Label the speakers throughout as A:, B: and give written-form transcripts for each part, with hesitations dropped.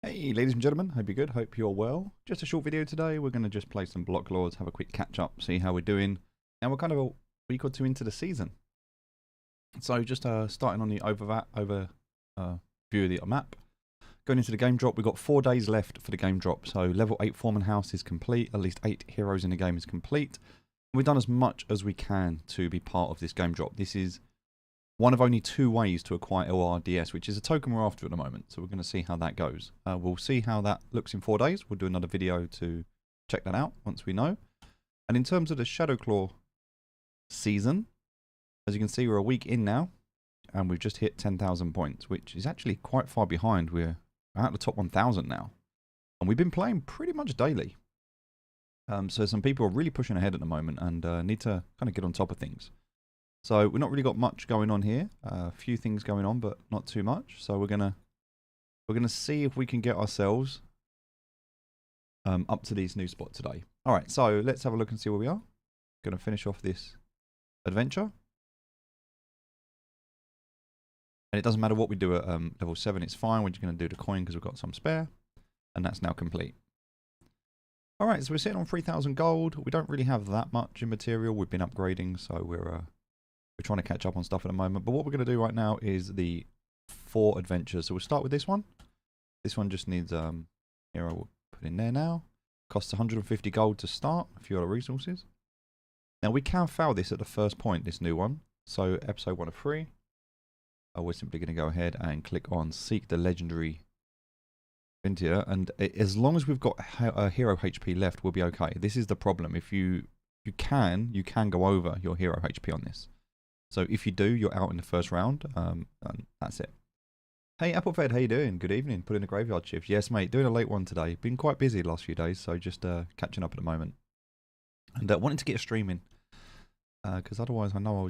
A: Hey ladies and gentlemen, hope you're good, hope you're well. Just a short video today, we're going to just play some Blocklords, have a quick catch up, see how we're doing. And we're kind of a week or two into the season. So just starting on the overview of the map. Going into the game drop, we've got 4 days left for the game drop. So level 8 Foreman House is complete, at least 8 heroes in the game is complete. We've done as much as we can to be part of this game drop. This is one of only 2 ways to acquire LRDS, which is a token we're after at the moment. So we're going to see how that goes. We'll see how that looks in 4 days. We'll do another video to check that out once we know. And in terms of the Shadowclaw season, as you can see, we're a week in now. And we've just hit 10,000 points, which is actually quite far behind. We're at the top 1,000 now. And we've been playing pretty much daily. So some people are really pushing ahead at the moment and need to kind of get on top of things. So we've not really got much going on here. A few things going on, but not too much. So we're gonna see if we can get ourselves up to this new spot today. All right, so let's have a look and see where we are. Gonna finish off this adventure, and it doesn't matter what we do at level 7. It's fine. We're just gonna do the coin because we've got some spare, and that's now complete. All right, so we're sitting on 3,000 gold. We don't really have that much in material. We've been upgrading, so we're trying to catch up on stuff at the moment. But what we're going to do right now is the 4 adventures. So we'll start with this one. This one just needs hero. We'll put in there now. Costs 150 gold to start. A few other resources. Now we can fail this at the first point, this new one. So episode 1 of 3. We're simply going to go ahead and click on Seek the Legendary Vintier. And as long as we've got a hero HP left, we'll be okay. This is the problem. If you can go over your hero HP on this. So if you do, you're out in the first round, and that's it. Hey Applefed, how you doing? Good evening. Put in a graveyard shift. Yes, mate, doing a late one today. Been quite busy the last few days, so just catching up at the moment. And wanting to get a stream in, because otherwise I know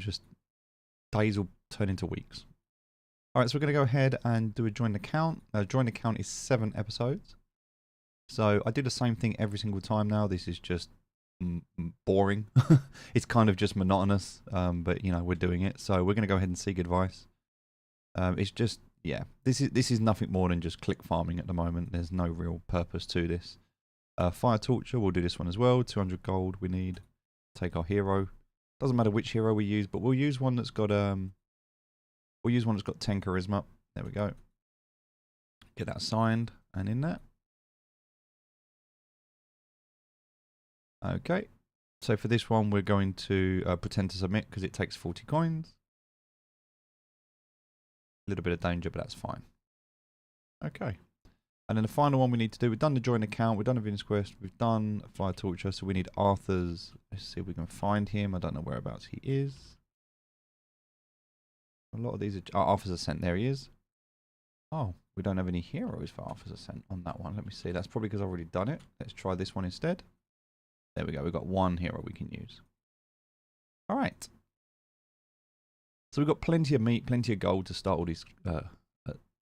A: days will turn into weeks. All right, so we're going to go ahead and do a join account. Join account is 7 episodes. So I do the same thing every single time now. This is just boring. It's kind of just monotonous, but you know, we're doing it, so we're going to go ahead and seek advice. It's just, yeah, this is nothing more than just click farming at the moment. There's no real purpose to this. Fire torture, we'll do this one as well. 200 gold we need. Take our hero. Doesn't matter which hero we use, but we'll use one that's got 10 charisma. There we go. Get that signed and in that. Okay, so for this one we're going to pretend to submit because it takes 40 coins. A little bit of danger, but that's fine. Okay, and then the final one we need to do, we've done the join account, we've done a Venus quest, we've done a fire torture, so we need Arthur's. Let's see if we can find him. I don't know whereabouts he is. A lot of these are Arthur's Ascent. There he is. Oh, we don't have any heroes for Arthur's Ascent on that one. Let me see. That's probably because I've already done it. Let's try this one instead. There we go, we've got 1 hero we can use. Alright. So we've got plenty of meat, plenty of gold to start all these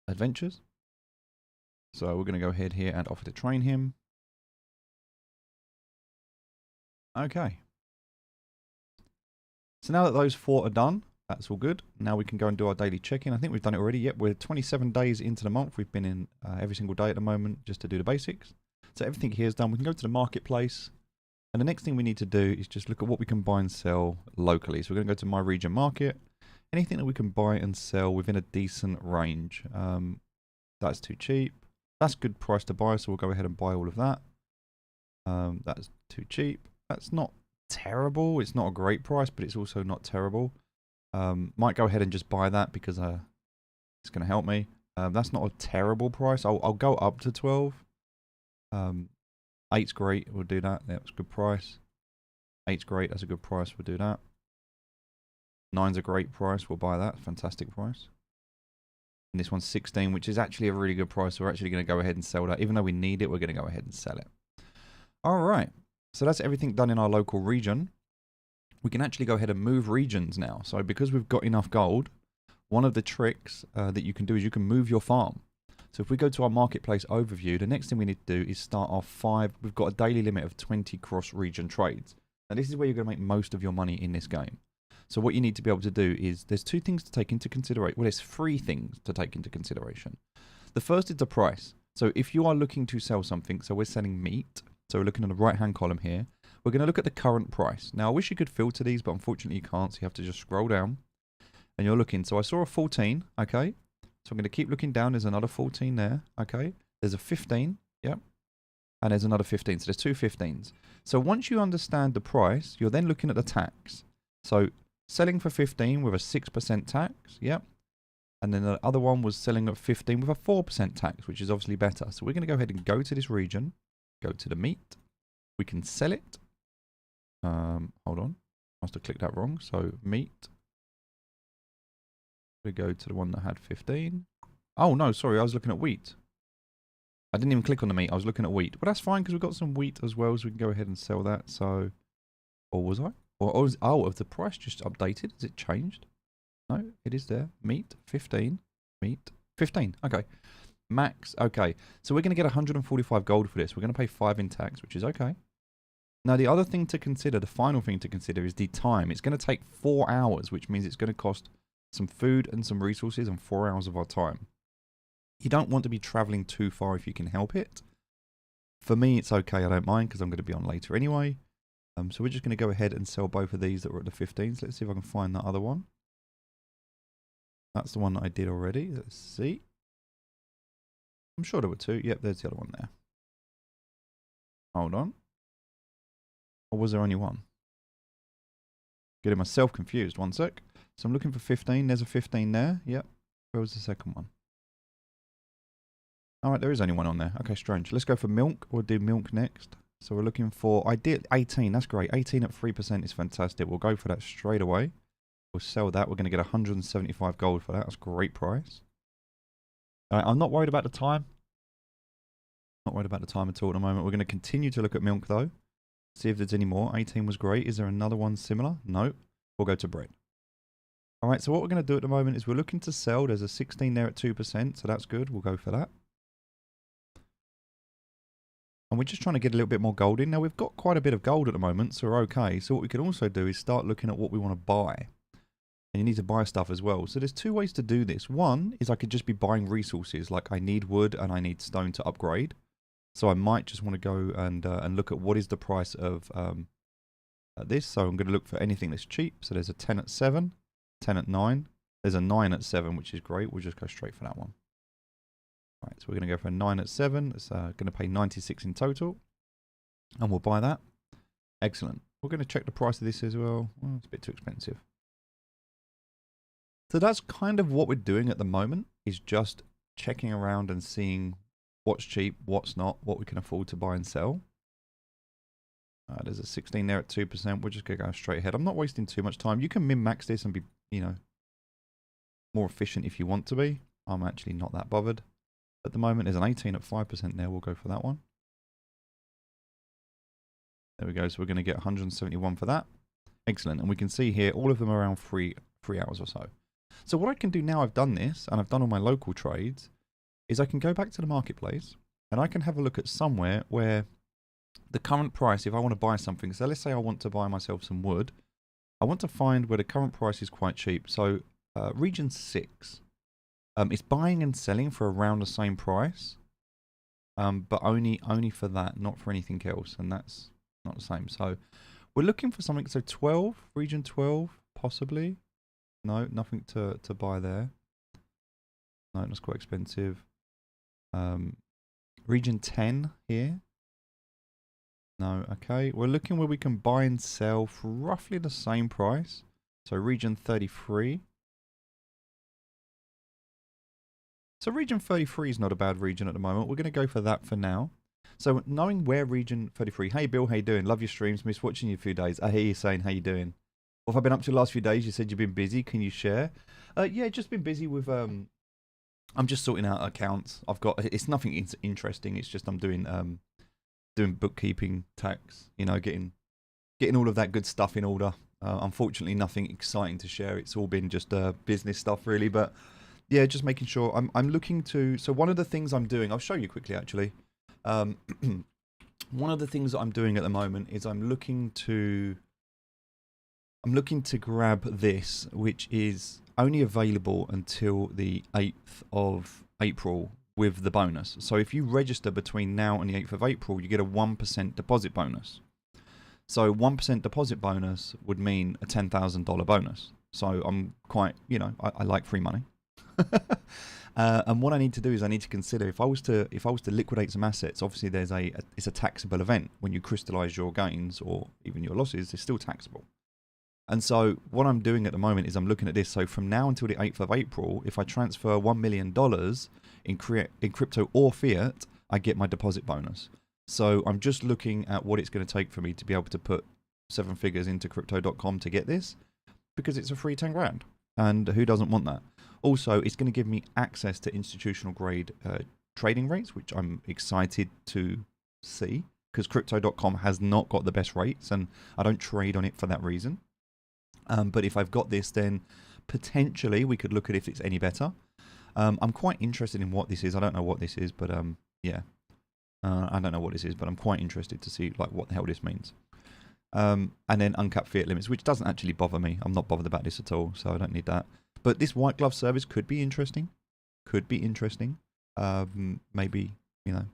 A: adventures. So we're going to go ahead here and offer to train him. Okay. So now that those 4 are done, that's all good. Now we can go and do our daily check-in. I think we've done it already. Yep, we're 27 days into the month. We've been in every single day at the moment just to do the basics. So everything here is done. We can go to the marketplace. And the next thing we need to do is just look at what we can buy and sell locally. So we're going to go to my region market. Anything that we can buy and sell within a decent range. That's too cheap. That's good price to buy, so we'll go ahead and buy all of that. That's too cheap. That's not terrible. It's not a great price, but it's also not terrible. Might go ahead and just buy that because it's going to help me. That's not a terrible price. I'll go up to 12. 8's great, we'll do that. That's a good price. 8's great, that's a good price, we'll do that. 9's a great price, we'll buy that. Fantastic price. And this one's 16, which is actually a really good price. So we're actually going to go ahead and sell that. Even though we need it, we're going to go ahead and sell it. Alright, so that's everything done in our local region. We can actually go ahead and move regions now. So because we've got enough gold, one of the tricks that you can do is you can move your farm. So if we go to our marketplace overview, the next thing we need to do is start our 5. We've got a daily limit of 20 cross-region trades. Now this is where you're going to make most of your money in this game. So what you need to be able to do is, there's 2 things to take into consideration. Well, there's 3 things to take into consideration. The first is the price. So if you are looking to sell something, so we're selling meat. So we're looking at the right-hand column here. We're going to look at the current price. Now, I wish you could filter these, but unfortunately you can't. So you have to just scroll down. And you're looking. So I saw a 14, okay. So I'm going to keep looking down. There's another 14 there, okay. There's a 15, yep. And there's another 15. So there's two 15s. So once you understand the price, you're then looking at the tax. So selling for 15 with a 6% tax, yep. And then the other one was selling at 15 with a 4% tax, which is obviously better. So we're going to go ahead and go to this region, go to the meat. We can sell it. Hold on. Must have clicked that wrong. So meat. We go to the one that had 15. Oh, no, sorry. I was looking at wheat. I didn't even click on the meat. I was looking at wheat. But that's fine because we've got some wheat as well. So we can go ahead and sell that. So, or was I? Or has the price just updated? Has it changed? No, it is there. Meat, 15. Meat, 15. Okay. Max, okay. So we're going to get 145 gold for this. We're going to pay 5 in tax, which is okay. Now, the other thing to consider, the final thing to consider is the time. It's going to take 4 hours, which means it's going to cost some food and some resources and 4 hours of our time. You don't want to be traveling too far if you can help it. For me, it's okay. I don't mind because I'm going to be on later anyway. So we're just going to go ahead and sell both of these that were at the 15s. Let's see if I can find that other one. That's the one that I did already. Let's see. I'm sure there were 2. Yep, there's the other one there. Hold on. Or was there only 1? Getting myself confused. 1 sec. So I'm looking for 15. There's a 15 there. Yep. Where was the second one? Alright, there is only 1 on there. Okay, strange. Let's go for milk. We'll do milk next. So we're looking for, I did 18. That's great. 18 at 3% is fantastic. We'll go for that straight away. We'll sell that. We're going to get 175 gold for that. That's a great price. I'm not worried about the time. Not worried about the time at all at the moment. We're going to continue to look at milk though. See if there's any more. 18 was great. Is there another one similar? No. We'll go to bread. Alright, so what we're going to do at the moment is we're looking to sell. There's a 16 there at 2%, so that's good. We'll go for that. And we're just trying to get a little bit more gold in. Now, we've got quite a bit of gold at the moment, so we're okay. So what we can also do is start looking at what we want to buy. And you need to buy stuff as well. So there's 2 ways to do this. One is I could just be buying resources, like I need wood and I need stone to upgrade. So I might just want to go and look at what is the price of this. So I'm going to look for anything that's cheap. So there's a 10 at 7, 10 at 9. There's a 9 at 7, which is great. We'll just go straight for that one. All right, so we're going to go for a 9 at 7. It's going to pay 96 in total. And we'll buy that. Excellent. We're going to check the price of this as well. Well, it's a bit too expensive. So that's kind of what we're doing at the moment, is just checking around and seeing what's cheap, what's not, what we can afford to buy and sell. There's a 16 there at 2%. We're just going to go straight ahead. I'm not wasting too much time. You can min-max this and be, you know, more efficient if you want to be. I'm actually not that bothered. At the moment, there's an 18 at 5% there. We'll go for that one. There we go. So we're going to get 171 for that. Excellent. And we can see here, all of them are around 3 hours or so. So what I can do now I've done this, and I've done all my local trades, is I can go back to the marketplace, and I can have a look at somewhere where the current price, if I want to buy something, so let's say I want to buy myself some wood, I want to find where the current price is quite cheap. So region 6, it's buying and selling for around the same price, but only for that, not for anything else, and that's not the same. So we're looking for something, so 12, region 12, possibly. No, nothing to buy there. No, that's quite expensive. Region 10 here. No, okay. We're looking where we can buy and sell for roughly the same price. So region 33. So region 33 is not a bad region at the moment. We're going to go for that for now. So knowing where region 33. Hey Bill, how you doing? Love your streams. Missed watching you a few days. I hear you saying how you doing. What have I been up to the last few days? You said you've been busy. Can you share? Yeah, just been busy with... I'm just sorting out accounts. I've got... It's nothing interesting. It's just I'm doing bookkeeping, tax, you know, getting all of that good stuff in order. Unfortunately, nothing exciting to share. It's all been just business stuff, really. But yeah, just making sure. I'm looking to... So one of the things I'm doing... I'll show you quickly, actually. One of the things that I'm doing at the moment is I'm looking to grab this, which is only available until the 8th of April, with the bonus. So if you register between now and the 8th of April, you get a 1% deposit bonus. So 1% deposit bonus would mean a $10,000 bonus. So I'm quite, you know, I like free money. And what I need to do is I need to consider if I was to liquidate some assets. Obviously, it's a taxable event when you crystallize your gains or even your losses. It's still taxable. And so what I'm doing at the moment is I'm looking at this. So from now until the 8th of April, if I transfer $1 million in crypto or fiat, I get my deposit bonus. So I'm just looking at what it's going to take for me to be able to put 7 figures into crypto.com to get this, because it's a free 10 grand. And who doesn't want that? Also, it's going to give me access to institutional grade trading rates, which I'm excited to see, because crypto.com has not got the best rates and I don't trade on it for that reason. But if I've got this, then potentially we could look at if it's any better. I'm quite interested in what this is. I don't know what this is, but yeah. I don't know what this is, but I'm quite interested to see like what the hell this means. And then uncapped fiat limits, which doesn't actually bother me. I'm not bothered about this at all, so I don't need that. But this white glove service could be interesting. Maybe, you know,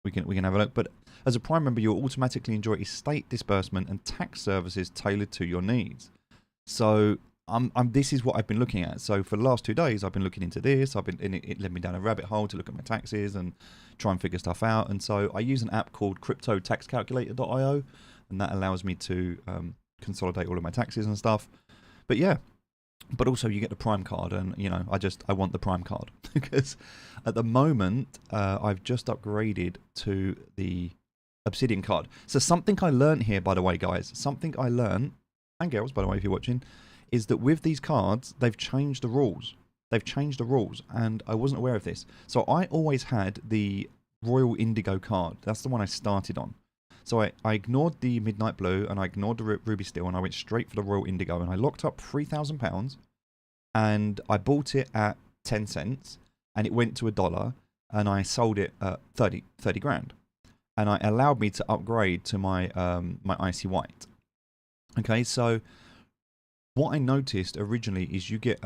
A: we can have a look. But as a Prime member, you'll automatically enjoy estate disbursement and tax services tailored to your needs. So this is what I've been looking at. So for the last 2 days, I've been looking into this. It led me down a rabbit hole to look at my taxes and try and figure stuff out. And so I use an app called CryptoTaxCalculator.io, and that allows me to consolidate all of my taxes and stuff. But yeah. But also you get the Prime card, and you know I want the Prime card because at the moment I've just upgraded to the Obsidian card. So something I learned here, by the way, guys, something I learned, and girls, by the way, if you're watching, is that with these cards they've changed the rules. And I wasn't aware of this. So I always had the Royal Indigo card. That's the one I started on. So I ignored the Midnight Blue and I ignored the Ruby Steel and I went straight for the Royal Indigo, and I locked up £3,000 and I bought it at 10 cents and it went to $1 and I sold it at 30 grand. And it allowed me to upgrade to my my Icy White. Okay, so what I noticed originally is you get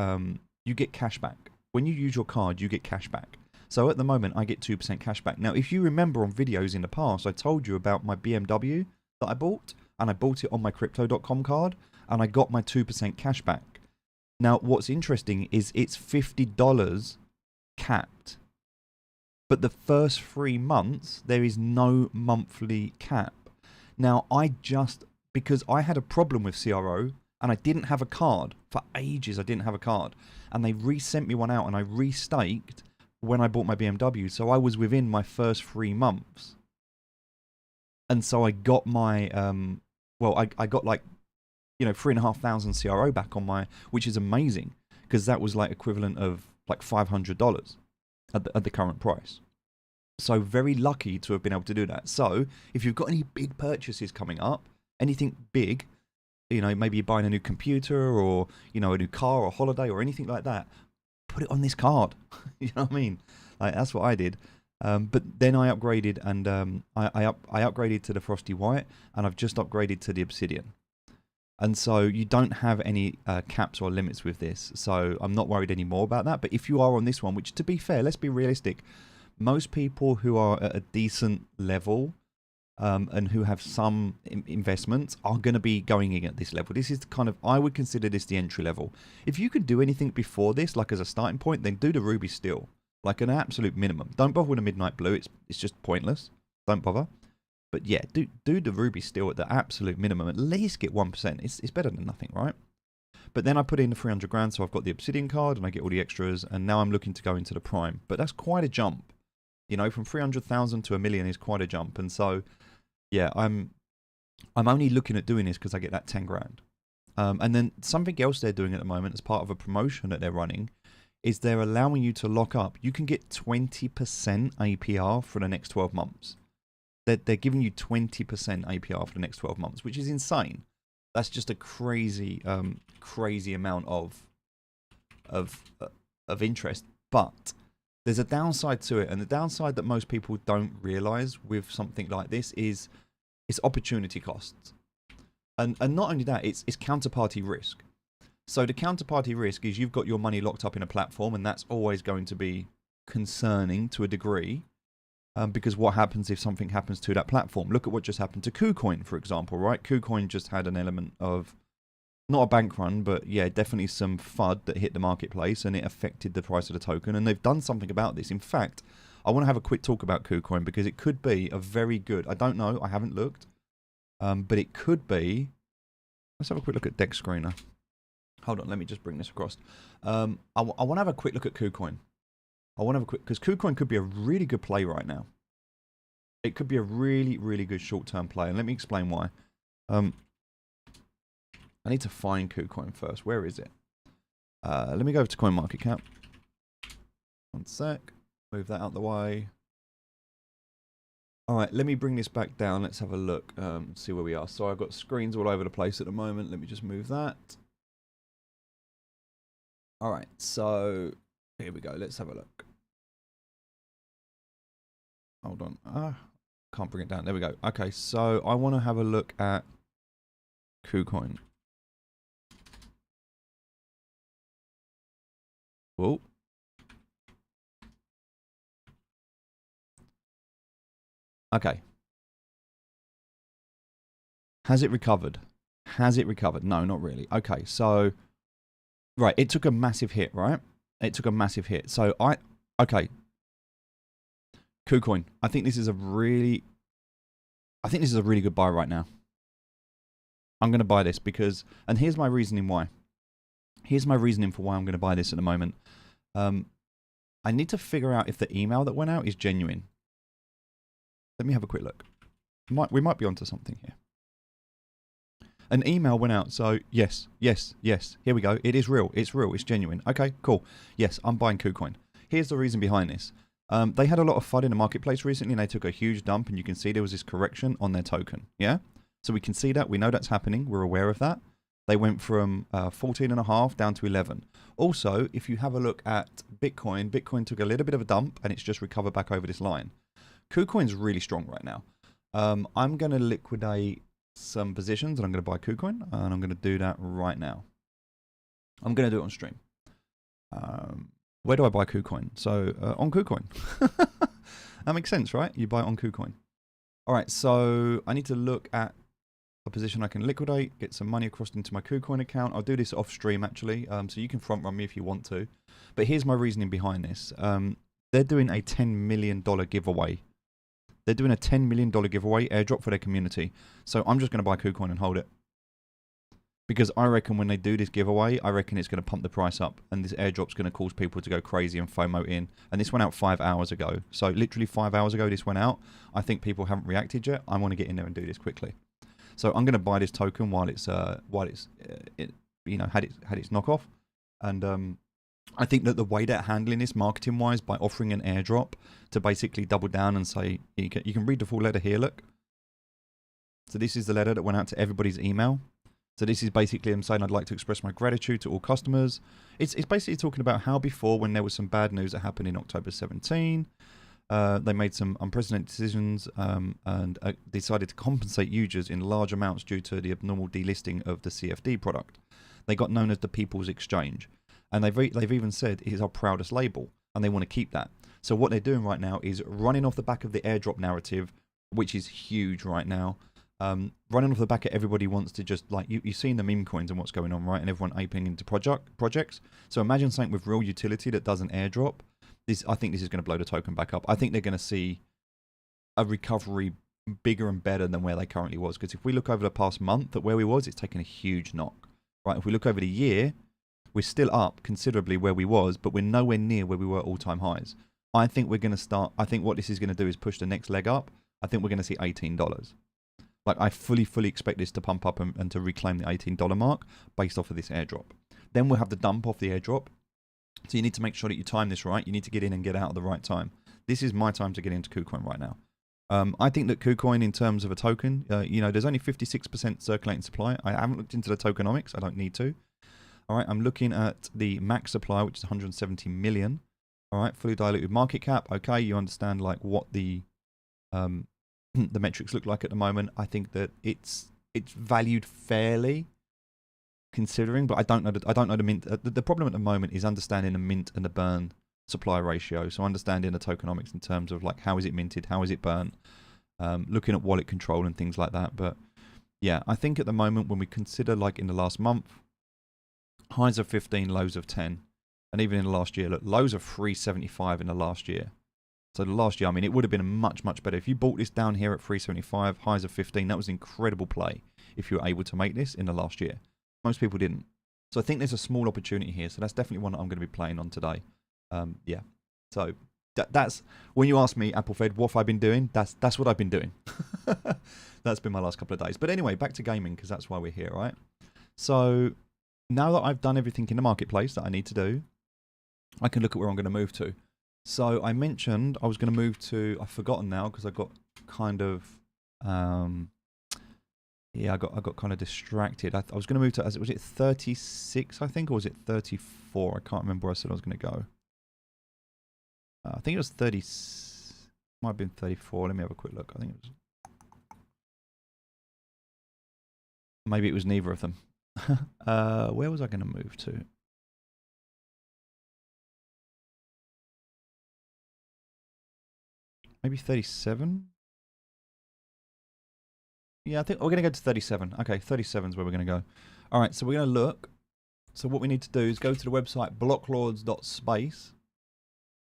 A: cash back. When you use your card, you get cash back. So at the moment, I get 2% cash back. Now, if you remember on videos in the past, I told you about my BMW that I bought, and I bought it on my Crypto.com card, and I got my 2% cash back. Now, what's interesting is it's $50 capped. But the first 3 months, there is no monthly cap. Now, because I had a problem with CRO, and I didn't have a card. For ages, I didn't have a card. And they resent me one out, and I restaked when I bought my BMW, so I was within my first 3 months. And so I got my, I got like, you know, 3,500 CRO back on my, which is amazing, because that was like equivalent of like $500 at the current price. So very lucky to have been able to do that. So if you've got any big purchases coming up, anything big, you know, maybe you're buying a new computer or, you know, a new car or holiday or anything like that, put it on this card. You know what I mean? Like, that's what I did. But then I upgraded, and I upgraded to the Frosty White, and I've just upgraded to the Obsidian. And so you don't have any caps or limits with this. So I'm not worried anymore about that. But if you are on this one, which to be fair, let's be realistic, most people who are at a decent level and who have some investments are going to be going in at this level. This is the kind of, I would consider this the entry level. If you could do anything before this, like as a starting point, then do the Ruby Steel, like an absolute minimum. Don't bother with the Midnight Blue. It's just pointless. Don't bother. But yeah, do the Ruby Steel at the absolute minimum. At least get 1%. It's better than nothing, right? But then I put in the 300 grand, so I've got the Obsidian card and I get all the extras, and now I'm looking to go into the Prime. But that's quite a jump. You know, from 300,000 to $1 million is quite a jump. And so, yeah, I'm only looking at doing this because I get that 10 grand. And then something else they're doing at the moment as part of a promotion that they're running is they're allowing you to lock up. You can get 20% APR for the next 12 months. They're giving you 20% APR for the next 12 months, which is insane. That's just a crazy, crazy amount of interest. But there's a downside to it, and the downside that most people don't realize with something like this is it's opportunity costs. And not only that, it's counterparty risk. So the counterparty risk is you've got your money locked up in a platform, and that's always going to be concerning to a degree. Because what happens if something happens to that platform? Look at what just happened to KuCoin, for example, right? KuCoin just had an element of, not a bank run, but yeah, definitely some FUD that hit the marketplace, and it affected the price of the token, and they've done something about this. In fact, I want to have a quick talk about KuCoin, because it could be a very good, I don't know, I haven't looked, but it could be, let's have a quick look at Deck Screener. Hold on, let me just bring this across. I want to have a quick look at KuCoin. I want to have a quick, because KuCoin could be a really good play right now. It could be a really, really good short-term play, and let me explain why. I need to find KuCoin first. Where is it? Let me go over to CoinMarketCap. One sec. Move that out the way. All right, let me bring this back down. Let's have a look, see where we are. So I've got screens all over the place at the moment. Let me just move that. All right, so here we go. Let's have a look. Hold on. Can't bring it down. There we go. Okay, so I want to have a look at KuCoin. Whoa. Okay. Has it recovered? Has it recovered? No, not really. Okay, so right, it took a massive hit, right? It took a massive hit. So okay. KuCoin. I think this is a really good buy right now. I'm going to buy this because, and here's my reasoning why. Here's my reasoning for why I'm going to buy this at the moment. I need to figure out if the email that went out is genuine. Let me have a quick look. We might be onto something here. An email went out, so yes. Here we go. It is real. It's real. It's genuine. Okay, cool. Yes, I'm buying KuCoin. Here's the reason behind this. They had a lot of FUD in the marketplace recently, and they took a huge dump, and you can see there was this correction on their token. Yeah? So we can see that. We know that's happening. We're aware of that. They went from 14.5 down to 11. Also, if you have a look at Bitcoin, Bitcoin took a little bit of a dump, and it's just recovered back over this line. KuCoin's really strong right now. I'm going to liquidate some positions, and I'm going to buy KuCoin, and I'm going to do that right now. I'm going to do it on stream. Where do I buy KuCoin? So, on KuCoin. That makes sense, right? You buy it on KuCoin. All right, so I need to look at a position I can liquidate, get some money across into my KuCoin account. I'll do this off stream, actually, so you can front run me if you want to. But here's my reasoning behind this. They're doing a $10 million giveaway. They're doing a $10 million giveaway airdrop for their community. So I'm just going to buy KuCoin and hold it. Because I reckon when they do this giveaway, I reckon it's going to pump the price up. And this airdrop's going to cause people to go crazy and FOMO in. And this went out 5 hours ago. So literally 5 hours ago this went out. I think people haven't reacted yet. I want to get in there and do this quickly. So I'm going to buy this token while it's you know, had its knockoff. And I think that the way they're handling this marketing wise by offering an airdrop to basically double down and say, you can read the full letter here, look. So this is the letter that went out to everybody's email. So this is basically them saying, I'd like to express my gratitude to all customers. It's basically talking about how before, when there was some bad news that happened in October 17, they made some unprecedented decisions and decided to compensate users in large amounts due to the abnormal delisting of the CFD product. They got known as the People's Exchange. And they've even said it is our proudest label, and they want to keep that. So what they're doing right now is running off the back of the airdrop narrative, which is huge right now. Running off the back of everybody wants to just, like, you've seen the meme coins and what's going on, right? And everyone aping into projects. So imagine something with real utility that does an airdrop. I think this is going to blow the token back up. I think they're going to see a recovery bigger and better than where they currently was. Because if we look over the past month at where we was, it's taken a huge knock, right? If we look over the year, we're still up considerably where we was, but we're nowhere near where we were all-time highs. I think we're going to start, I think what this is going to do is push the next leg up. I think we're going to see $18. Like, I fully expect this to pump up and to reclaim the $18 mark based off of this airdrop. Then we'll have the dump off the airdrop. So you need to make sure that you time this right. You need to get in and get out at the right time. This is my time to get into KuCoin right now. I think that KuCoin, in terms of a token, you know, there's only 56% circulating supply. I haven't looked into the tokenomics. I don't need to. All right, I'm looking at the max supply, which is 170 million. All right, fully diluted market cap. Okay, you understand like what the metrics look like at the moment. I think that it's valued fairly, considering, but I don't know the mint. The problem at the moment is understanding the mint and the burn supply ratio. So understanding the tokenomics in terms of like how is it minted, how is it burnt, looking at wallet control and things like that. But yeah, I think at the moment when we consider like in the last month, highs of 15, lows of 10, and even in the last year, look, lows of 375 in the last year. So the last year, I mean, it would have been much, much better. If you bought this down here at 375, highs of 15, that was an incredible play if you were able to make this in the last year. Most people didn't. So I think there's a small opportunity here. So that's definitely one that I'm going to be playing on today. Yeah. So that's, when you ask me, Applefed, what have I been doing? That's what I've been doing. That's been my last couple of days. But anyway, back to gaming, because that's why we're here, right? So now that I've done everything in the marketplace that I need to do, I can look at where I'm going to move to. So I mentioned I was going to move to, I've forgotten now because I got kind of, yeah, I got kind of distracted. I was going to move to, was it 36, I think, or was it 34? I can't remember where I said I was going to go. I think it was 30, might have been 34. Let me have a quick look. I think it was, maybe it was neither of them. Where was I going to move to? Maybe 37? Yeah, I think we're going to go to 37. Okay, 37 is where we're going to go. All right, so we're going to look. So what we need to do is go to the website blocklords.space.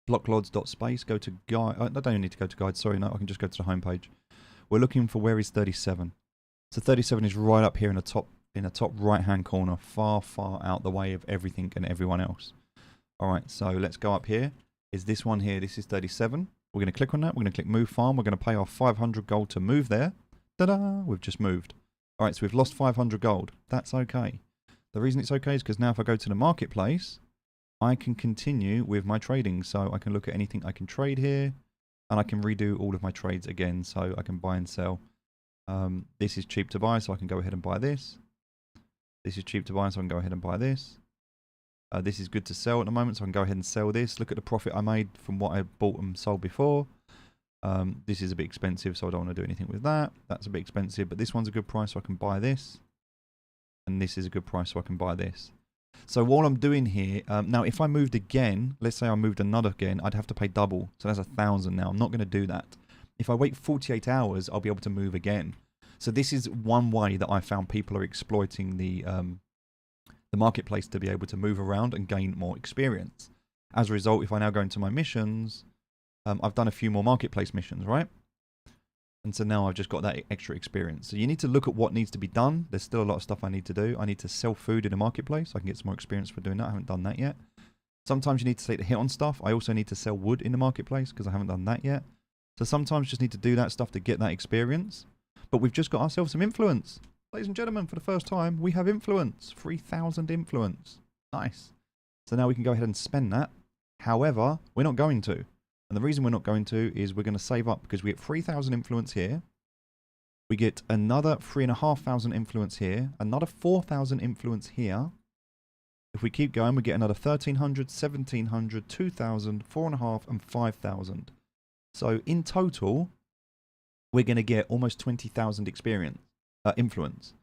A: Blocklords.space. Go to guide. I don't even need to go to guide. Sorry, no, I can just go to the homepage. We're looking for where is 37. So 37 is right up here in the top right-hand corner, far, far out the way of everything and everyone else. All right, so let's go up here. Is this one here? This is 37. We're going to click on that. We're going to click Move Farm. We're going to pay our 500 gold to move there. Ta-da! We've just moved. All right, so we've lost 500 gold. That's okay. The reason it's okay is because now if I go to the marketplace, I can continue with my trading. So I can look at anything I can trade here, and I can redo all of my trades again. So I can buy and sell. This is cheap to buy, so I can go ahead and buy this. This is cheap to buy, so I can go ahead and buy this. This is good to sell at the moment, so I can go ahead and sell this. Look at the profit I made from what I bought and sold before. This is a bit expensive, so I don't want to do anything with that. That's a bit expensive, but this one's a good price, so I can buy this. And this is a good price, so I can buy this. So what I'm doing here, now if I moved again, let's say I moved another again, I'd have to pay double. So that's 1,000 now. I'm not going to do that. If I wait 48 hours, I'll be able to move again. So this is one way that I found people are exploiting the marketplace to be able to move around and gain more experience. As a result, if I now go into my missions, I've done a few more marketplace missions, right? And so now I've just got that extra experience. So you need to look at what needs to be done. There's still a lot of stuff I need to do. I need to sell food in the marketplace. I can get some more experience for doing that. I haven't done that yet. Sometimes you need to take the hit on stuff. I also need to sell wood in the marketplace because I haven't done that yet. So sometimes you just need to do that stuff to get that experience. But we've just got ourselves some influence. Ladies and gentlemen, for the first time, we have influence. 3,000 influence. Nice. So now we can go ahead and spend that. However, we're not going to. And the reason we're not going to is we're going to save up because we get 3,000 influence here. We get another 3,500 influence here. Another 4,000 influence here. If we keep going, we get another 1,300, 1,700, 2,000, 4,500, and 5,000. So in total, we're going to get almost 20,000 experience. Influence.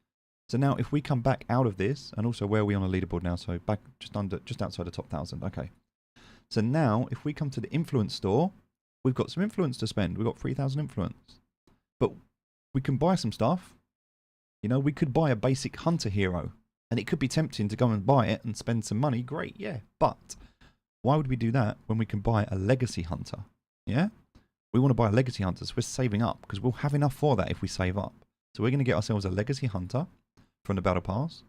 A: So now if we come back out of this, and also where are we on a leaderboard now? So back just outside the top 1,000. Okay. So now if we come to the influence store, we've got some influence to spend. We've got 3,000 influence. But we can buy some stuff. You know, we could buy a basic hunter hero. And it could be tempting to go and buy it and spend some money. Great, yeah. But why would we do that when we can buy a legacy hunter? Yeah? We want to buy a legacy hunter, so we're saving up because we'll have enough for that if we save up. So we're going to get ourselves a legacy hunter from the battle pass.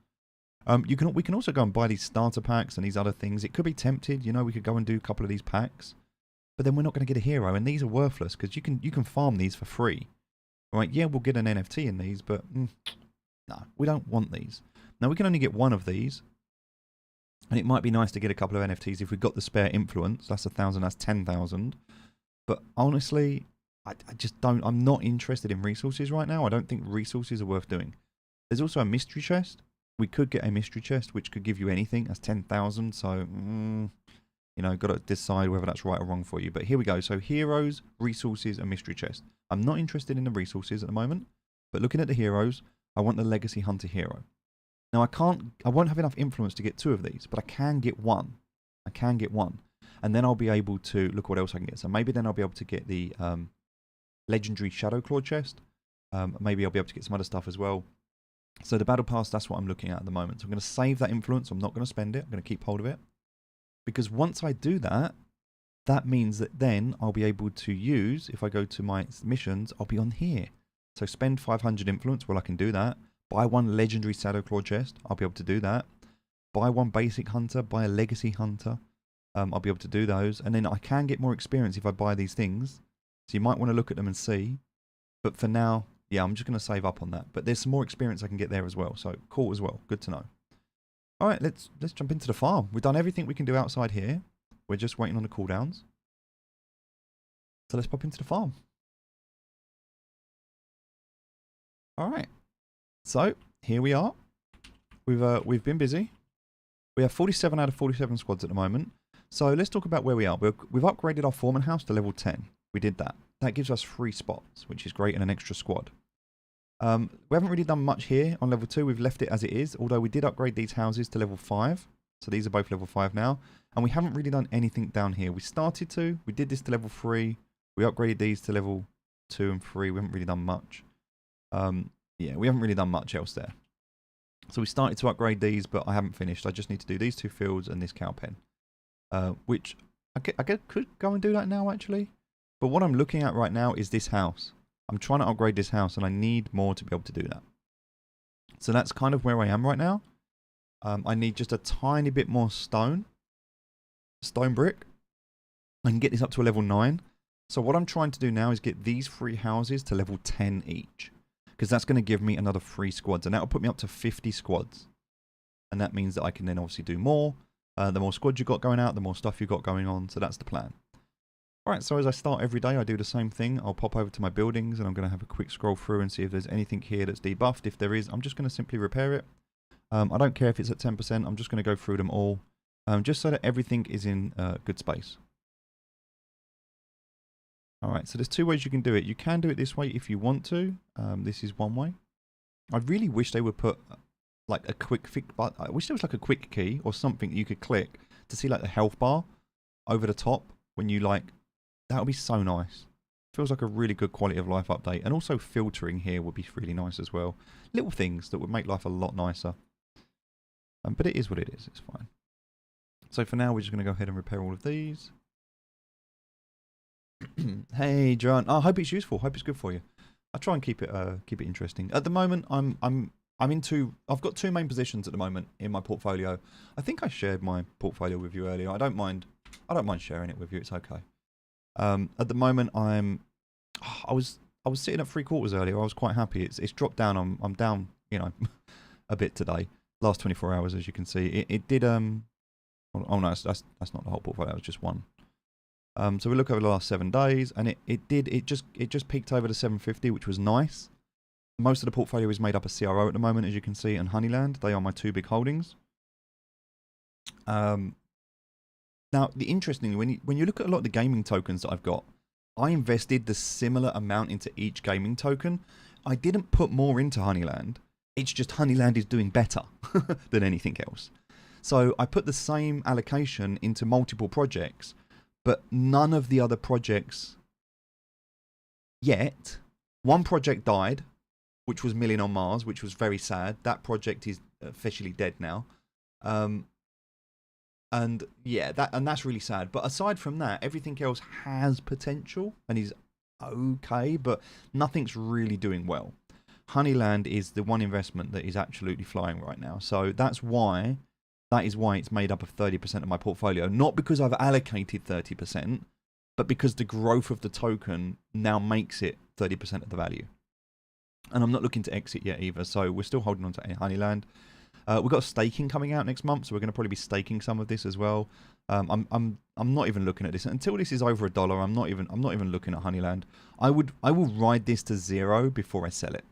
A: We can also go and buy these starter packs and these other things. It could be tempted, you know, we could go and do a couple of these packs. But then we're not going to get a hero, and these are worthless because you can farm these for free. Right, yeah, we'll get an NFT in these, but no, we don't want these. Now we can only get one of these. And it might be nice to get a couple of NFTs if we've got the spare influence. That's 1,000, that's 10,000. But honestly, I just don't, I'm not interested in resources right now. I don't think resources are worth doing. There's also a mystery chest. We could get a mystery chest, which could give you anything. That's 10,000. So, you know, got to decide whether that's right or wrong for you. But here we go. So heroes, resources, and mystery chest. I'm not interested in the resources at the moment. But looking at the heroes, I want the legacy hunter hero. Now I won't have enough influence to get 2 of these, but I can get 1. I can get 1. And then I'll be able to look what else I can get. So maybe then I'll be able to get the legendary Shadowclaw chest. Maybe I'll be able to get some other stuff as well. So the battle pass, that's what I'm looking at the moment. So I'm going to save that influence. I'm not going to spend it. I'm going to keep hold of it. Because once I do that, that means that then I'll be able to use, if I go to my missions, I'll be on here. So spend 500 influence, well I can do that. Buy one legendary Shadowclaw chest, I'll be able to do that. Buy one basic hunter, buy a legacy hunter, I'll be able to do those. And then I can get more experience if I buy these things. So you might want to look at them and see. But for now, yeah, I'm just going to save up on that. But there's some more experience I can get there as well. So cool as well, good to know. All right, let's jump into the farm. We've done everything we can do outside here. We're just waiting on the cooldowns. So let's pop into the farm. All right. So here we are. We've been busy. We have 47 out of 47 squads at the moment. So let's talk about where we are. We've upgraded our foreman house to level 10. We did that. That gives us 3 spots, which is great, and an extra squad. We haven't really done much here on level 2. We've left it as it is, although we did upgrade these houses to level 5. So these are both level 5 now. And we haven't really done anything down here. We started to. We did this to level 3. We upgraded these to level 2 and 3. We haven't really done much. Yeah, we haven't really done much else there. So we started to upgrade these, but I haven't finished. I just need to do these 2 fields and this cow pen. Which I could go and do that now, actually. But what I'm looking at right now is this house. I'm trying to upgrade this house, and I need more to be able to do that. So that's kind of where I am right now. I need just a tiny bit more stone brick. I can get this up to a level 9. So what I'm trying to do now is get these 3 houses to level 10 each. Because that's going to give me another 3 squads. And that will put me up to 50 squads. And that means that I can then obviously do more. The more squads you've got going out, the more stuff you've got going on. So that's the plan. Alright, so as I start every day, I do the same thing. I'll pop over to my buildings and I'm going to have a quick scroll through and see if there's anything here that's debuffed. If there is, I'm just going to simply repair it. I don't care if it's at 10%. I'm just going to go through them all. Just so that everything is in good space. Alright, so there's 2 ways you can do it. You can do it this way if you want to. This is one way. I really wish they would put like a quick fix, but I wish there was like a quick key or something that you could click to see like the health bar over the top when you like, that would be so nice. Feels like a really good quality of life update. And also filtering here would be really nice as well. Little things that would make life a lot nicer. But it is what it is, it's fine. So for now we're just going to go ahead and repair all of these. Hey John, I hope it's useful. Hope it's good for you. I try and keep it interesting. At the moment, I've got 2 main positions at the moment in my portfolio. I think I shared my portfolio with you earlier. I don't mind sharing it with you. It's okay. At the moment, I was sitting at 3/4 earlier. I was quite happy. It's dropped down. I'm down, you know, a bit today. Last 24 hours, as you can see, it did. Oh no, that's not the whole portfolio. It was just one. So we look over the last 7 days, and it just peaked over the 750, which was nice. Most of the portfolio is made up of CRO at the moment, as you can see, and Honeyland. They are my 2 big holdings. Now, interestingly, when you look at a lot of the gaming tokens that I've got, I invested the similar amount into each gaming token. I didn't put more into Honeyland. It's just Honeyland is doing better than anything else. So I put the same allocation into multiple projects, but none of the other projects yet. One project died, which was Million on Mars, which was very sad. That project is officially dead now. And yeah, that's really sad. But aside from that, everything else has potential and is okay, but nothing's really doing well. Honeyland is the one investment that is absolutely flying right now. So that is why it's made up of 30% of my portfolio. Not because I've allocated 30%, but because the growth of the token now makes it 30% of the value. And I'm not looking to exit yet either, so we're still holding on to Honeyland. We've got staking coming out next month, so we're going to probably be staking some of this as well. I'm not even looking at this until this is over $1. I'm not even looking at Honeyland. I will ride this to 0 before I sell it.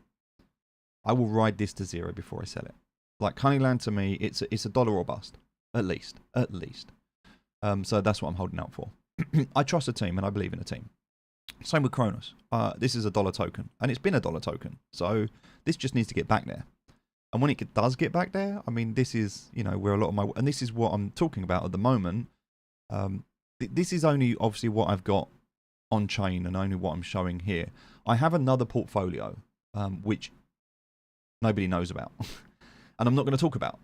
A: I will ride this to 0 before I sell it. Like Honeyland to me, it's $1 or bust, at least. So that's what I'm holding out for. I trust a team and I believe in a team. Same with Kronos. This is $1 token, and it's been $1 token, so this just needs to get back there. And when it does get back there, I mean, this is, you know, where a lot of my, and this is what I'm talking about at the moment. this is only obviously what I've got on chain and only what I'm showing here. I have another portfolio, which nobody knows about. And I'm not going to talk about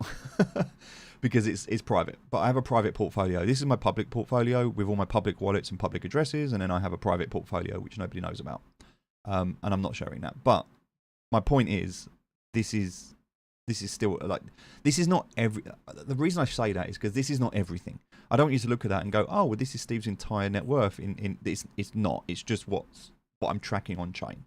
A: because it's private. But I have a private portfolio. This is my public portfolio with all my public wallets and public addresses. And then I have a private portfolio, which nobody knows about. And I'm not sharing that. But my point is, this is still like, this is not every. The reason I say that is because this is not everything. I don't want you to look at that and go, oh, well, this is Steve's entire net worth. In this, it's not. It's just what I'm tracking on chain.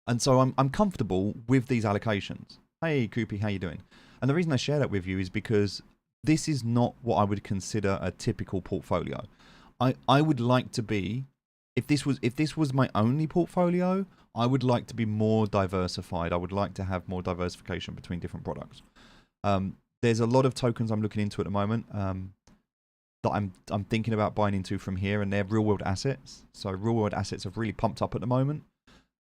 A: And so I'm comfortable with these allocations. Hey, Koopy, how you doing? And the reason I share that with you is because this is not what I would consider a typical portfolio. I would like to be, if this was my only portfolio, I would like to be more diversified. I would like to have more diversification between different products. There's a lot of tokens I'm looking into at the moment that I'm thinking about buying into from here, and they're real world assets. So real world assets have really pumped up at the moment.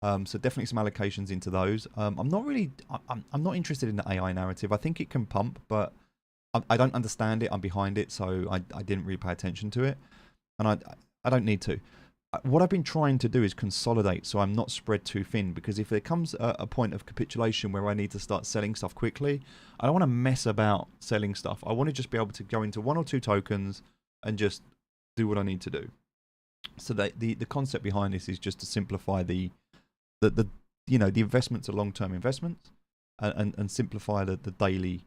A: So definitely some allocations into those. I'm not interested in the AI narrative. I think it can pump, but I don't understand it. I'm behind it, so I didn't really pay attention to it, and I don't need to. What I've been trying to do is consolidate so I'm not spread too thin, because if there comes a point of capitulation where I need to start selling stuff quickly, I don't want to mess about selling stuff. I want to just be able to go into 1 or 2 tokens and just do what I need to do. So that the concept behind this is just to simplify the investments are long-term investments, and simplify the daily.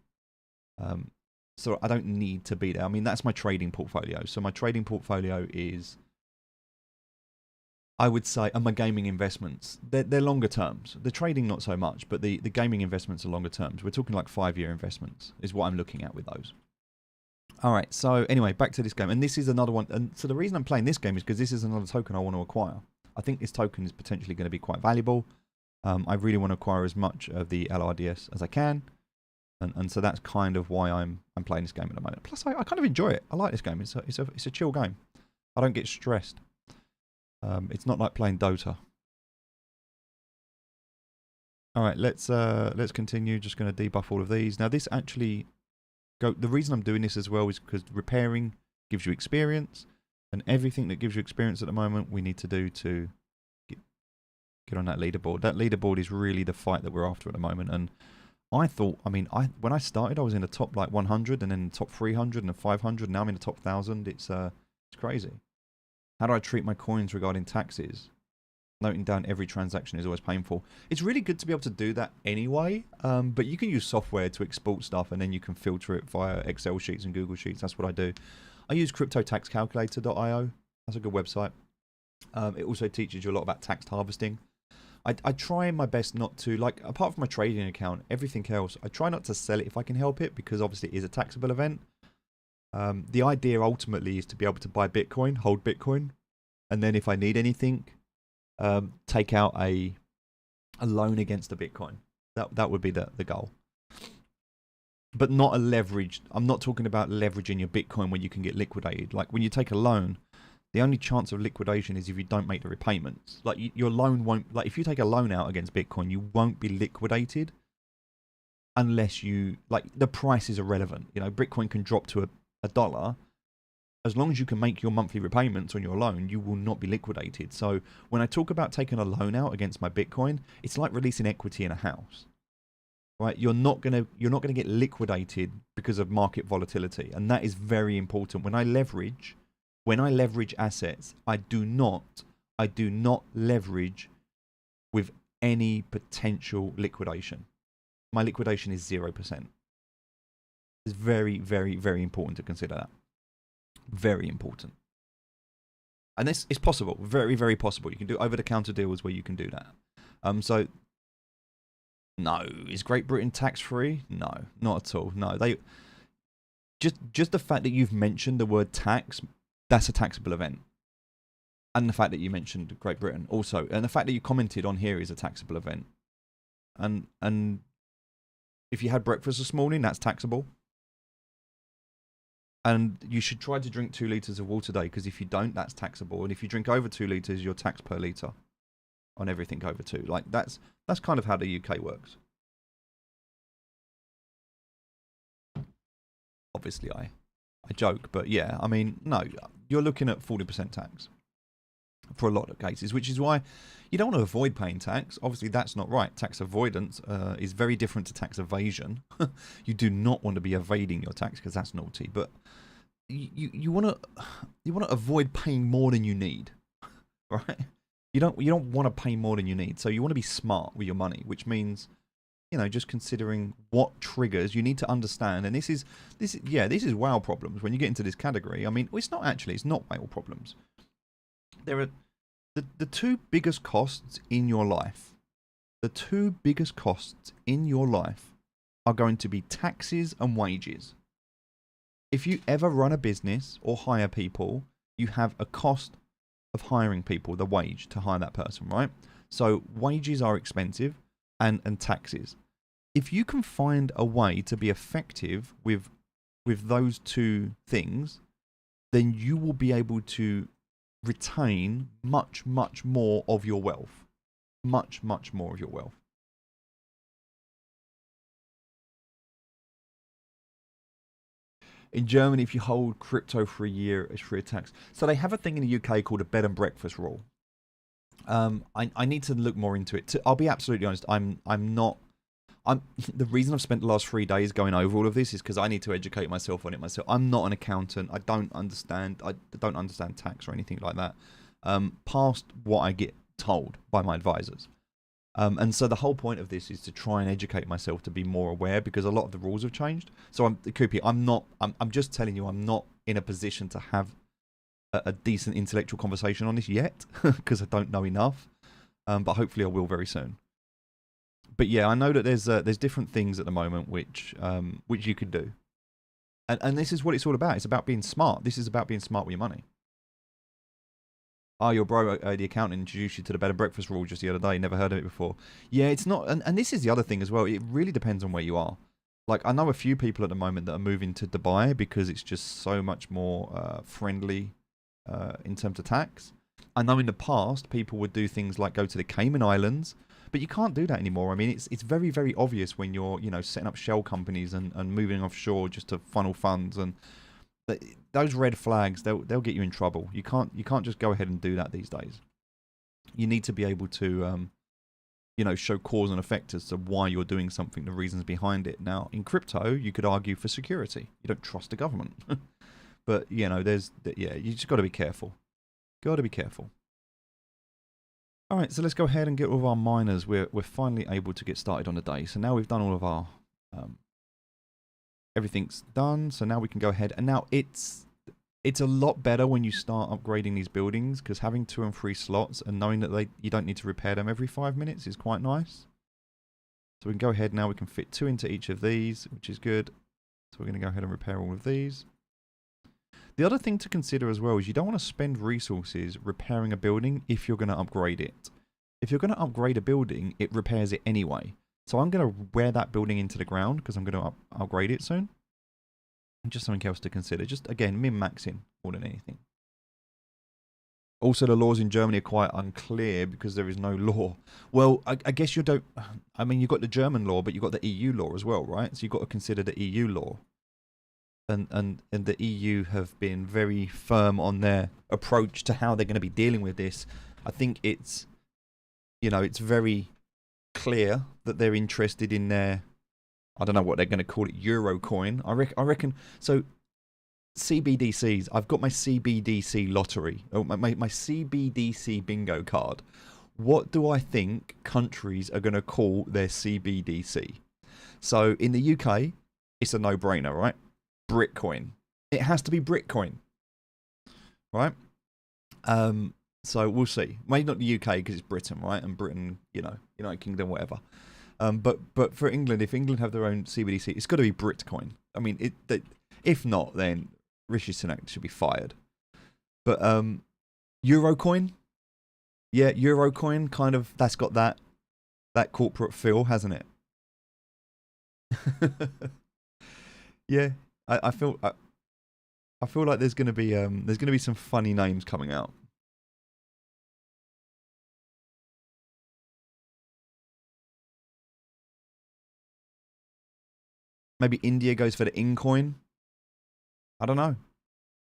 A: So I don't need to be there. I mean, that's my trading portfolio. So my trading portfolio is, I would say, and my gaming investments, they're longer terms. The trading not so much, but the gaming investments are longer terms. We're talking like 5-year investments is what I'm looking at with those. All right, so anyway, back to this game. And this is another one. And so the reason I'm playing this game is because this is another token I want to acquire. I think this token is potentially going to be quite valuable. I really want to acquire as much of the LRDS as I can. And so that's kind of why I'm playing this game at the moment. Plus, I kind of enjoy it. I like this game. It's a chill game. I don't get stressed. It's not like playing Dota. All right, let's continue. Just going to debuff all of these. Now, this actually the reason I'm doing this as well is because repairing gives you experience, and everything that gives you experience at the moment, we need to do to get on that leaderboard. That leaderboard is really the fight that we're after at the moment. And I thought, I mean, when I started, I was in the top like 100, and then the top 300 and the 500. Now I'm in the top 1,000. It's crazy. How do I treat my coins regarding taxes? Noting down every transaction is always painful. It's really good to be able to do that anyway, but you can use software to export stuff, and then you can filter it via Excel sheets and Google Sheets. That's what I do. I use cryptotaxcalculator.io. That's a good website. It also teaches you a lot about tax harvesting. I try my best not to, like, apart from my trading account, everything else, I try not to sell it if I can help it, because obviously it is a taxable event. The idea ultimately is to be able to buy Bitcoin, hold Bitcoin, and then if I need anything, take out a loan against the Bitcoin. That would be the goal. But not a leveraged. I'm not talking about leveraging your Bitcoin where you can get liquidated. Like when you take a loan, the only chance of liquidation is if you don't make the repayments. Like your loan won't. Like if you take a loan out against Bitcoin, you won't be liquidated unless you, like, the price is irrelevant. You know, Bitcoin can drop to a dollar. As long as you can make your monthly repayments on your loan, you will not be liquidated. So when I talk about taking a loan out against my Bitcoin, it's like releasing equity in a house, right? You're not gonna get liquidated because of market volatility, and that is very important. When I leverage assets, I do not leverage with any potential liquidation. My liquidation is 0%. It's very, very, very important to consider that. Very important. And this is possible. Very, very possible. You can do over-the-counter deals where you can do that. So, no. Is Great Britain tax-free? No, not at all. No. They just the fact that you've mentioned the word tax, that's a taxable event. And the fact that you mentioned Great Britain also. And the fact that you commented on here is a taxable event. And if you had breakfast this morning, that's taxable. And you should try to drink 2 litres of water a day, because if you don't, that's taxable. And if you drink over 2 litres, you're taxed per litre on everything over 2. Like that's kind of how the UK works. Obviously, I I joke, but yeah, I mean, no, you're looking at 40% tax for a lot of cases, which is why you don't want to avoid paying tax. Obviously, that's not right. Tax avoidance is very different to tax evasion. You do not want to be evading your tax because that's naughty. But you want to avoid paying more than you need, right? You don't want to pay more than you need. So you want to be smart with your money, which means, you know, just considering what triggers you need to understand. And this is whale problems when you get into this category. I mean, it's not whale problems. There are the two biggest costs in your life. The two biggest costs in your life are going to be taxes and wages. If you ever run a business or hire people, you have a cost of hiring people, the wage to hire that person, right? So wages are expensive and taxes. If you can find a way to be effective with those two things, then you will be able to retain much more of your wealth. Much more of your wealth. In Germany, if you hold crypto for a year, it's free of tax. So they have a thing in the UK called a bed and breakfast rule. I need to look more into it. I'll be absolutely honest. The reason I've spent the last 3 days going over all of this is because I need to educate myself on it myself. I'm not an accountant. I don't understand tax or anything like that. Past what I get told by my advisors. And so the whole point of this is to try and educate myself to be more aware, because a lot of the rules have changed. So I'm just telling you, I'm not in a position to have a decent intellectual conversation on this yet, because I don't know enough. But hopefully I will very soon. But yeah, I know that there's different things at the moment which you could do. And this is what it's all about. It's about being smart. This is about being smart with your money. Your bro, the accountant, introduced you to the bed and breakfast rule just the other day. Never heard of it before. Yeah, it's not. And this is the other thing as well. It really depends on where you are. Like, I know a few people at the moment that are moving to Dubai because it's just so much more friendly in terms of tax. I know in the past people would do things like go to the Cayman Islands, but you can't do that anymore. I mean, it's very, very obvious when you're, you know, setting up shell companies and moving offshore just to funnel funds, and those red flags, they'll get you in trouble. You can't just go ahead and do that these days. You need to be able to you know, show cause and effect as to why you're doing something, the reasons behind it. Now, in crypto, you could argue for security. You don't trust the government. But, you know, you just got to be careful. Got to be careful. All right, so let's go ahead and get all of our miners. We're finally able to get started on the day. So now we've done all of our everything's done. So now we can go ahead, and now it's a lot better when you start upgrading these buildings, because having 2 and 3 slots and knowing that you don't need to repair them every 5 minutes is quite nice. So we can go ahead now. We can fit 2 into each of these, which is good. So we're going to go ahead and repair all of these. The other thing to consider as well is you don't want to spend resources repairing a building if you're going to upgrade it. If you're going to upgrade a building, it repairs it anyway. So I'm going to wear that building into the ground because I'm going to upgrade it soon. Just something else to consider. Just, again, min-maxing more than anything. Also, the laws in Germany are quite unclear because there is no law. Well, I guess you don't... I mean, you've got the German law, but you've got the EU law as well, right? So you've got to consider the EU law. And the EU have been very firm on their approach to how they're going to be dealing with this. I think it's, you know, it's very clear that they're interested in their... I don't know what they're going to call it, Euro coin. I reckon. So CBDCs. I've got my CBDC lottery. Oh, my CBDC bingo card. What do I think countries are going to call their CBDC? So in the UK, it's a no-brainer, right? Britcoin. It has to be Britcoin, right? So we'll see. Maybe not the UK because it's Britain, right? And Britain, you know, United Kingdom, whatever. But for England, if England have their own CBDC, it's got to be Britcoin. I mean, if not, then Rishi Sunak should be fired. But Eurocoin, yeah, Eurocoin, kind of, that's got that corporate feel, hasn't it? Yeah, I feel like there's gonna be some funny names coming out. Maybe India goes for the Incoin. I don't know.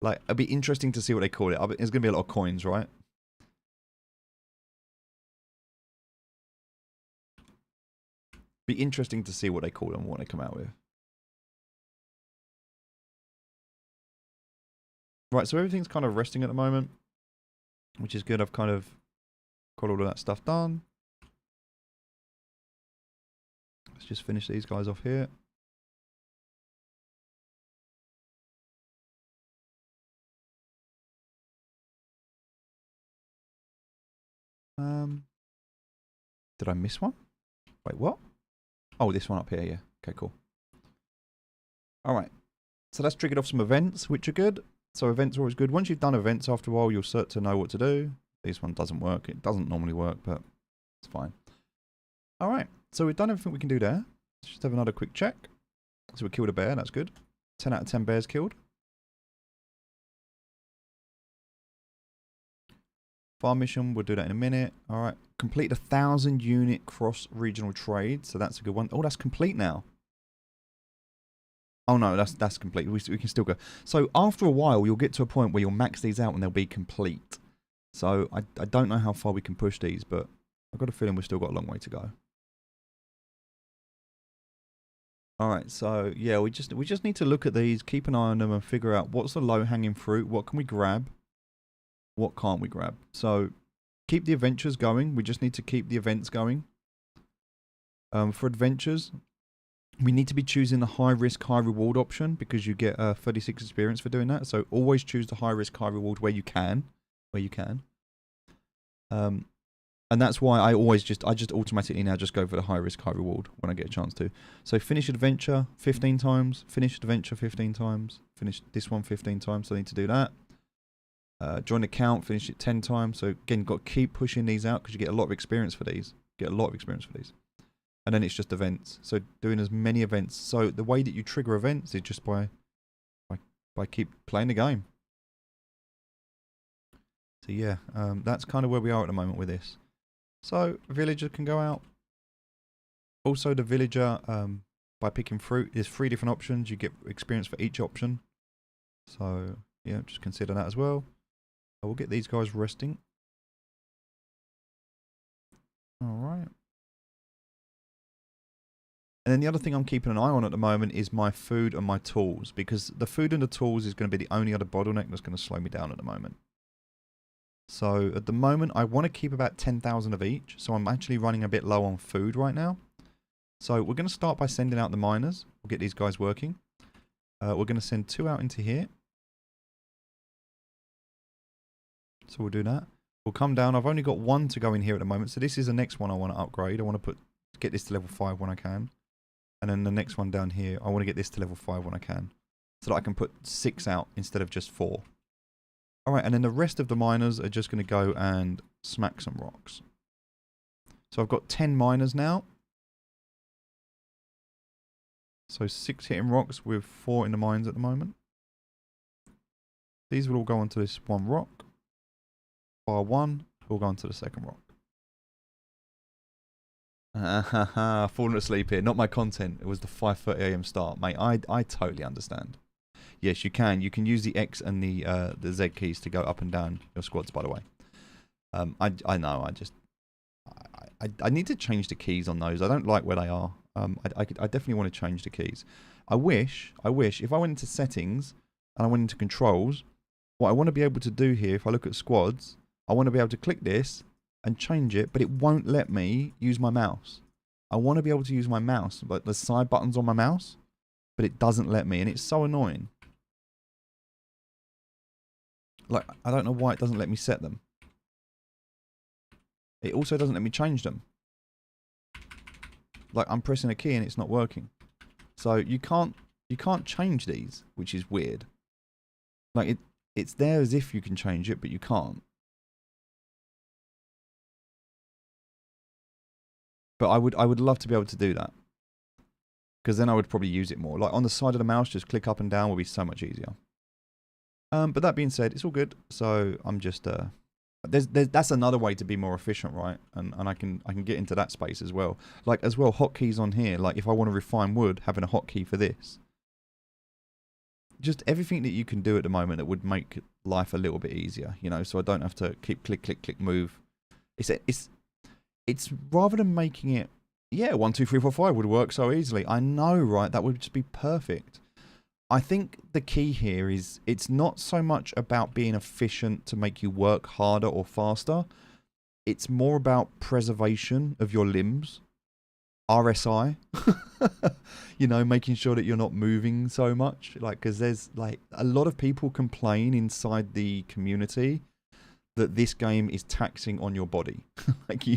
A: Like, it'd be interesting to see what they call it. There's going to be a lot of coins, right? Be interesting to see what they call them and what they come out with. Right, so everything's kind of resting at the moment, which is good. I've kind of got all of that stuff done. Let's just finish these guys off here. Did I miss one? Wait, what? Oh, this one up here, yeah. Okay, cool. Alright. So that's triggered off some events, which are good. So events are always good. Once you've done events, after a while, you'll start to know what to do. This one doesn't work. It doesn't normally work, but it's fine. Alright. So we've done everything we can do there. Let's just have another quick check. So we killed a bear. That's good. 10 out of 10 bears killed. Farm mission, we'll do that in a minute. Alright. Complete 1,000 unit cross-regional trade. So that's a good one. Oh, that's complete now. Oh no, that's complete. We can still go. So after a while, you'll get to a point where you'll max these out and they'll be complete. So I don't know how far we can push these, but I've got a feeling we've still got a long way to go. Alright, so yeah, we just need to look at these, keep an eye on them and figure out what's the low-hanging fruit, what can we grab, what can't we grab. So keep the adventures going. We just need to keep the events going. For adventures, we need to be choosing the high risk, high reward option because you get 36 experience for doing that. So always choose the high risk, high reward where you can. And that's why I just automatically now just go for the high risk, high reward when I get a chance to. So finish adventure 15 times, finish adventure 15 times, finish this one 15 times. So I need to do that. Join account, finish it 10 times. So again, got to keep pushing these out because you get a lot of experience for these. And then it's just events. So doing as many events. So the way that you trigger events is just by keep playing the game. So yeah, that's kind of where we are at the moment with this. So villager can go out. Also the villager, by picking fruit, there's 3 different options. You get experience for each option. So yeah, just consider that as well. I will get these guys resting. Alright. And then the other thing I'm keeping an eye on at the moment is my food and my tools. Because the food and the tools is going to be the only other bottleneck that's going to slow me down at the moment. So at the moment, I want to keep about 10,000 of each. So I'm actually running a bit low on food right now. So we're going to start by sending out the miners. We'll get these guys working. We're going to send 2 out into here. So we'll do that. We'll come down. I've only got 1 to go in here at the moment. So this is the next one I want to upgrade. I want to get this to level 5 when I can. And then the next one down here, I want to get this to level 5 when I can. So that I can put 6 out instead of just 4. Alright, and then the rest of the miners are just going to go and smack some rocks. So I've got 10 miners now. So 6 hitting rocks with 4 in the mines at the moment. These will all go onto this one rock. Bar 1 will go onto the second rock. Falling asleep here. Not my content. It was the 5:30 AM start, mate. I totally understand. Yes, you can. You can use the X and the Z keys to go up and down your squads. By the way, I know. I need to change the keys on those. I don't like where they are. I definitely want to change the keys. I wish if I went into settings and I went into controls, what I want to be able to do here, if I look at squads, I want to be able to click this and change it, but it won't let me use my mouse. I want to be able to use my mouse, but the side buttons on my mouse, but it doesn't let me, and it's so annoying. Like, I don't know why it doesn't let me set them. It also doesn't let me change them. Like, I'm pressing a key and it's not working. So you can't change these, which is weird. Like, it's there as if you can change it, but you can't. But I would love to be able to do that. Because then I would probably use it more. Like on the side of the mouse, just click up and down will be so much easier. But that being said, it's all good. So I'm just that's another way to be more efficient, right? And I can get into that space as well. Like as well, hotkeys on here. Like if I want to refine wood, having a hotkey for this. just everything that you can do at the moment that would make life a little bit easier, you know, so I don't have to keep click, click, click, move. It's rather than making it, yeah, 1, 2, 3, 4, 5 would work so easily. I know, right? That would just be perfect. I think the key here is it's not so much about being efficient to make you work harder or faster. It's more about preservation of your limbs. RSI, you know, making sure that you're not moving so much. Like, because there's like a lot of people complain inside the community that this game is taxing on your body. Like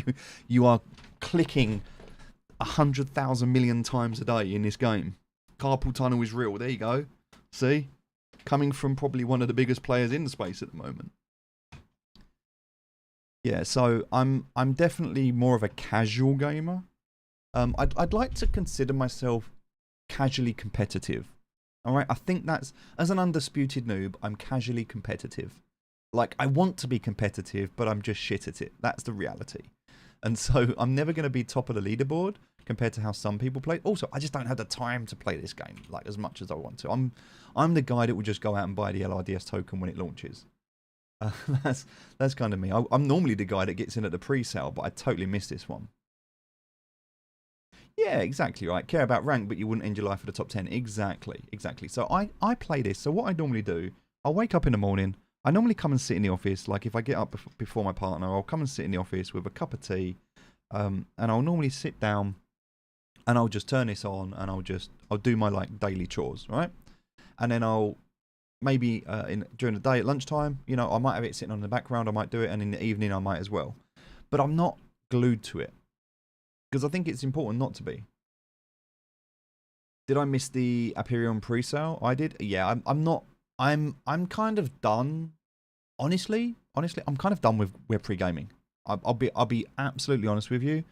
A: you are clicking 100,000 million times a day in this game. Carpal tunnel is real. There you go. See, coming from probably one of the biggest players in the space at the moment. Yeah, so I'm definitely more of a casual gamer. I'd like to consider myself casually competitive. All right, I think that's, as an undisputed noob, I'm casually competitive. Like, I want to be competitive, but I'm just shit at it. That's the reality. And so I'm never going to be top of the leaderboard compared to how some people play. Also, I just don't have the time to play this game like as much as I want to. I'm the guy that will just go out and buy the LRDS token when it launches. That's kind of me. I'm normally the guy that gets in at the pre-sale, but I totally missed this one. Yeah, exactly right. Care about rank, but you wouldn't end your life at the top 10. Exactly. So I play this. So what I normally do, I'll wake up in the morning. I normally come and sit in the office. Like if I get up before my partner, I'll come and sit in the office with a cup of tea. And I'll normally sit down and I'll just turn this on and I'll do my like daily chores, right? And then I'll maybe during the day at lunchtime, you know, I might have it sitting on in the background. I might do it. And in the evening, I might as well. But I'm not glued to it. Because I think it's important not to be. Did I miss the Aperion pre-sale? I did. Yeah, I'm not. I'm kind of done. Honestly, I'm kind of done with Web 3 gaming. I'll be absolutely honest with you.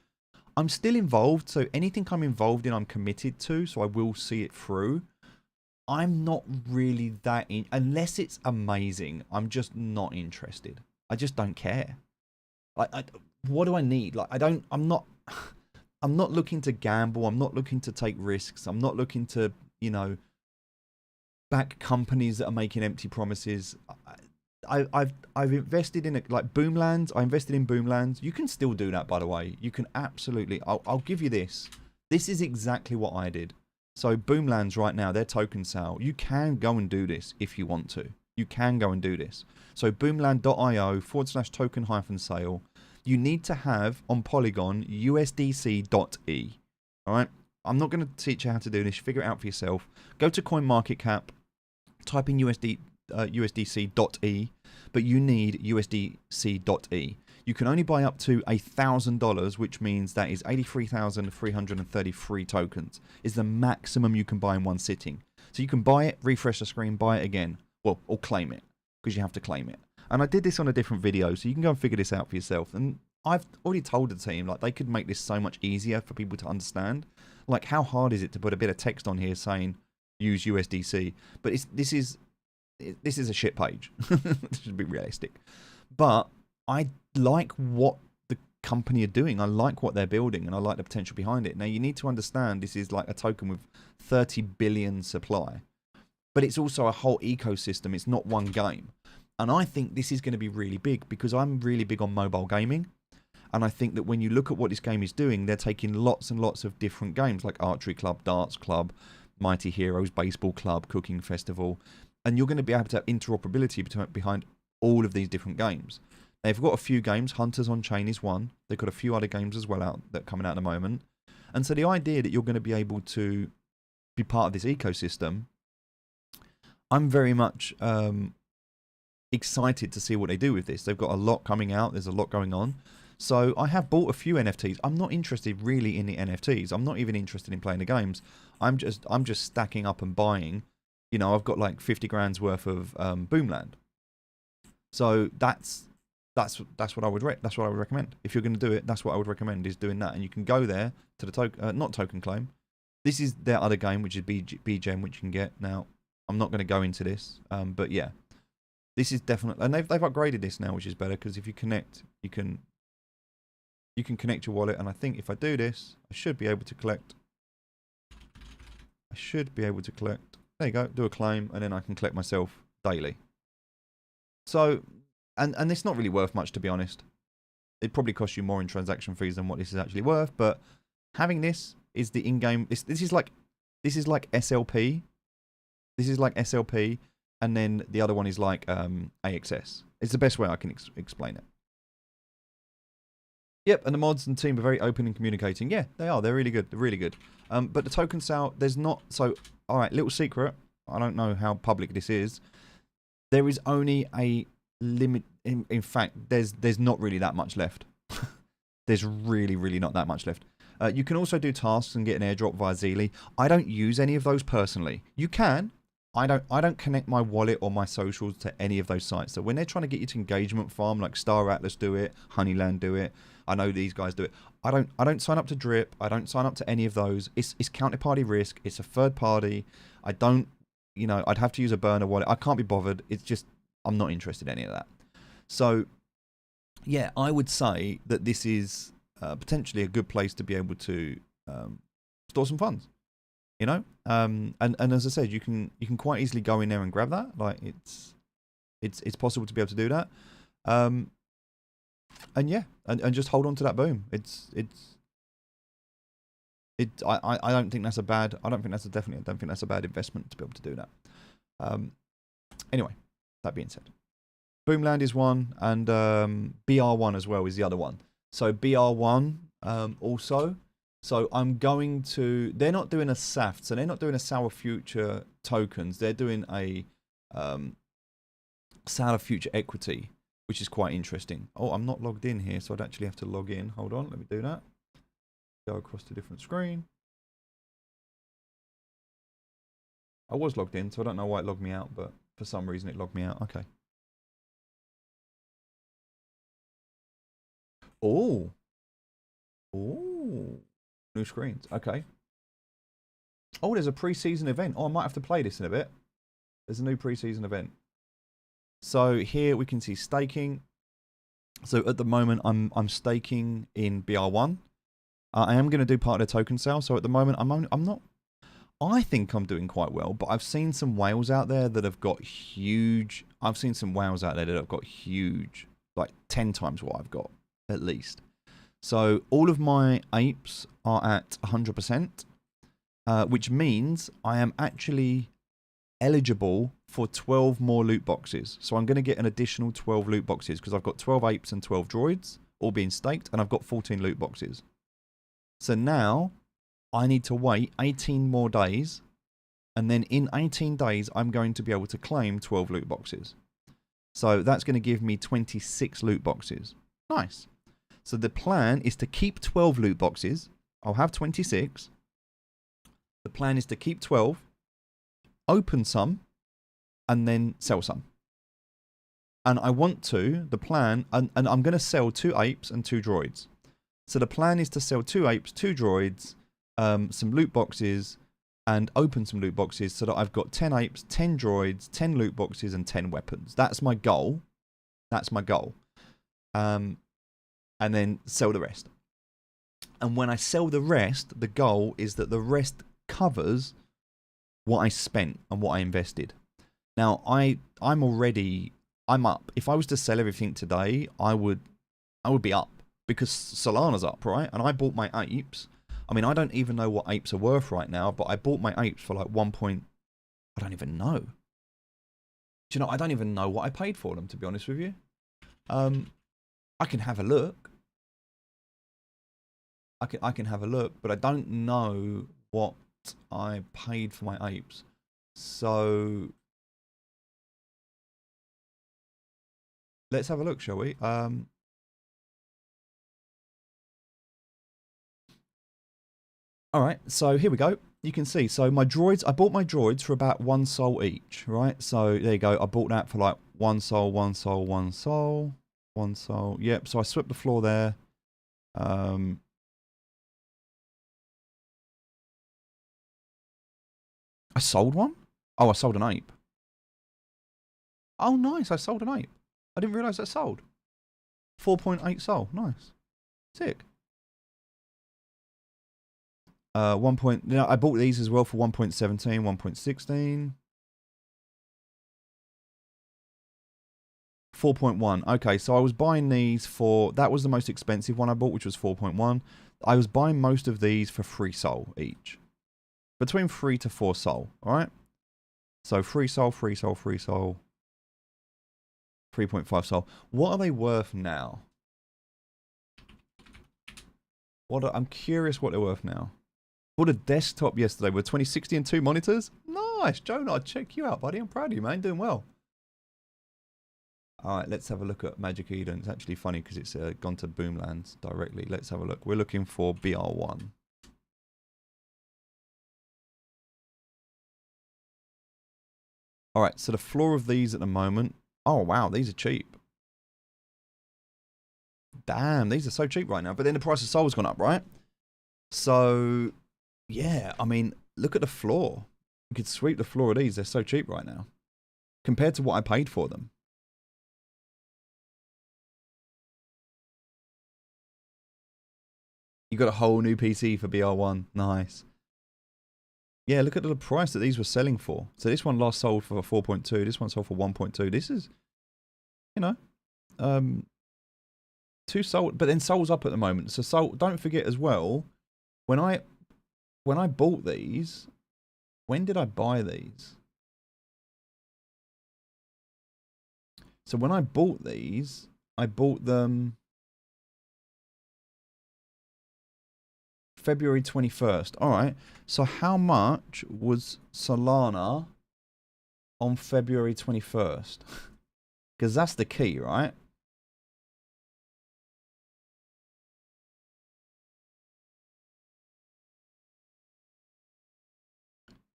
A: I'm still involved, so anything I'm involved in, I'm committed to. So I will see it through. I'm not really that in, unless it's amazing. I'm just not interested. I just don't care. Like, what do I need? Like, I'm not looking to gamble. I'm not looking to take risks. I'm not looking to, you know, back companies that are making empty promises. I've invested in it, like Boomlands. I invested in Boomlands. You can still do that, by the way. You can absolutely. I'll give you this. This is exactly what I did. So Boomlands right now, their token sale. You can go and do this if you want to. You can go and do this. So boomland.io/token-sale. You need to have on Polygon USDC.E. All right. I'm not going to teach you how to do this. Figure it out for yourself. Go to CoinMarketCap, type in USDC.E, but you need USDC.E. You can only buy up to $1,000, which means that is 83,333 tokens. Is the maximum you can buy in one sitting. So you can buy it, refresh the screen, buy it again, well, or claim it, because you have to claim it. And I did this on a different video, so you can go and figure this out for yourself. And I've already told the team, like, they could make this so much easier for people to understand. Like, how hard is it to put a bit of text on here saying, use USDC? But this is a shit page. This should be realistic. But I like what the company are doing. I like what they're building, and I like the potential behind it. Now, you need to understand this is like a token with 30 billion supply. But it's also a whole ecosystem. It's not one game. And I think this is going to be really big because I'm really big on mobile gaming. And I think that when you look at what this game is doing, they're taking lots and lots of different games like Archery Club, Darts Club, Mighty Heroes, Baseball Club, Cooking Festival. And you're going to be able to have interoperability behind all of these different games. They've got a few games. Hunters on Chain is one. They've got a few other games as well out that are coming out at the moment. And so the idea that you're going to be able to be part of this ecosystem, I'm very much excited to see what they do with this. They've got a lot coming out. There's a lot going on. So I have bought a few NFTs. I'm not interested really in the NFTs. I'm not even interested in playing the games. I'm just stacking up and buying. You know, I've got like 50 grand's worth of Boomland. So that's what I would recommend. If you're going to do it, that's what I would recommend, is doing that. And you can go there to the not token claim. This is their other game, which is BGEM, which you can get. Now, I'm not going to go into this, but yeah. This is definitely, and they've upgraded this now, which is better, because if you connect, you can connect your wallet, and I think if I do this, I should be able to collect There you go. Do a claim, and then I can collect myself daily. So, and it's not really worth much, to be honest. It probably costs you more in transaction fees than what this is actually worth. But having this is the in-game. This is like SLP. This is like SLP, and then the other one is like AXS. It's the best way I can explain it. Yep, and the mods and team are very open and communicating. Yeah, they are. They're really good. They're really good. But the token sale, there's not... So, all right, little secret. I don't know how public this is. There is only a limit. In fact, there's not really that much left. There's really not that much left. You can also do tasks and get an airdrop via Zeely. I don't use any of those personally. You can. I don't connect my wallet or my socials to any of those sites. So when they're trying to get you to engagement farm, like Star Atlas do it, Honeyland do it, I know these guys do it. I don't sign up to Drip. I don't sign up to any of those. It's counterparty risk. It's a third party. I don't, you know, I'd have to use a burner wallet. I can't be bothered. It's just, I'm not interested in any of that. So, yeah, I would say that this is potentially a good place to be able to store some funds. You know, and as I said, you can quite easily go in there and grab that. Like it's possible to be able to do that. And yeah, and just hold on to that boom. I don't think that's a bad. I don't think that's a bad investment to be able to do that. Anyway, that being said, Boomland is one, and BR1 as well is the other one. So BR1 also. So I'm going to... They're not doing a SAFT, so they're not doing a Sour Future tokens. They're doing a Sour Future equity, which is quite interesting. Oh, I'm not logged in here, so I'd actually have to log in. Hold on, let me do that. Go across to a different screen. I was logged in, so I don't know why it logged me out, but for some reason it logged me out. Okay. Oh. Oh. New screens. Okay. Oh, there's a pre-season event. Oh, I might have to play this in a bit. There's a new pre-season event. So here we can see staking. So at the moment, I'm staking in BR1. I am going to do part of the token sale. So at the moment, I'm not. I think I'm doing quite well, but I've seen some whales out there that have got huge. I've seen some whales out there that have got huge, like 10 times what I've got at least. So all of my apes are at 100%, which means I am actually eligible for 12 more loot boxes. So I'm going to get an additional 12 loot boxes because I've got 12 apes and 12 droids all being staked, and I've got 14 loot boxes. So now I need to wait 18 more days, and then in 18 days I'm going to be able to claim 12 loot boxes. So that's going to give me 26 loot boxes. Nice. So the plan is to keep 12 loot boxes. I'll have 26. The plan is to keep 12, open some, and then sell some. And I want to, the plan, and I'm going to sell 2 apes and 2 droids. So the plan is to sell 2 apes, 2 droids, some loot boxes, and open some loot boxes so that I've got 10 apes, 10 droids, 10 loot boxes, and 10 weapons. That's my goal. That's my goal. And then sell the rest. And when I sell the rest, the goal is that the rest covers what I spent and what I invested. Now, I'm up. If I was to sell everything today, I would be up because Solana's up, right? And I bought my apes. I mean, I don't even know what apes are worth right now, but I bought my apes for like I don't even know. Do you know, I don't even know what I paid for them, to be honest with you. I can have a look. I can have a look, but I don't know what I paid for my apes. So let's have a look, shall we? All right, so here we go. You can see, so my droids, I bought my droids for about 1 soul each, right? So there you go. I bought that for like 1 soul, 1 soul, 1 soul. 1 soul. Yep, so I swept the floor there. I sold one? Oh, I sold an ape. Oh, nice. I sold an ape. I didn't realise that sold. 4.8 soul. Nice. Sick. I bought these as well for 1.17, 1.16. 4.1. Okay, so I was buying these for... That was the most expensive one I bought, which was 4.1. I was buying most of these for 3 sol each. Between 3 to 4 sol, alright? So 3 sol, 3 sol, 3 sol. 3.5 sol. What are they worth now? I'm curious what they're worth now. Bought a desktop yesterday with 2060 and 2 monitors. Nice, Jonah. I'll check you out, buddy. I'm proud of you, man. Doing well. All right, let's have a look at Magic Eden. It's actually funny because it's gone to Boomlands directly. Let's have a look. We're looking for BR1. All right, so the floor of these at the moment. Oh, wow, these are cheap. Damn, these are so cheap right now. But then the price of Sol's gone up, right? So, yeah, I mean, look at the floor. You could sweep the floor of these. They're so cheap right now compared to what I paid for them. You got a whole new PC for BR1. Nice. Yeah, look at the price that these were selling for. So this one last sold for 4.2. This one sold for 1.2. This is, you know, 2 sold, but then Sol's up at the moment. So Sol, don't forget as well, when I bought these, when did I buy these? So when I bought these, I bought them February 21st. All right. So how much was Solana on February 21st? Because that's the key, right?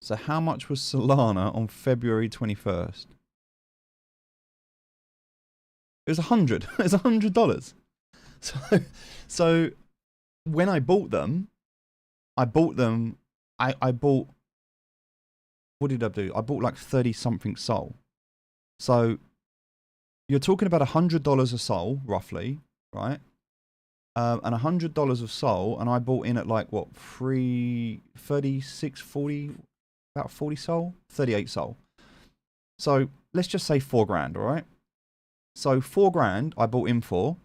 A: So how much was Solana on February 21st? It was 100. It was $100. So when I bought them, I bought, what did I do? I bought like 30 something Sol. So you're talking about $100 a Sol, roughly, right? And $100 of Sol, and I bought in at like what, 36, 40, about 40 Sol, 38 Sol. So let's just say 4 grand, all right? So 4 grand I bought in for,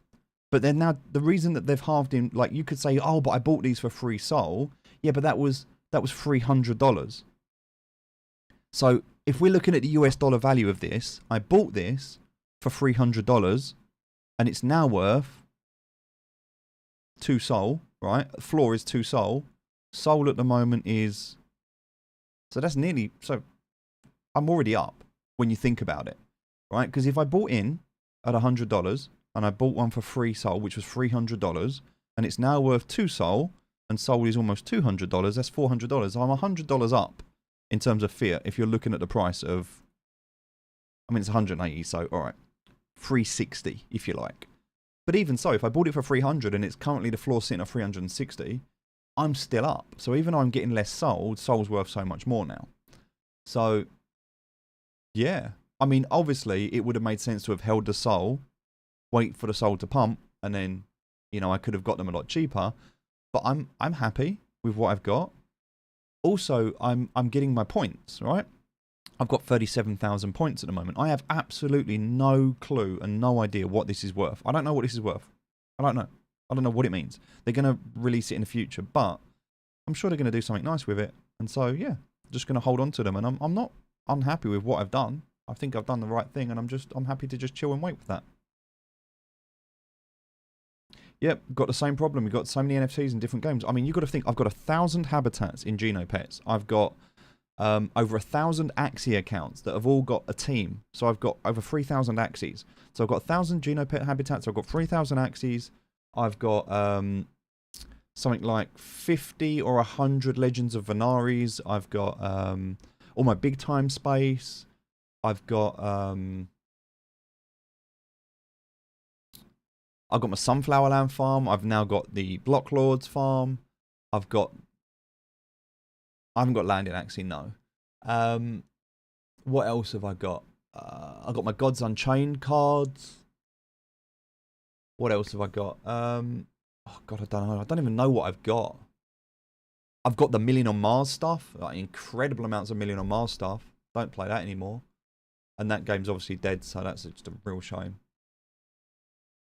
A: but then now the reason that they've halved in, like you could say, oh, but I bought these for 3 Sol. Yeah, but that was $300. So if we're looking at the US dollar value of this, I bought this for $300, and it's now worth 2 Sol, right? Floor is 2 Sol. Sol at the moment is, so that's nearly, so I'm already up when you think about it, right? Because if I bought in at $100 and I bought one for 3 Sol, which was $300, and it's now worth 2 Sol, and Sol is almost $200, that's $400. So I'm $100 up in terms of fiat if you're looking at the price of, I mean, it's 180, so all right, 360 if you like. But even so, if I bought it for 300 and it's currently the floor sitting at 360, I'm still up. So even though I'm getting less sold, Sol's worth so much more now. So, yeah. I mean, obviously, it would have made sense to have held the Sol, wait for the Sol to pump, and then, you know, I could have got them a lot cheaper. But I'm happy with what I've got. Also, I'm getting my points, right? I've got 37,000 points at the moment. I have absolutely no clue and no idea what this is worth. I don't know what this is worth. I don't know. I don't know what it means. They're going to release it in the future, but I'm sure they're going to do something nice with it. And so, yeah, just going to hold on to them. And I'm not unhappy with what I've done. I think I've done the right thing, and I'm happy to just chill and wait with that. Yep, got the same problem. We've got so many NFTs in different games. I mean, you've got to think, I've got 1,000 habitats in Genopets. I've got over 1,000 Axie accounts that have all got a team. So I've got over 3,000 Axies. So I've got 1,000 Genopet habitats. I've got 3,000 Axies. I've got something like 50 or 100 Legends of Venaris. I've got all my big time space. I've got my Sunflower Land farm. I've now got the Blocklords farm. I haven't got land in Axie, no. What else have I got? I've got my Gods Unchained cards. What else have I got? Oh God, I don't know. I don't even know what I've got. I've got the Million on Mars stuff, like incredible amounts of Million on Mars stuff. Don't play that anymore. And that game's obviously dead, so that's just a real shame.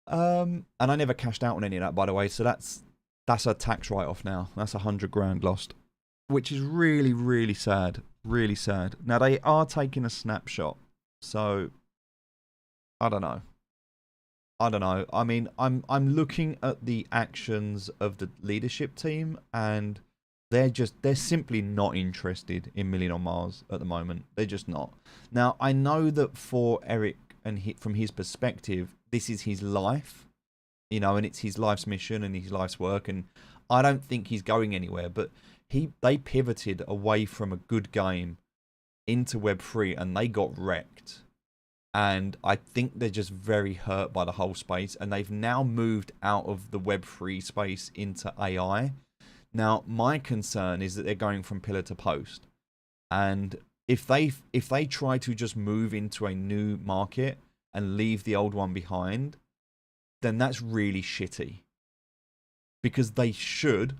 A: And I never cashed out on any of that, by the way, so that's a tax write-off now. That's 100 grand lost, which is really, really sad. Really sad. Now, they are taking a snapshot, so I don't know. I mean, I'm looking at the actions of the leadership team, and they're simply not interested in Million on Mars at the moment. They're just not. Now, I know that for Eric and from his perspective, this is his life, you know, and it's his life's mission and his life's work, and I don't think he's going anywhere. But they pivoted away from a good game into Web3, and they got wrecked. And I think they're just very hurt by the whole space, and they've now moved out of the Web3 space into AI. Now, my concern is that they're going from pillar to post, and if they try to just move into a new market and leave the old one behind, then that's really shitty, because they should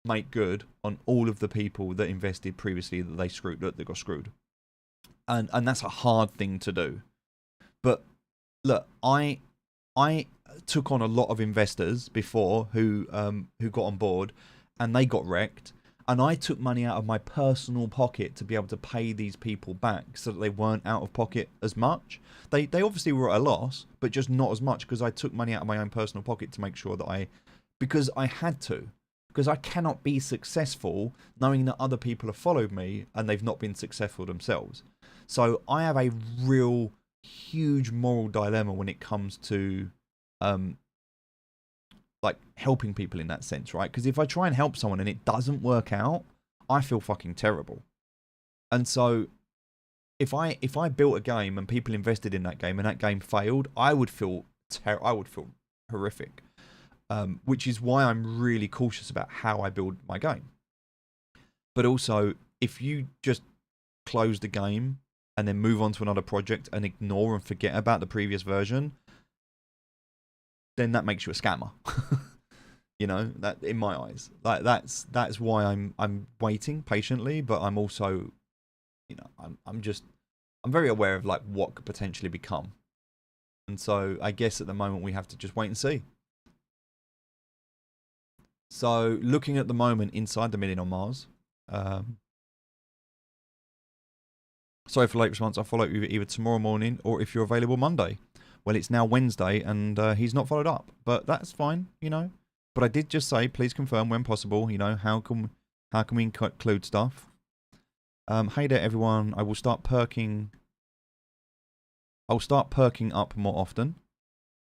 A: make good on all of the people that invested previously that they got screwed. And that's a hard thing to do. But look, I took on a lot of investors before who got on board, and they got wrecked. And I took money out of my personal pocket to be able to pay these people back, so that they weren't out of pocket as much. They obviously were at a loss, but just not as much, because I took money out of my own personal pocket to make sure that because I had to. Because I cannot be successful knowing that other people have followed me and they've not been successful themselves. So I have a real huge moral dilemma when it comes to like helping people in that sense, right? Because if I try and help someone and it doesn't work out, I feel fucking terrible. And so if I built a game and people invested in that game and that game failed, I would feel horrific. Which is why I'm really cautious about how I build my game. But also, if you just close the game and then move on to another project and ignore and forget about the previous version, then that makes you a scammer. You know, that in my eyes, like that's why I'm waiting patiently. But I'm also, you know, I'm very aware of like what could potentially become. And so I guess at the moment we have to just wait and see. So looking at the moment inside the Million on Mars, sorry for late response. I'll follow up with you either tomorrow morning or if you're available Monday. Well, it's now Wednesday and he's not followed up, but that's fine, you know. But I did just say, please confirm when possible. You know, how can we include stuff? Hey there, everyone. I'll start perking up more often.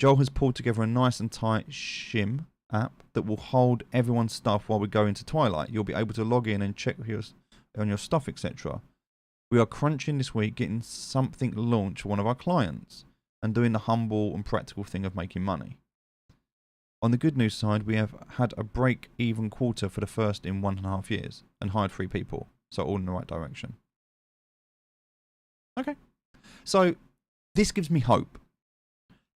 A: Joel has pulled together a nice and tight shim app that will hold everyone's stuff while we go into Twilight. You'll be able to log in and check on your stuff, etc. We are crunching this week, getting something launched for one of our clients and doing the humble and practical thing of making money. On the good news side, we have had a break-even quarter for the first in 1.5 years and hired 3 people, so all in the right direction. Okay, so this gives me hope.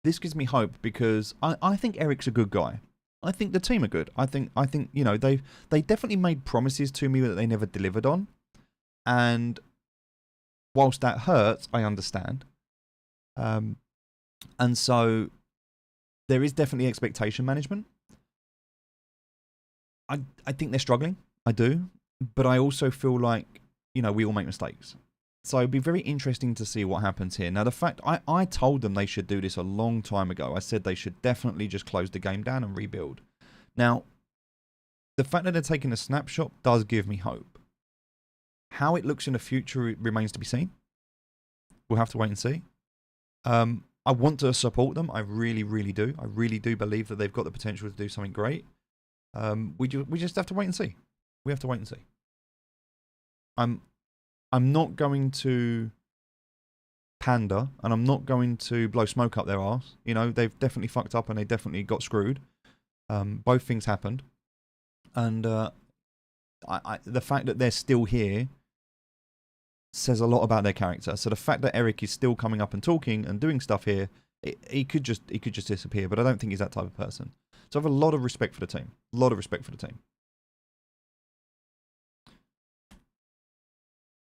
A: This gives me hope because I think Eric's a good guy. I think the team are good. I think you know they definitely made promises to me that they never delivered on, and whilst that hurts, I understand. And so there is definitely expectation management. I think they're struggling. I do, but I also feel like, you know, we all make mistakes. So it'd be very interesting to see what happens here. Now, the fact I told them they should do this a long time ago. I said they should definitely just close the game down and rebuild. Now, the fact that they're taking a snapshot does give me hope. How it looks in the future remains to be seen. We'll have to wait and see. I want to support them. I really, really do. I really do believe that they've got the potential to do something great. We just have to wait and see. We have to wait and see. I'm not going to pander, and I'm not going to blow smoke up their arse. You know, they've definitely fucked up and they definitely got screwed. Both things happened. And the fact that they're still here says a lot about their character. So the fact that Eric is still coming up and talking and doing stuff here, he could just disappear, but I don't think he's that type of person. So I have a lot of respect for the team. A lot of respect for the team.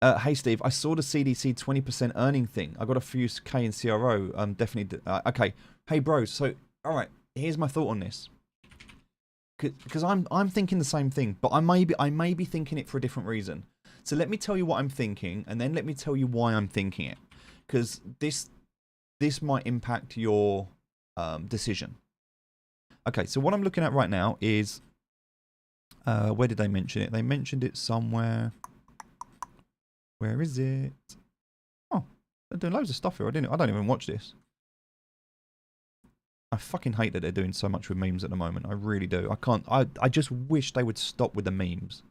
A: Hey Steve, I saw the CDC 20% earning thing. I got a few K in CRO. Definitely. Okay. Hey bro. So all right. Here's my thought on this. Because I'm thinking the same thing, but I may be thinking it for a different reason. So let me tell you what I'm thinking, and then let me tell you why I'm thinking it. Because this might impact your decision. Okay. So what I'm looking at right now is where did they mention it? They mentioned it somewhere. Where is it? Oh, they're doing loads of stuff here. I don't even watch this. I fucking hate that they're doing so much with memes at the moment. I really do. I just wish they would stop with the memes.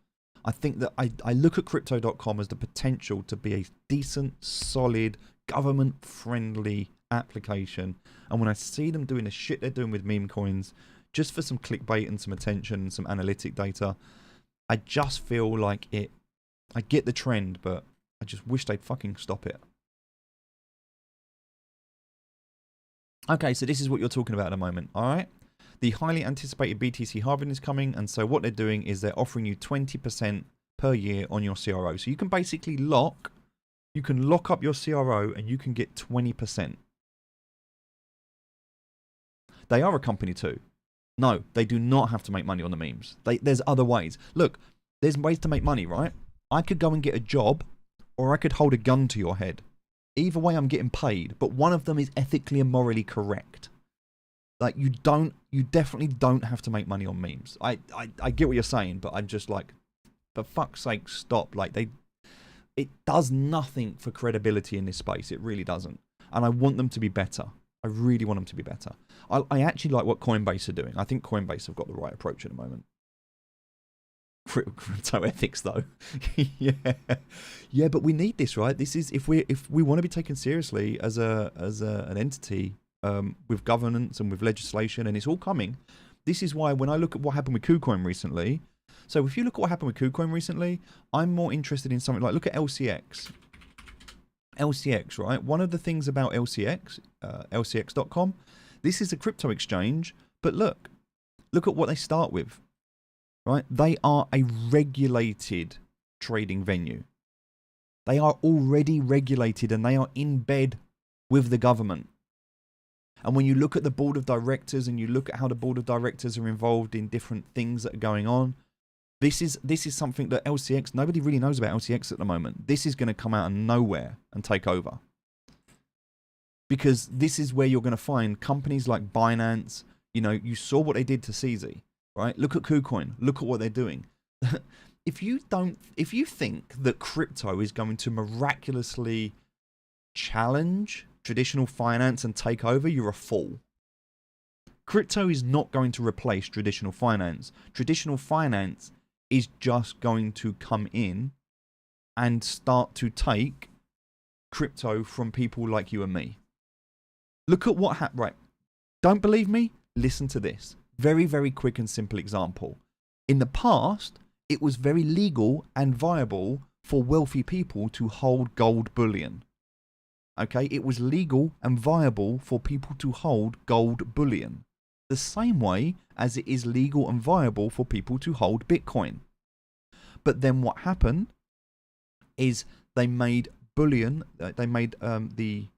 A: I think that I look at crypto.com as the potential to be a decent, solid, government-friendly application. And when I see them doing the shit they're doing with meme coins, just for some clickbait and some attention and some analytic data, I just feel like it. I get the trend, but I just wish they'd fucking stop it. Okay, so this is what you're talking about at the moment, alright? The highly anticipated BTC halving is coming, and so what they're doing is they're offering you 20% per year on your CRO. So you can basically lock up your CRO and you can get 20%. They are a company too. No, they do not have to make money on the memes. There's other ways. Look, there's ways to make money, right? I could go and get a job, or I could hold a gun to your head. Either way, I'm getting paid, but one of them is ethically and morally correct. Like, you definitely don't have to make money on memes. I get what you're saying, but I'm just like, for fuck's sake, stop. Like, it does nothing for credibility in this space. It really doesn't. And I want them to be better. I really want them to be better. I actually like what Coinbase are doing. I think Coinbase have got the right approach at the moment. Crypto ethics though. Yeah, but we need this, right? This is if we want to be taken seriously as an entity with governance and with legislation, and it's all coming. This is why when I look at what happened with KuCoin recently, so if you look at what happened with KuCoin recently, I'm more interested in something like, look at LCX. LCX, right? One of the things about LCX, LCX.com, this is a crypto exchange, but look at what they start with. Right? They are a regulated trading venue. They are already regulated and they are in bed with the government. And when you look at the board of directors and you look at how the board of directors are involved in different things that are going on, this is something that LCX, nobody really knows about LCX at the moment. This is going to come out of nowhere and take over. Because this is where you're going to find companies like Binance. You know, you saw what they did to CZ. Right? Look at KuCoin. Look at what they're doing. If you think that crypto is going to miraculously challenge traditional finance and take over, you're a fool. Crypto is not going to replace traditional finance. Traditional finance is just going to come in and start to take crypto from people like you and me. Look at what happened. Right. Don't believe me? Listen to this. Very, very quick and simple example. In the past, it was very legal and viable for wealthy people to hold gold bullion. Okay, it was legal and viable for people to hold gold bullion. The same way as it is legal and viable for people to hold Bitcoin. But then what happened is they made bullion, they made the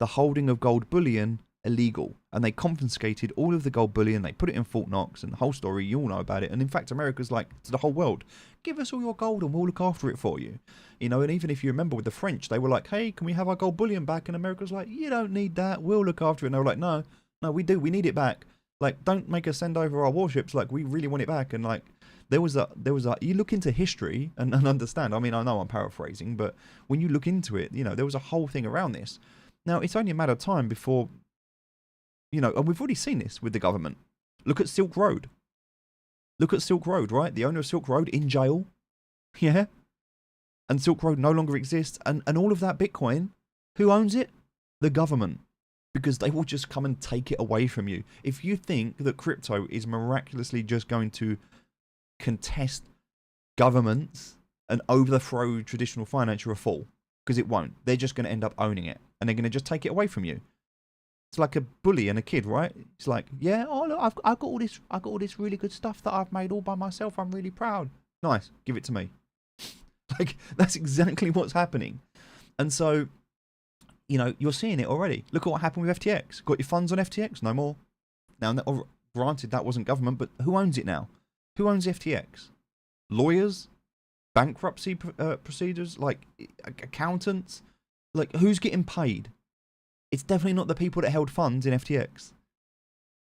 A: holding of gold bullion illegal, and they confiscated all of the gold bullion. They put it in Fort Knox, and the whole story, you all know about it. And in fact, America's like to the whole world, give us all your gold and we'll look after it for you. You know, and even if you remember with the French, they were like, hey, can we have our gold bullion back? And America's like, you don't need that, we'll look after it. And they were like, no, we do, we need it back. Like, don't make us send over our warships, like, we really want it back. And like, there was a you look into history and understand. I mean, I know I'm paraphrasing, but when you look into it, you know, there was a whole thing around this. Now, it's only a matter of time before, you know, and we've already seen this with the government. Look at Silk Road. Look at Silk Road, right? The owner of Silk Road in jail. Yeah. And Silk Road no longer exists. And all of that Bitcoin, who owns it? The government. Because they will just come and take it away from you. If you think that crypto is miraculously just going to contest governments and overthrow traditional finance, you're a fool. Because it won't. They're just going to end up owning it. And they're going to just take it away from you. It's like a bully and a kid, right? It's like, yeah, oh look, I've got all this really good stuff that I've made all by myself. I'm really proud. Nice, give it to me. Like, that's exactly what's happening. And so, you know, you're seeing it already. Look at what happened with FTX. Got your funds on FTX? No more. Now, granted, that wasn't government, but who owns it now? Who owns FTX? Lawyers? Bankruptcy procedures? Like, accountants? Like, who's getting paid? It's definitely not the people that held funds in FTX.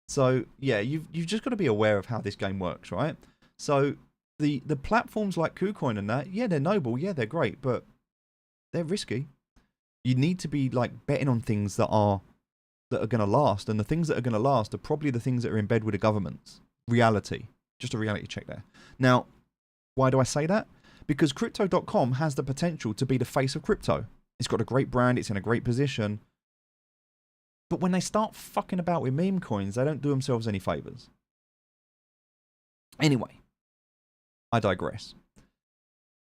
A: So, yeah, you've just got to be aware of how this game works, right? So, the platforms like KuCoin and that, yeah, they're noble, yeah, they're great, but they're risky. You need to be like betting on things that are going to last, and the things that are going to last are probably the things that are in bed with the governments. Reality. Just a reality check there. Now, why do I say that? Because Crypto.com has the potential to be the face of crypto. It's got a great brand, it's in a great position. But when they start fucking about with meme coins, they don't do themselves any favors. Anyway, I digress.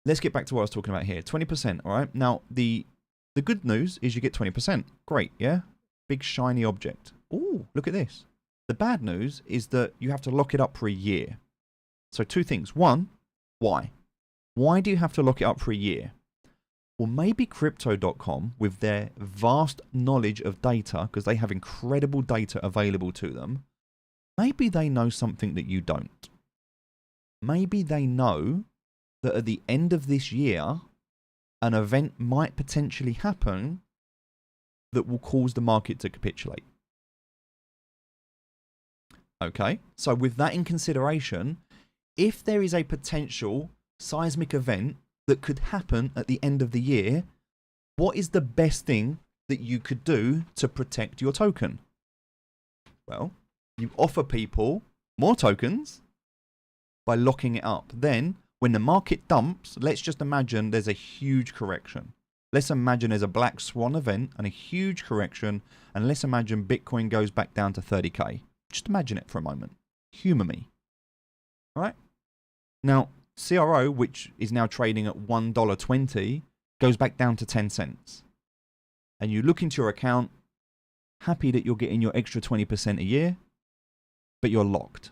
A: Let's get back to what I was talking about here. 20%, all right? Now, the good news is you get 20%. Great, yeah? Big shiny object. Ooh, look at this. The bad news is that you have to lock it up for a year. So two things. One, why? Why do you have to lock it up for a year? Well, maybe Crypto.com, with their vast knowledge of data, because they have incredible data available to them, maybe they know something that you don't. Maybe they know that at the end of this year, an event might potentially happen that will cause the market to capitulate. Okay, so with that in consideration, if there is a potential seismic event that could happen at the end of the year, what is the best thing that you could do to protect your token? Well, you offer people more tokens by locking it up. Then, when the market dumps, let's just imagine there's a huge correction. Let's imagine there's a black swan event and a huge correction, and let's imagine Bitcoin goes back down to 30k. Just imagine it for a moment. Humor me. All right? Now, CRO, which is now trading at $1.20, goes back down to 10 cents. And you look into your account, happy that you're getting your extra 20% a year, but you're locked.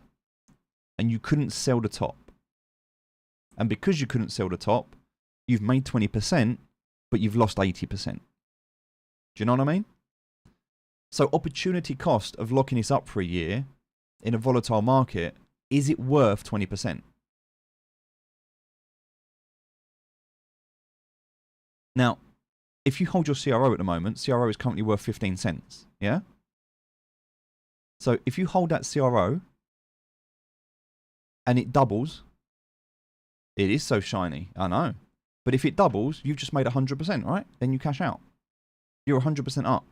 A: And you couldn't sell the top. And because you couldn't sell the top, you've made 20%, but you've lost 80%. Do you know what I mean? So opportunity cost of locking this up for a year in a volatile market, is it worth 20%? Now, if you hold your CRO at the moment, CRO is currently worth 15 cents, yeah? So if you hold that CRO and it doubles, it is so shiny, I know. But if it doubles, you've just made 100%, right? Then you cash out. You're 100% up.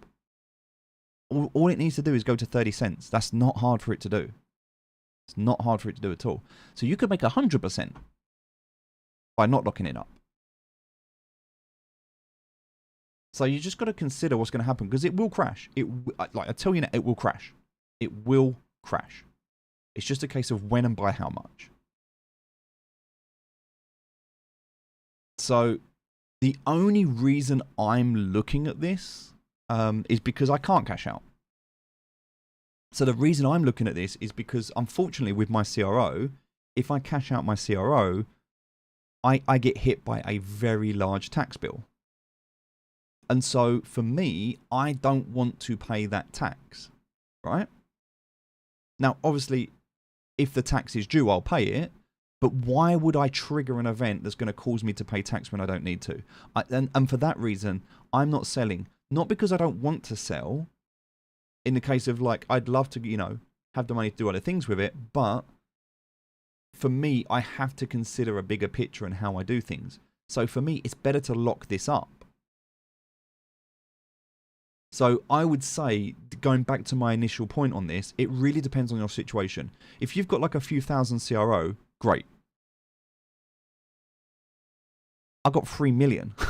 A: All it needs to do is go to 30 cents. That's not hard for it to do. It's not hard for it to do at all. So you could make 100% by not locking it up. So you just got to consider what's going to happen, because it will crash. Like I tell you now, it will crash. It will crash. It's just a case of when and by how much. So the only reason I'm looking at this is because I can't cash out. So the reason I'm looking at this is because, unfortunately, with my CRO, if I cash out my CRO, I get hit by a very large tax bill. And so for me, I don't want to pay that tax, right? Now, obviously, if the tax is due, I'll pay it. But why would I trigger an event that's going to cause me to pay tax when I don't need to? And for that reason, I'm not selling. Not because I don't want to sell. In the case of, like, I'd love to, you know, have the money to do other things with it. But for me, I have to consider a bigger picture and how I do things. So for me, it's better to lock this up. So I would say, going back to my initial point on this, it really depends on your situation. If you've got like a few thousand CRO, great. I got 3 million. Do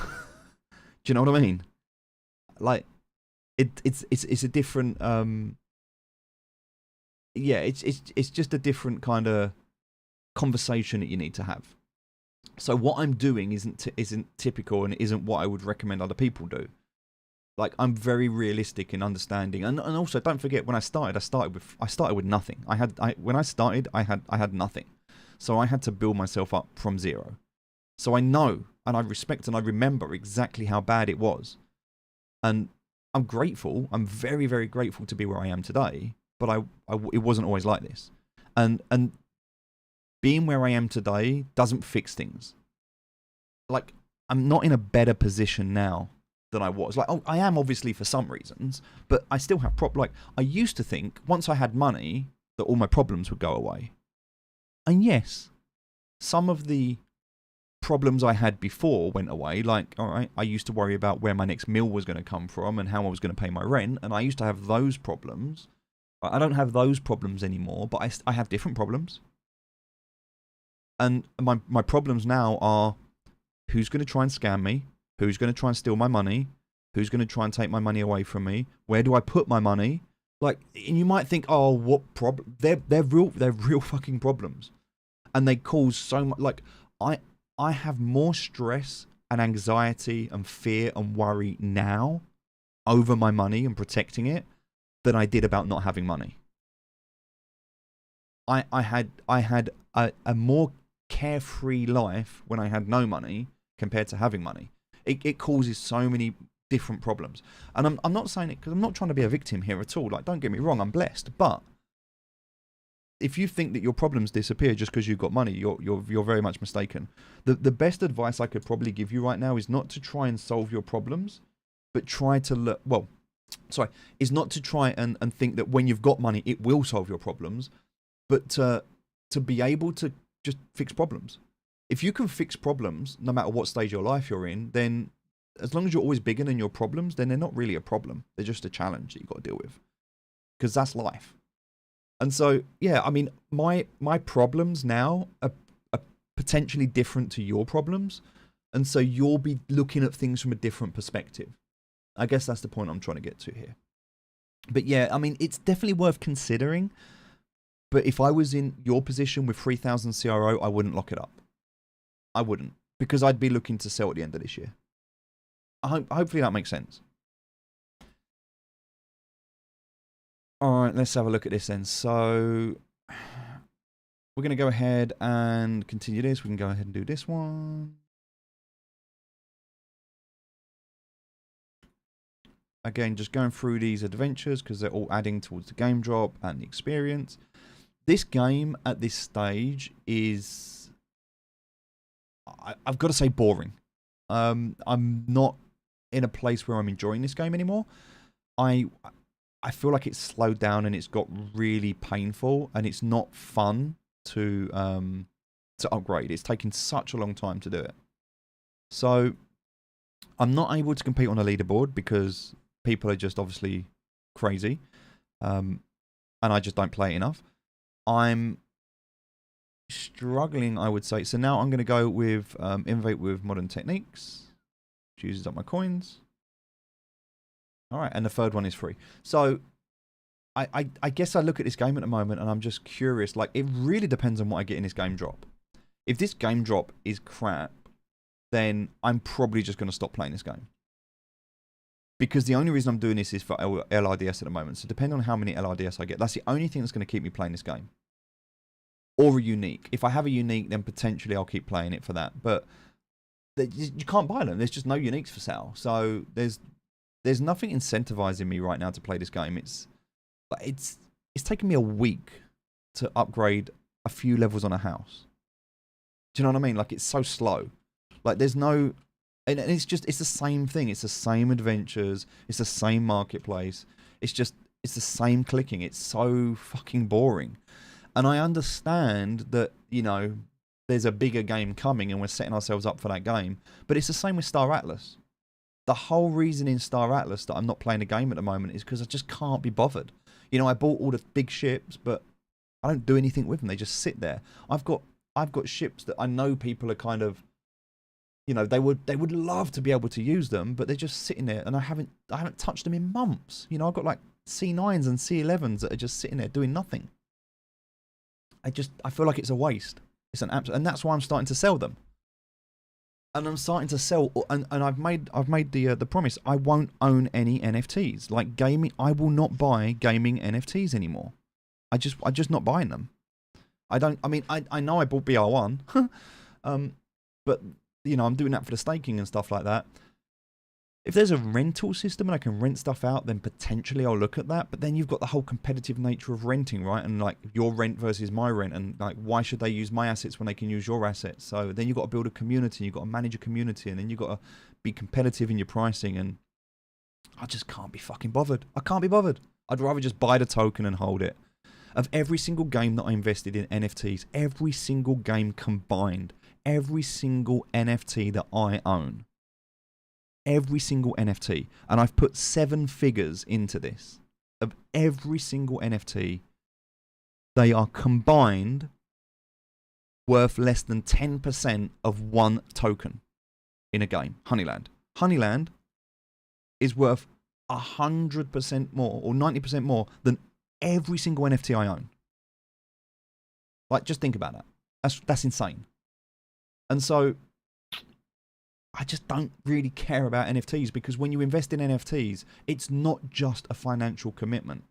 A: you know what I mean? Like, it's a different yeah, it's just a different kind of conversation that you need to have. So what I'm doing isn't typical and isn't what I would recommend other people do. Like, I'm very realistic in understanding, and also don't forget, when I started with nothing. When I started, I had nothing, so I had to build myself up from zero. So I know and I respect and I remember exactly how bad it was. And I'm grateful. I'm very, very grateful to be where I am today. But it wasn't always like this. And being where I am today doesn't fix things. Like, I'm not in a better position now than I was. Like, oh, I am obviously for some reasons, but I still have like, I used to think once I had money that all my problems would go away. And yes, some of the problems I had before went away. Like, all right, I used to worry about where my next meal was going to come from and how I was going to pay my rent. And I used to have those problems. I don't have those problems anymore, but I have different problems. And my problems now are who's going to try and scam me? Who's going to try and steal my money? Who's going to try and take my money away from me? Where do I put my money? Like, and you might think, oh, what problem? They're real fucking problems. And they cause so much, like, I have more stress and anxiety and fear and worry now over my money and protecting it than I did about not having money. I had a more carefree life when I had no money compared to having money. It causes so many different problems. And I'm not saying it because I'm not trying to be a victim here at all. Like, don't get me wrong, I'm blessed. But if you think that your problems disappear just because you've got money, you're very much mistaken. The best advice I could probably give you right now is not to try and solve your problems, but try to look, is not to try and think that when you've got money, it will solve your problems, but to be able to just fix problems. If you can fix problems, no matter what stage of your life you're in, then as long as you're always bigger than your problems, then they're not really a problem. They're just a challenge that you've got to deal with. Because that's life. And so, yeah, I mean, my problems now are potentially different to your problems. And so you'll be looking at things from a different perspective. I guess that's the point I'm trying to get to here. But yeah, I mean, it's definitely worth considering. But if I was in your position with 3,000 CRO, I wouldn't lock it up. I wouldn't. Because I'd be looking to sell at the end of this year. Hopefully that makes sense. All right, let's have a look at this then. So we're going to go ahead and continue this. We can go ahead and do this one. Again, just going through these adventures because they're all adding towards the game drop and the experience. This game at this stage is, I've got to say, boring. I'm not in a place where I'm enjoying this game anymore. I feel like it's slowed down and it's got really painful and it's not fun to upgrade. It's taking such a long time to do it. So I'm not able to compete on a leaderboard because people are just obviously crazy. And I just don't play it enough. I'm struggling, I would say. So now I'm going to go with Innovate with Modern Techniques. Which uses up my coins. All right, and the third one is free. So I guess I look at this game at the moment and I'm just curious. Like, it really depends on what I get in this game drop. If this game drop is crap, then I'm probably just going to stop playing this game. Because the only reason I'm doing this is for LRDS at the moment. So depending on how many LRDS I get, that's the only thing that's going to keep me playing this game. Or a unique. If I have a unique, then potentially I'll keep playing it for that. But you can't buy them. There's just no uniques for sale. So there's nothing incentivizing me right now to play this game. It's taken me a week to upgrade a few levels on a house. Do you know what I mean? Like, it's so slow. Like, there's no... And it's the same thing. It's the same adventures. It's the same marketplace. It's the same clicking. It's so fucking boring. And I understand that, you know, there's a bigger game coming and we're setting ourselves up for that game. But it's the same with Star Atlas. The whole reason in Star Atlas that I'm not playing a game at the moment is because I just can't be bothered. You know, I bought all the big ships, but I don't do anything with them. They just sit there. I've got ships that I know people are kind of, you know, they would love to be able to use them, but they're just sitting there, and I haven't touched them in months. You know, I've got like C9s and C11s that are just sitting there doing nothing. I feel like it's a waste. It's an absolute, and that's why I'm starting to sell them. And I'm starting to sell, and I've made the promise. I won't own any NFTs. Like gaming, I will not buy gaming NFTs anymore. I'm just not buying them. I know I bought BR1, but you know, I'm doing that for the staking and stuff like that. If there's a rental system and I can rent stuff out, then potentially I'll look at that. But then you've got the whole competitive nature of renting, right? And like your rent versus my rent, and like why should they use my assets when they can use your assets? So then you've got to build a community, you've got to manage a community, and then you've got to be competitive in your pricing. And I just can't be fucking bothered. I can't be bothered. I'd rather just buy the token and hold it. Of every single game that I invested in NFTs, every single game combined, every single NFT that I own, every single NFT, and I've put 7 figures into this, of every single NFT, they are combined worth less than 10% of one token in a game. Honeyland. Honeyland is worth 100% more or 90% more than every single NFT I own. Like, just think about that. That's insane. And so I just don't really care about NFTs, because when you invest in NFTs, it's not just a financial commitment.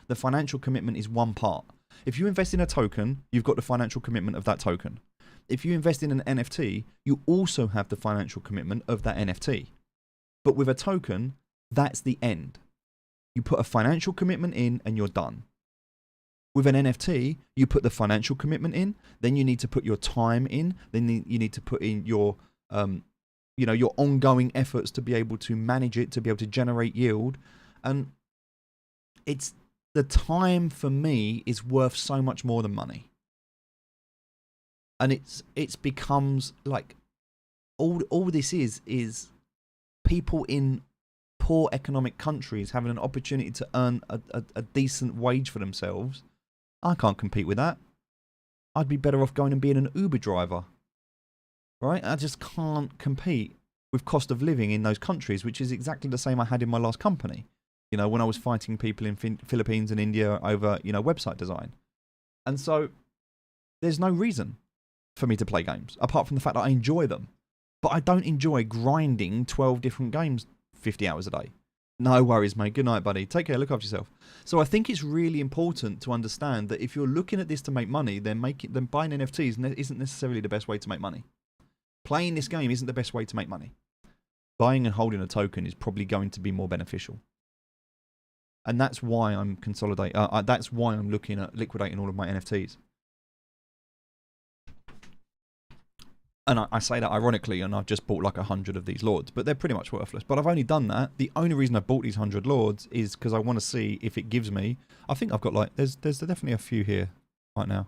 A: The financial commitment is one part. If you invest in a token, you've got the financial commitment of that token. If you invest in an NFT, you also have the financial commitment of that NFT. But with a token, that's the end. You put a financial commitment in and you're done. With an NFT, you put the financial commitment in, then you need to put your time in, then you need to put in your your ongoing efforts to be able to manage it, to be able to generate yield. And it's the time, for me, is worth so much more than money. And it's becomes like all this is people in poor economic countries having an opportunity to earn a decent wage for themselves. I can't compete with that. I'd be better off going and being an Uber driver. Right? I just can't compete with cost of living in those countries, which is exactly the same I had in my last company. You know, when I was fighting people in Philippines and India over, website design. And so there's no reason for me to play games, apart from the fact that I enjoy them. But I don't enjoy grinding 12 different games 50 hours a day. No worries, mate. Good night, buddy. Take care. Look after yourself. So I think it's really important to understand that if you're looking at this to make money, then buying NFTs isn't necessarily the best way to make money. Playing this game isn't the best way to make money. Buying and holding a token is probably going to be more beneficial. And that's why I'm that's why I'm looking at liquidating all of my NFTs. And I say that ironically, and I've just bought like 100 of these lords, but they're pretty much worthless. But I've only done that. The only reason I bought these 100 lords is because I want to see if it gives me. I think I've got like there's definitely a few here right now.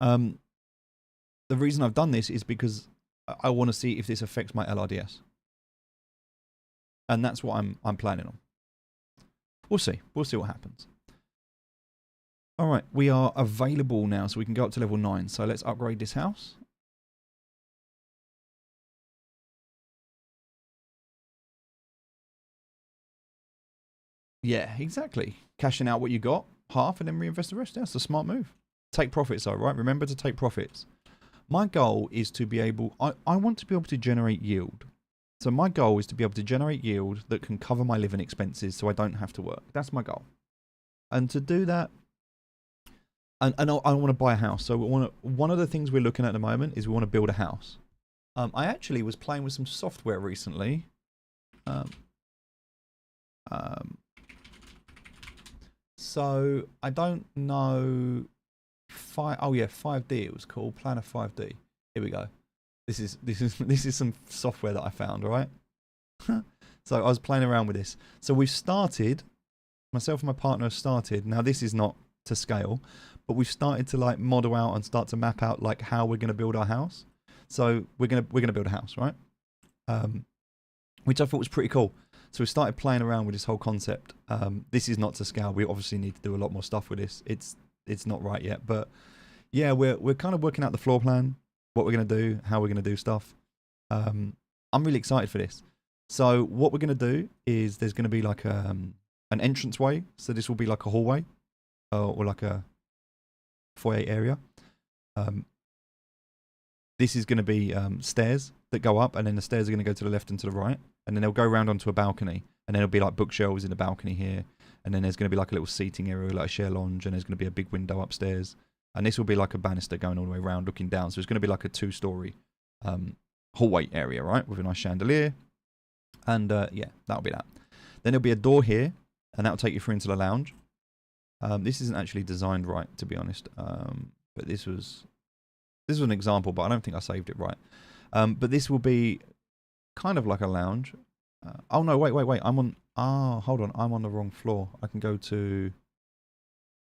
A: The reason I've done this is because I want to see if this affects my LRDS. And that's what I'm planning on. We'll see. We'll see what happens. All right, we are available now, so we can go up to level 9. So let's upgrade this house. Yeah, exactly. Cashing out what you got, half, and then reinvest the rest. That's a smart move. Take profits though, right? Remember to take profits. My goal is to be able, I want to be able to generate yield. So my goal is to be able to generate yield that can cover my living expenses so I don't have to work. That's my goal. And to do that, and I want to buy a house. So one of the things we're looking at the moment is we want to build a house. I actually was playing with some software recently. So I don't know. 5D. It was called Planner 5D. Here we go. This is some software that I found. All right. So I was playing around with this. So we've started. Myself and my partner have started. Now this is not to scale, but we've started to like model out and start to map out like how we're going to build our house. So we're gonna build a house, right? Which I thought was pretty cool. So we started playing around with this whole concept. This is not to scale. We obviously need to do a lot more stuff with this. It's not right yet, but yeah, we're kind of working out the floor plan, what we're gonna do, how we're gonna do stuff. I'm really excited for this. So what we're gonna do is there's gonna be like an entranceway. So this will be like a hallway or like a foyer area. This is going to be stairs that go up, and then the stairs are going to go to the left and to the right, and then they'll go around onto a balcony, and then it'll be like bookshelves in the balcony here, and then there's going to be like a little seating area, like a share lounge, and there's going to be a big window upstairs, and this will be like a banister going all the way around looking down, so it's going to be like a 2-story hallway area, right? With a nice chandelier. And yeah, that'll be that. Then there'll be a door here, and that'll take you through into the lounge. This isn't actually designed right, to be honest. But this was an example, but I don't think I saved it right. But this will be kind of like a lounge. Oh no, wait. Hold on. I'm on the wrong floor. I can go to...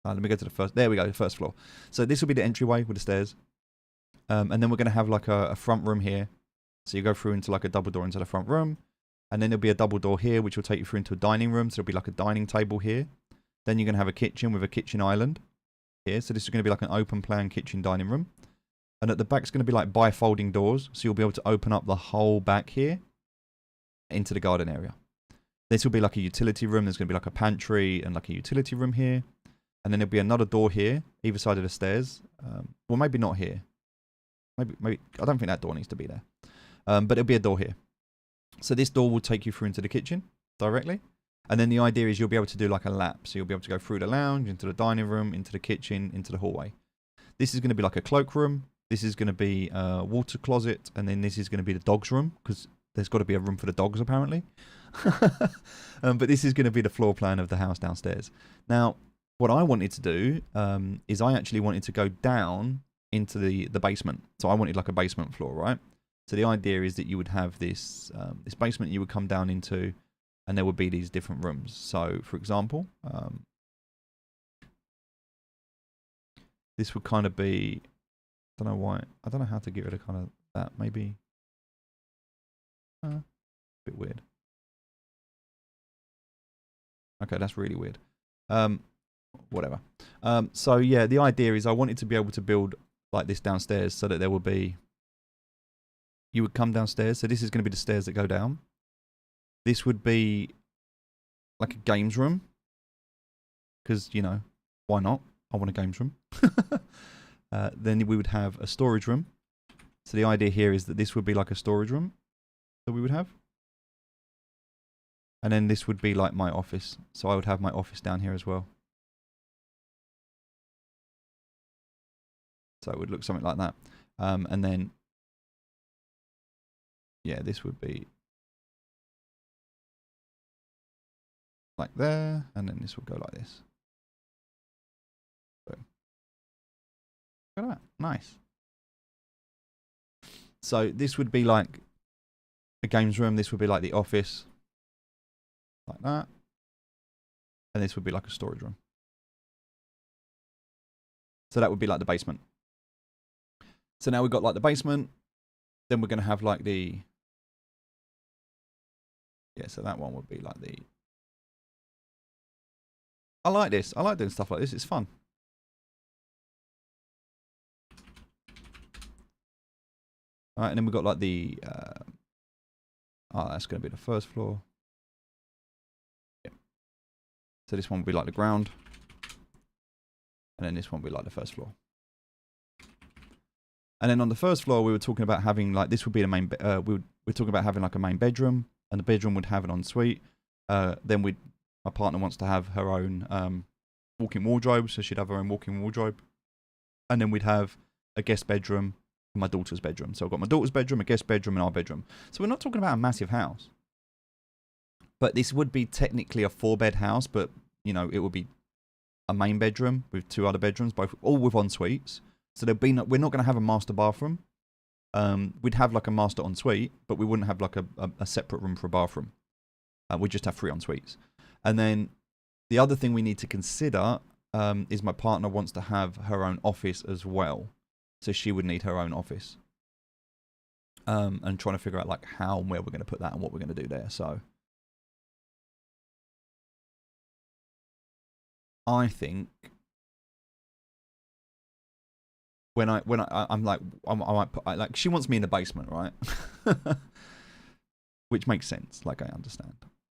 A: let me go to the first... There we go, the first floor. So this will be the entryway with the stairs. And then we're going to have like a front room here. So you go through into like a double door into the front room. And then there'll be a double door here, which will take you through into a dining room. So there'll be like a dining table here. Then you're going to have a kitchen with a kitchen island here. So this is going to be like an open plan kitchen dining room. And at the back, it's going to be like bifolding doors. So you'll be able to open up the whole back here into the garden area. This will be like a utility room. There's going to be like a pantry and like a utility room here. And then there'll be another door here, either side of the stairs. Well, maybe not here. Maybe I don't think that door needs to be there. But there'll be a door here. So this door will take you through into the kitchen directly. And then the idea is you'll be able to do like a lap. So you'll be able to go through the lounge, into the dining room, into the kitchen, into the hallway. This is going to be like a cloakroom. This is going to be a water closet. And then this is going to be the dog's room, because there's got to be a room for the dogs apparently. But this is going to be the floor plan of the house downstairs. Now, what I wanted to do is I actually wanted to go down into the basement. So I wanted like a basement floor, right? So the idea is that you would have this this basement you would come down into, and there would be these different rooms. So, for example, this would kind of be, I don't know why, I don't know how to get rid of kind of that. Maybe a bit weird. Okay, that's really weird. Whatever. So yeah, the idea is I wanted to be able to build like this downstairs so that there would be, you would come downstairs. So this is going to be the stairs that go down. This would be like a games room. Because, you know, why not? I want a games room. Then we would have a storage room. So the idea here is that this would be like a storage room that we would have. And then this would be like my office. So I would have my office down here as well. So it would look something like that. And then, yeah, this would be like there. And then this would go like this. Boom. Look at that. Nice. So this would be like a games room. This would be like the office. Like that. And this would be like a storage room. So that would be like the basement. So now we've got like the basement. Then we're going to have like the... Yeah, so that one would be like the... I like this. I like doing stuff like this. It's fun. Alright, and then we've got like the... oh, that's going to be the first floor. Yeah. So this one would be like the ground. And then this one would be like the first floor. And then on the first floor, we were talking about having like, this would be the main, we're talking about having like a main bedroom, and the bedroom would have an ensuite. Then my partner wants to have her own walk-in wardrobe, so she'd have her own walk-in wardrobe. And then we'd have a guest bedroom and my daughter's bedroom. So I've got my daughter's bedroom, a guest bedroom, and our bedroom. So we're not talking about a massive house. But this would be technically a 4-bed house, but, you know, it would be a main bedroom with 2 other bedrooms, both all with en-suites. So we're not going to have a master bathroom. We'd have like a master ensuite, but we wouldn't have like a separate room for a bathroom. We'd just have 3 ensuites. And then the other thing we need to consider is my partner wants to have her own office as well. So she would need her own office. And trying to figure out like how and where we're going to put that and what we're going to do there. So I think I'm like, I might put, like, she wants me in the basement, right? Which makes sense, like, I understand.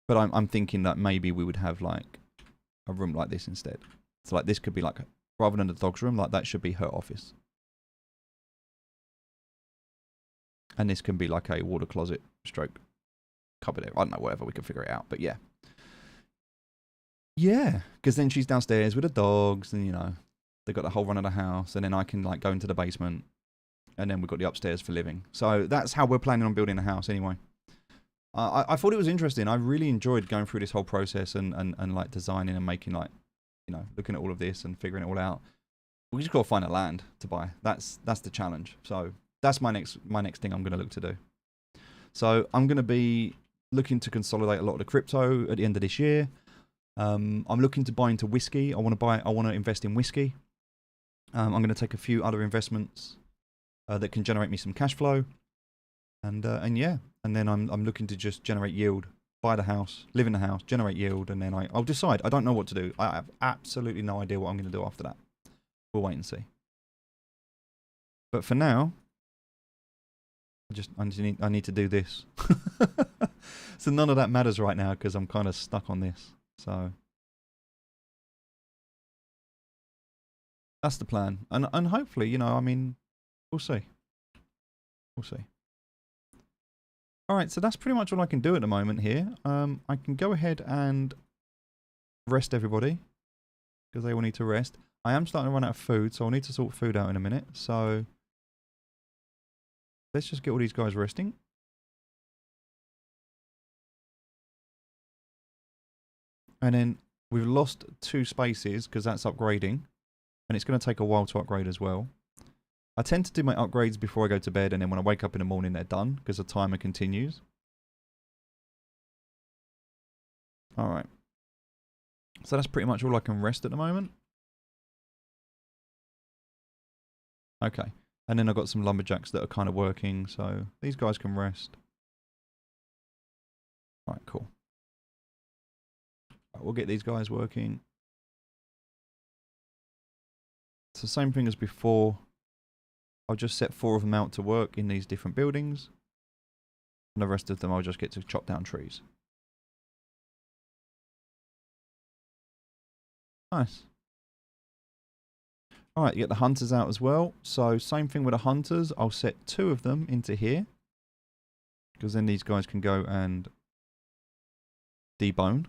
A: But I'm thinking that maybe we would have like a room like this instead. So like this could be like, rather than the dog's room, like that should be her office. And this can be like a water closet stroke cupboard. I don't know, whatever, we can figure it out. But yeah. Yeah, because then she's downstairs with the dogs and, you know, they've got the whole run of the house, and then I can like go into the basement And then we've got the upstairs for living. So that's how we're planning on building a house anyway. I thought it was interesting. I really enjoyed going through this whole process and like designing and making, like, you know, looking at all of this and figuring it all out. We just got to find a land to buy. That's the challenge. So that's my next thing I'm going to look to do. So I'm going to be looking to consolidate a lot of the crypto at the end of this year. I'm looking to buy into whiskey. I want to invest in whiskey. I'm going to take a few other investments that can generate me some cash flow. And yeah, and then I'm looking to just generate yield, buy the house, live in the house, generate yield, and then I'll decide. I don't know what to do. I have absolutely no idea what I'm going to do after that. We'll wait and see. But for now, I need to do this. So none of that matters right now because I'm kind of stuck on this. So that's the plan, and hopefully, you know, I mean, we'll see. We'll see. All right, so that's pretty much all I can do at the moment here. I can go ahead and rest everybody because they will need to rest. I am starting to run out of food, so I'll need to sort food out in a minute. So let's just get all these guys resting. And then we've lost 2 spaces because that's upgrading. And it's going to take a while to upgrade as well. I tend to do my upgrades before I go to bed, and then when I wake up in the morning, they're done because the timer continues. Alright. So that's pretty much all I can rest at the moment. Okay. And then I've got some lumberjacks that are kind of working, so these guys can rest. Alright, cool. Right, we'll get these guys working. It's the same thing as before. I'll just set 4 of them out to work in these different buildings. And the rest of them I'll just get to chop down trees. Nice. Alright, you get the hunters out as well. So same thing with the hunters. I'll set 2 of them into here. Because then these guys can go and debone.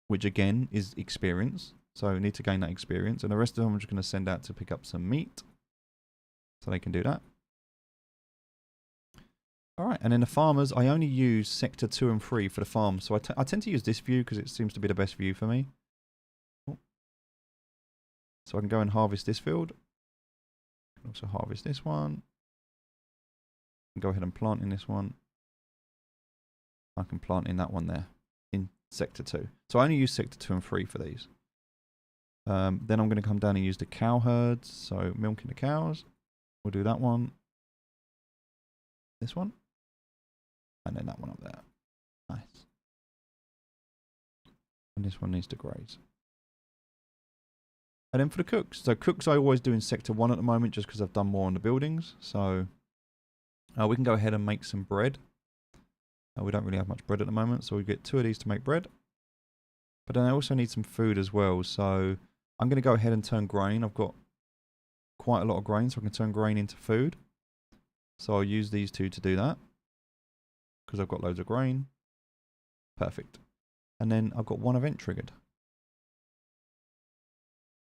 A: Which again is experience. So I need to gain that experience. And the rest of them I'm just going to send out to pick up some meat. So they can do that. Alright, and then the farmers, I only use sector 2 and 3 for the farm. So I tend to use this view because it seems to be the best view for me. Oh. So I can go and harvest this field. I can also harvest this one. And go ahead and plant in this one. I can plant in that one there. In sector 2. So I only use sector 2 and 3 for these. Then I'm going to come down and use the cow herds. So milking the cows. We'll do that one. This one. And then that one up there. Nice. And this one needs to graze. And then for the cooks. So cooks I always do in sector 1 at the moment just because I've done more on the buildings. So we can go ahead and make some bread. We don't really have much bread at the moment. So we get 2 of these to make bread. But then I also need some food as well. So I'm going to go ahead and turn grain. I've got quite a lot of grain, so I can turn grain into food. So I'll use these 2 to do that. Because I've got loads of grain. Perfect. And then I've got 1 event triggered.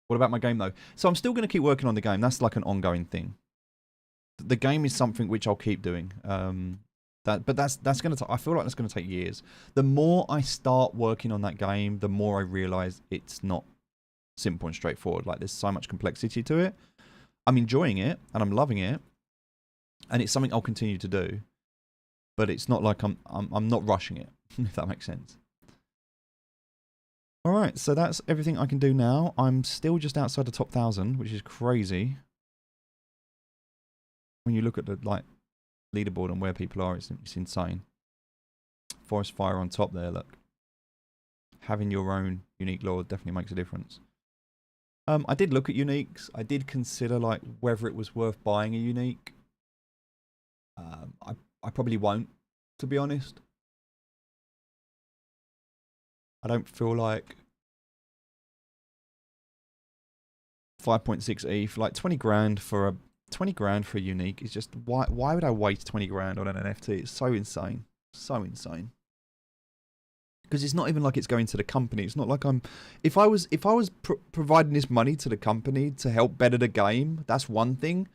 A: What about my game though? So I'm still going to keep working on the game. That's like an ongoing thing. The game is something which I'll keep doing. But that's going to. I feel like that's going to take years. The more I start working on that game, the more I realise it's not simple and straightforward. Like there's so much complexity to it. I'm enjoying it and I'm loving it, and it's something I'll continue to do. But it's not like I'm not rushing it, if that makes sense. All right, so that's everything I can do now. I'm still just outside the top 1,000, which is crazy. When you look at the leaderboard and where people are, it's insane. Forest fire on top there, look. Having your own unique lord definitely makes a difference. I did look at uniques. I did consider whether it was worth buying a unique. I probably won't, to be honest. I don't feel like 5.6 ETH, like 20 grand for a unique is just why would I waste 20 grand on an NFT? It's so insane. So insane. Because it's not even like it's going to the company. It's not like if I was providing this money to the company to help better the game, that's one thing.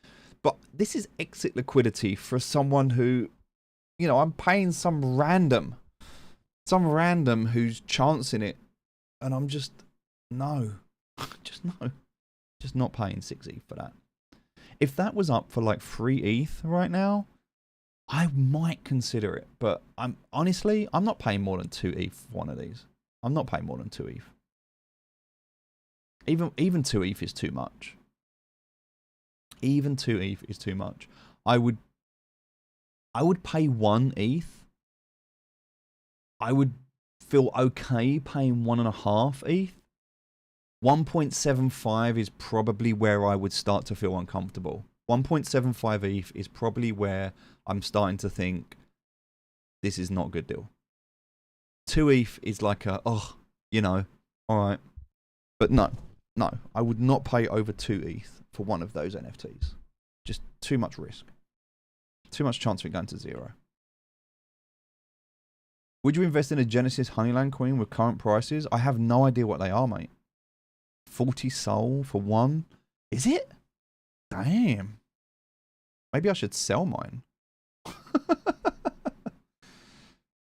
A: But this is exit liquidity for someone who, you know, I'm paying some random who's chancing it, and I'm just, no. Just no. Just not paying 6 ETH for that. If that was up for like 3 ETH right now, I might consider it. But I'm not paying more than 2 ETH for one of these. I'm not paying more than 2 ETH. Even 2 ETH is too much. Even 2 ETH is too much. I would pay 1 ETH. I would feel okay paying 1.5 ETH. 1.75 is probably where I would start to feel uncomfortable. 1.75 ETH is probably where I'm starting to think this is not a good deal. 2 ETH is like a, oh, you know, all right. But no, I would not pay over 2 ETH for one of those NFTs. Just too much risk. Too much chance of it going to zero. Would you invest in a Genesis Honeyland coin with current prices? I have no idea what they are, mate. 40 Sol for one? Is it? Damn. Maybe I should sell mine.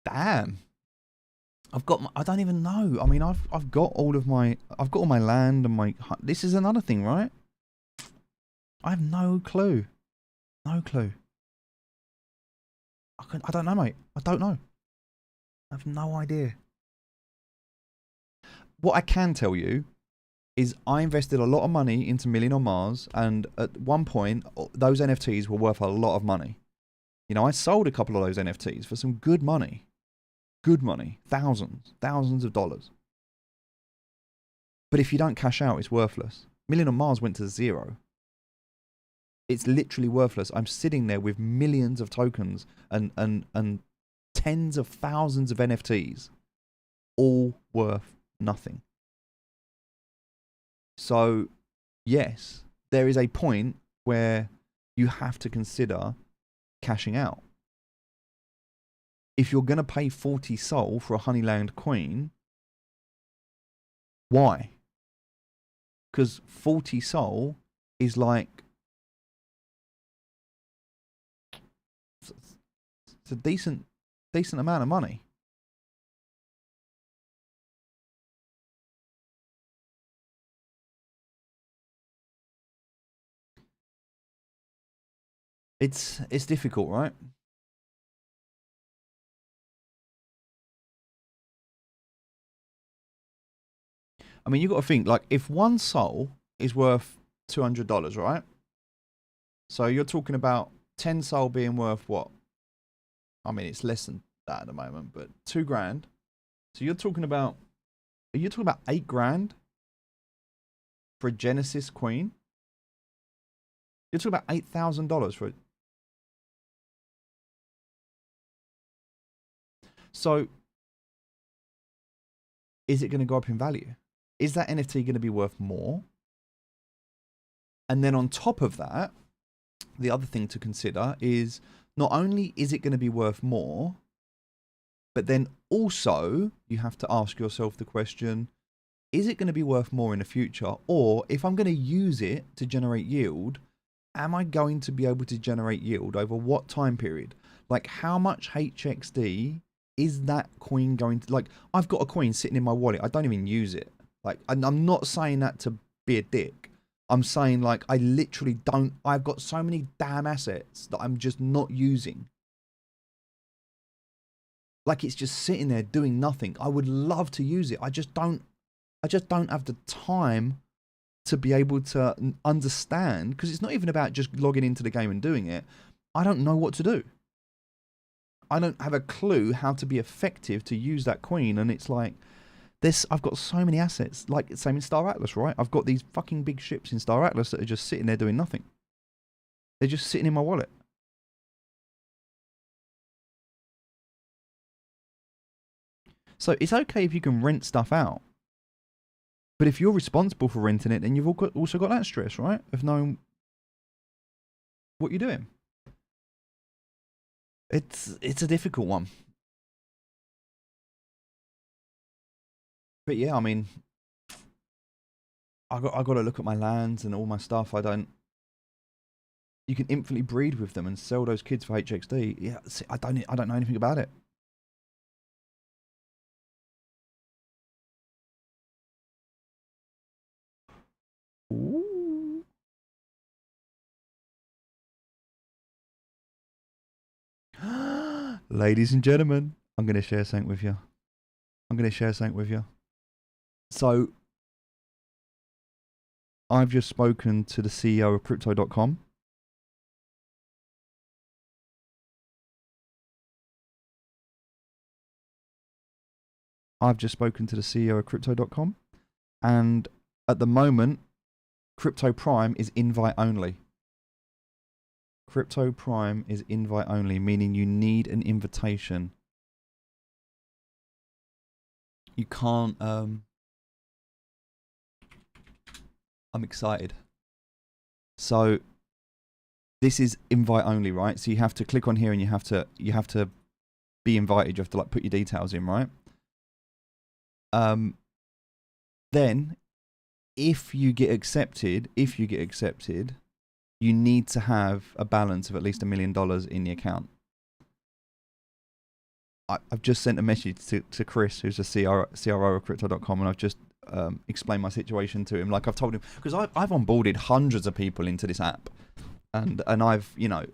A: Damn. I don't even know. I mean, I've got all my land and my, this is another thing, right? I have no clue. No clue. I don't know, mate. I don't know. I have no idea. What I can tell you is I invested a lot of money into Million on Mars, and at one point, those NFTs were worth a lot of money. You know, I sold a couple of those NFTs for some good money. Good money. Thousands of dollars. But if you don't cash out, it's worthless. Million on Mars went to zero. It's literally worthless. I'm sitting there with millions of tokens and tens of thousands of NFTs, all worth nothing. So, yes, there is a point where you have to consider cashing out. If you're going to pay 40 Sol for a Honeyland coin, why? Because 40 Sol is like, it's a decent amount of money. It's difficult, right? I mean, you got to think, like, if 1 Sol is worth $200, right? So you're talking about 10 Sol being worth what? I mean, it's less than that at the moment, but 2 grand. So you're talking about, are you talking about 8 grand for a Genesis Queen? You're talking about $8,000 for it. So, is it going to go up in value? Is that NFT going to be worth more? And then on top of that, the other thing to consider is not only is it going to be worth more, but then also you have to ask yourself the question, is it going to be worth more in the future? Or if I'm going to use it to generate yield, am I going to be able to generate yield over what time period? Like, how much HXD is that coin going to, like, I've got a coin sitting in my wallet. I don't even use it. Like, I'm not saying that to be a dick. I'm saying, like, I literally don't, I've got so many damn assets that I'm just not using. Like, it's just sitting there doing nothing. I would love to use it. I just don't have the time to be able to understand, because it's not even about just logging into the game and doing it. I don't know what to do. I don't have a clue how to be effective to use that coin, and it's like, I've got so many assets, like same in Star Atlas, right? I've got these fucking big ships in Star Atlas that are just sitting there doing nothing. They're just sitting in my wallet. So it's okay if you can rent stuff out, but if you're responsible for renting it, then you've also got that stress, right? Of knowing what you're doing. It's a difficult one. But yeah, I mean, I got to look at my lands and all my stuff. you can infinitely breed with them and sell those kids for HXD. Yeah, see, I don't know anything about it. Ooh. Ladies and gentlemen, I'm going to share something with you. So, I've just spoken to the CEO of Crypto.com. And at the moment, Crypto Prime is invite only. Crypto Prime is invite only, meaning you need an invitation. You can't, I'm excited. So this is invite only, right? So you have to click on here and you have to be invited. You have to like put your details in, right? Then if you get accepted, you need to have a balance of at least $1 million in the account. I've just sent a message to Chris, who's a CRO of Crypto.com, and I've just explained my situation to him. Like I've told him, because I've onboarded hundreds of people into this app, and I've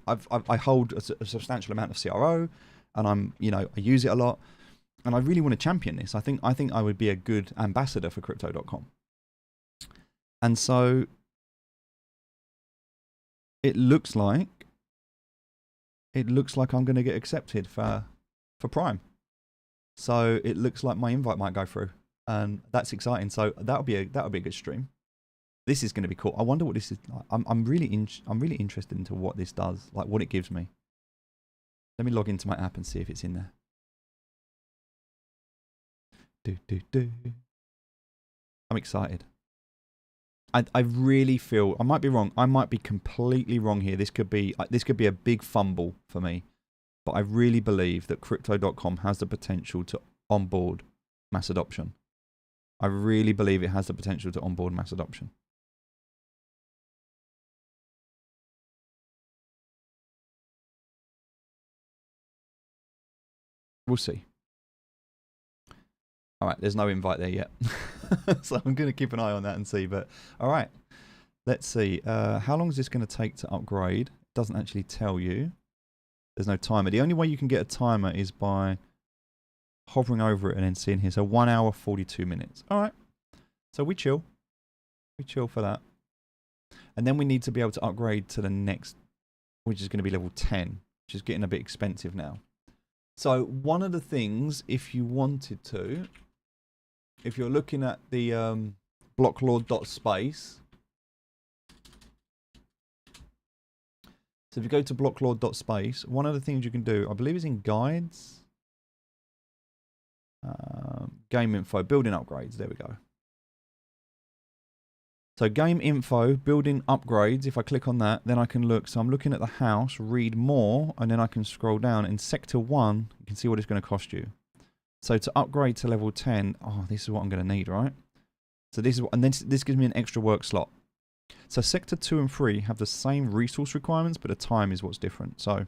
A: I hold a substantial amount of CRO, and I use it a lot, and I really want to champion this. I think I would be a good ambassador for Crypto.com, and so it looks like I'm going to get accepted for Prime. So it looks like my invite might go through, and that's exciting. So that'll be a good stream. This is going to be cool. I wonder what this is like. I'm really interested into what this does, like what it gives me. Let me log into my app and see if it's in there. I'm excited. I really feel, I might be wrong. I might be completely wrong here. This could be a big fumble for me. But I really believe that Crypto.com has the potential to onboard mass adoption. I really believe it has the potential to onboard mass adoption. We'll see. All right, there's no invite there yet. So I'm going to keep an eye on that and see. But all right, let's see. How long is this going to take to upgrade? It doesn't actually tell you. There's no timer. The only way you can get a timer is by hovering over it and then seeing here. So 1 hour, 42 minutes. All right. So we chill. We chill for that. And then we need to be able to upgrade to the next, which is going to be level 10, which is getting a bit expensive now. So one of the things, if you wanted to, if you're looking at the blocklord.space, so if you go to blocklord.space, one of the things you can do, I believe is in guides, game info, building upgrades, there we go. So game info, building upgrades, if I click on that, then I can look. So I'm looking at the house, read more, and then I can scroll down. In sector 1, you can see what it's going to cost you. So to upgrade to level 10, oh, this is what I'm going to need, right? So this is what, and then this gives me an extra work slot. So sector 2 and 3 have the same resource requirements, but the time is what's different. So,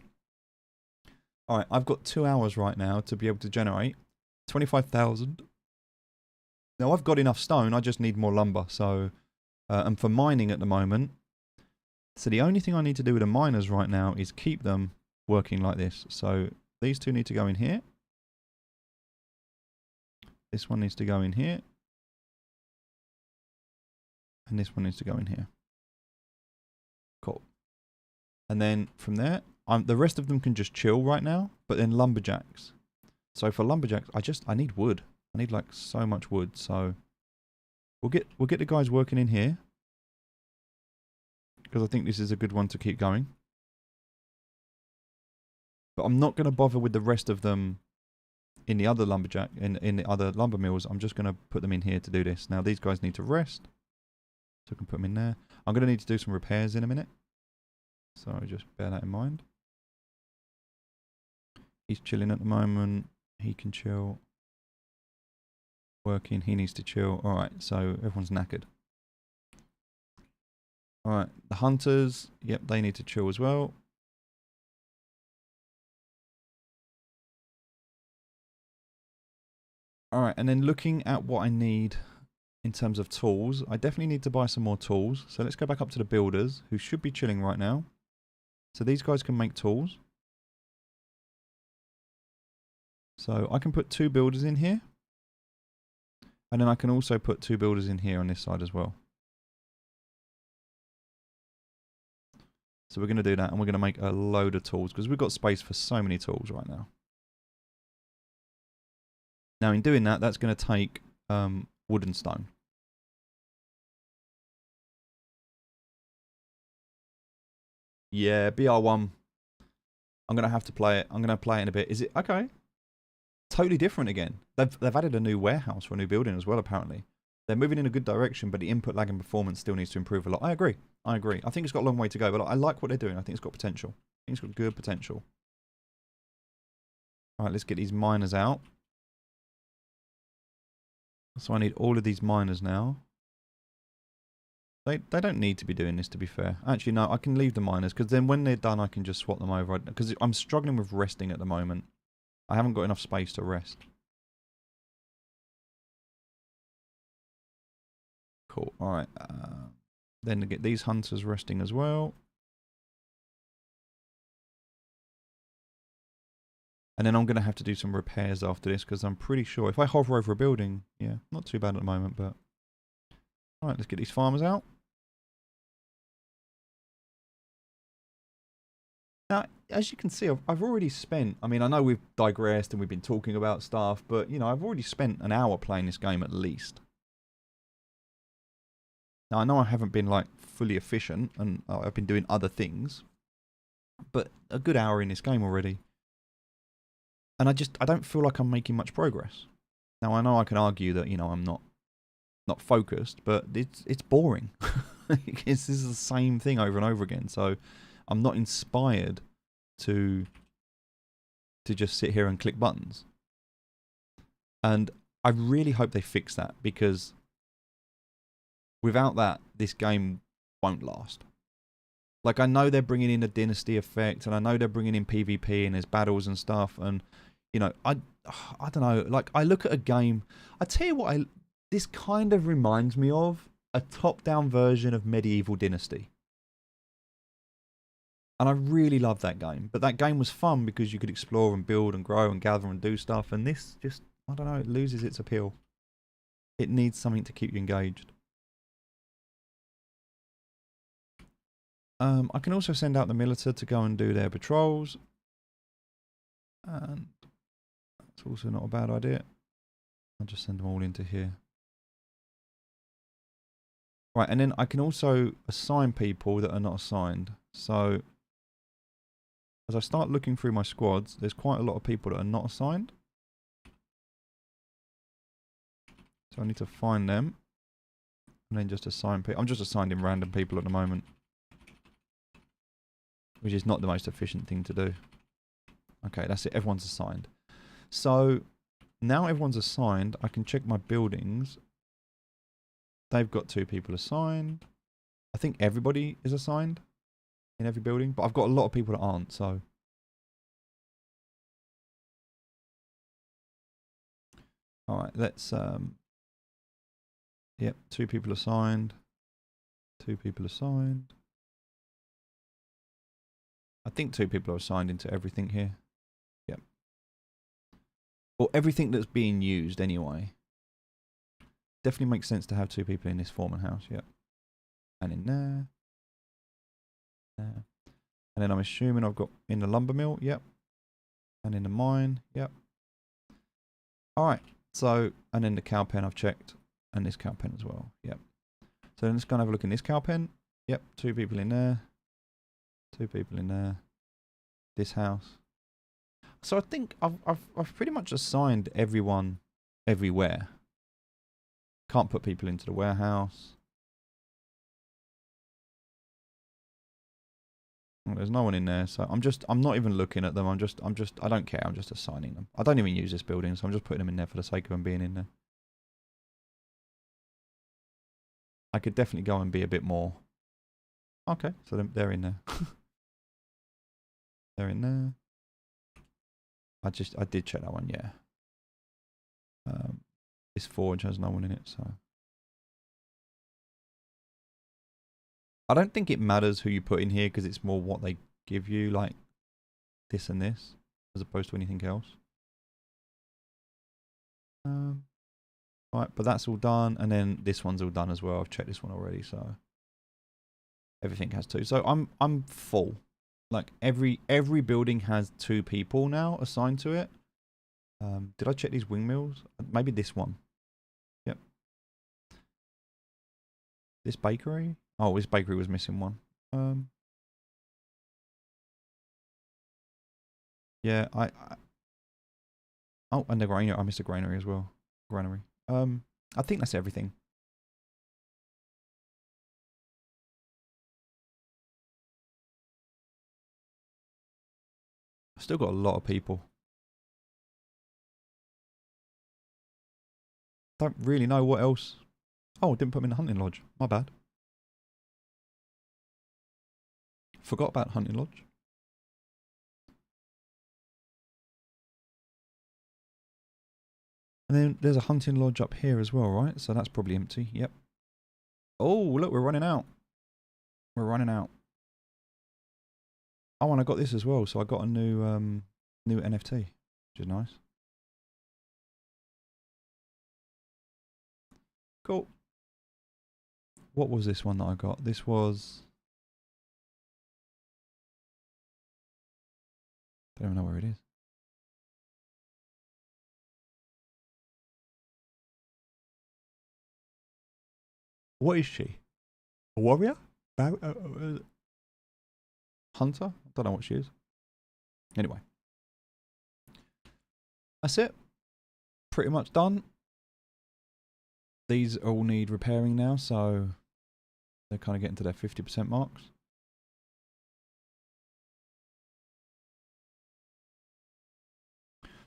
A: all right, I've got 2 hours right now to be able to generate 25,000. Now I've got enough stone, I just need more lumber. So, and for mining at the moment, so the only thing I need to do with the miners right now is keep them working like this. So these two need to go in here. This one needs to go in here. And this one needs to go in here. Cool. And then from there, the rest of them can just chill right now, but then lumberjacks. So for lumberjacks, I need wood. I need like so much wood. So we'll get the guys working in here, because I think this is a good one to keep going. But I'm not going to bother with the rest of them in the other lumberjack, in the other lumber mills. I'm just going to put them in here to do this. Now these guys need to rest, so I can put them in there. I'm going to need to do some repairs in a minute, so just bear that in mind. He's chilling at the moment. He can chill. Working, he needs to chill. Alright, so everyone's knackered. Alright, the hunters, yep, they need to chill as well. Alright, and then looking at what I need in terms of tools, I definitely need to buy some more tools. So let's go back up to the builders, who should be chilling right now. So these guys can make tools. So I can put 2 builders in here. And then I can also put 2 builders in here on this side as well. So we're going to do that, and we're going to make a load of tools, because we've got space for so many tools right now. Now in doing that, that's going to take wood and stone. Yeah, BR1. I'm going to have to play it. I'm going to play it in a bit. Is it? Okay. Totally different again. They've added a new warehouse for a new building as well, apparently. They're moving in a good direction, but the input lag and performance still needs to improve a lot. I agree. I agree. I think it's got a long way to go, but I like what they're doing. I think it's got potential. I think it's got good potential. All right, let's get these miners out. So I need all of these miners now. They don't need to be doing this, to be fair. Actually, no, I can leave the miners, because then when they're done, I can just swap them over. Because I'm struggling with resting at the moment. I haven't got enough space to rest. Cool. All right. Then to get these hunters resting as well. And then I'm going to have to do some repairs after this, because I'm pretty sure if I hover over a building, yeah, not too bad at the moment, but... Alright, let's get these farmers out. Now, as you can see, I've already spent... I mean, I know we've digressed and we've been talking about stuff, but, you know, I've already spent an hour playing this game at least. Now, I know I haven't been, like, fully efficient, and I've been doing other things, but a good hour in this game already. And I don't feel like I'm making much progress. Now, I know I can argue that, you know, I'm not focused, but it's boring. This is the same thing over and over again, so I'm not inspired to just sit here and click buttons. And I really hope they fix that, because without that, this game won't last. Like, I know they're bringing in a dynasty effect, and I know they're bringing in PvP, and there's battles and stuff, and, you know, I don't know, like, I look at a game, I tell you what, this kind of reminds me of a top-down version of Medieval Dynasty. And I really love that game. But that game was fun because you could explore and build and grow and gather and do stuff. And this just, I don't know, it loses its appeal. It needs something to keep you engaged. I can also send out the militia to go and do their patrols. And that's also not a bad idea. I'll just send them all into here. Right, and then I can also assign people that are not assigned. So, as I start looking through my squads, there's quite a lot of people that are not assigned. So I need to find them. And then just assign people. I'm just assigning random people at the moment. Which is not the most efficient thing to do. Okay, that's it. Everyone's assigned. So, now everyone's assigned, I can check my buildings. They've got 2 people assigned. I think everybody is assigned in every building, but I've got a lot of people that aren't, so. Alright, let's, yep, 2 people assigned. 2 people assigned. I think 2 people are assigned into everything here. Yep. Or everything that's being used anyway. Definitely makes sense to have 2 people in this foreman house, yep. And in there. There. And then I'm assuming I've got in the lumber mill, yep. And in the mine, yep. Alright, so, and then the cow pen I've checked. And this cow pen as well, yep. So then let's go and have a look in this cow pen. Yep, 2 people in there. 2 people in there. This house. So I think I've pretty much assigned everyone everywhere. Can't put people into the warehouse. Well, there's no one in there, so I'm not even looking at them. I don't care. I'm just assigning them. I don't even use this building, so I'm just putting them in there for the sake of them being in there. I could definitely go and be a bit more Okay, so they're in there. They're in there. I did check that one, yeah. This forge has no one in it, so. I don't think it matters who you put in here because it's more what they give you, like this and this, as opposed to anything else. Right, but that's all done, and then this one's all done as well. I've checked this one already, so everything has 2. So I'm full. Like every building has 2 people now assigned to it. Did I check these windmills? Maybe this one. Yep. This bakery. Oh, this bakery was missing one. Yeah, oh, and the granary. I missed a granary as well. Granary. I think that's everything. I've still got a lot of people. Don't really know what else. Oh, didn't put them in the hunting lodge. My bad. Forgot about hunting lodge. And then there's a hunting lodge up here as well, right? So that's probably empty. Yep. Oh, look, we're running out. We're running out. Oh, and I got this as well. So I got a new NFT, which is nice. Cool. What was this one that I got? This was... I don't even know where it is. What is she? A warrior? Hunter? I don't know what she is. Anyway. That's it. Pretty much done. These all need repairing now, so they're kind of getting to their 50% marks.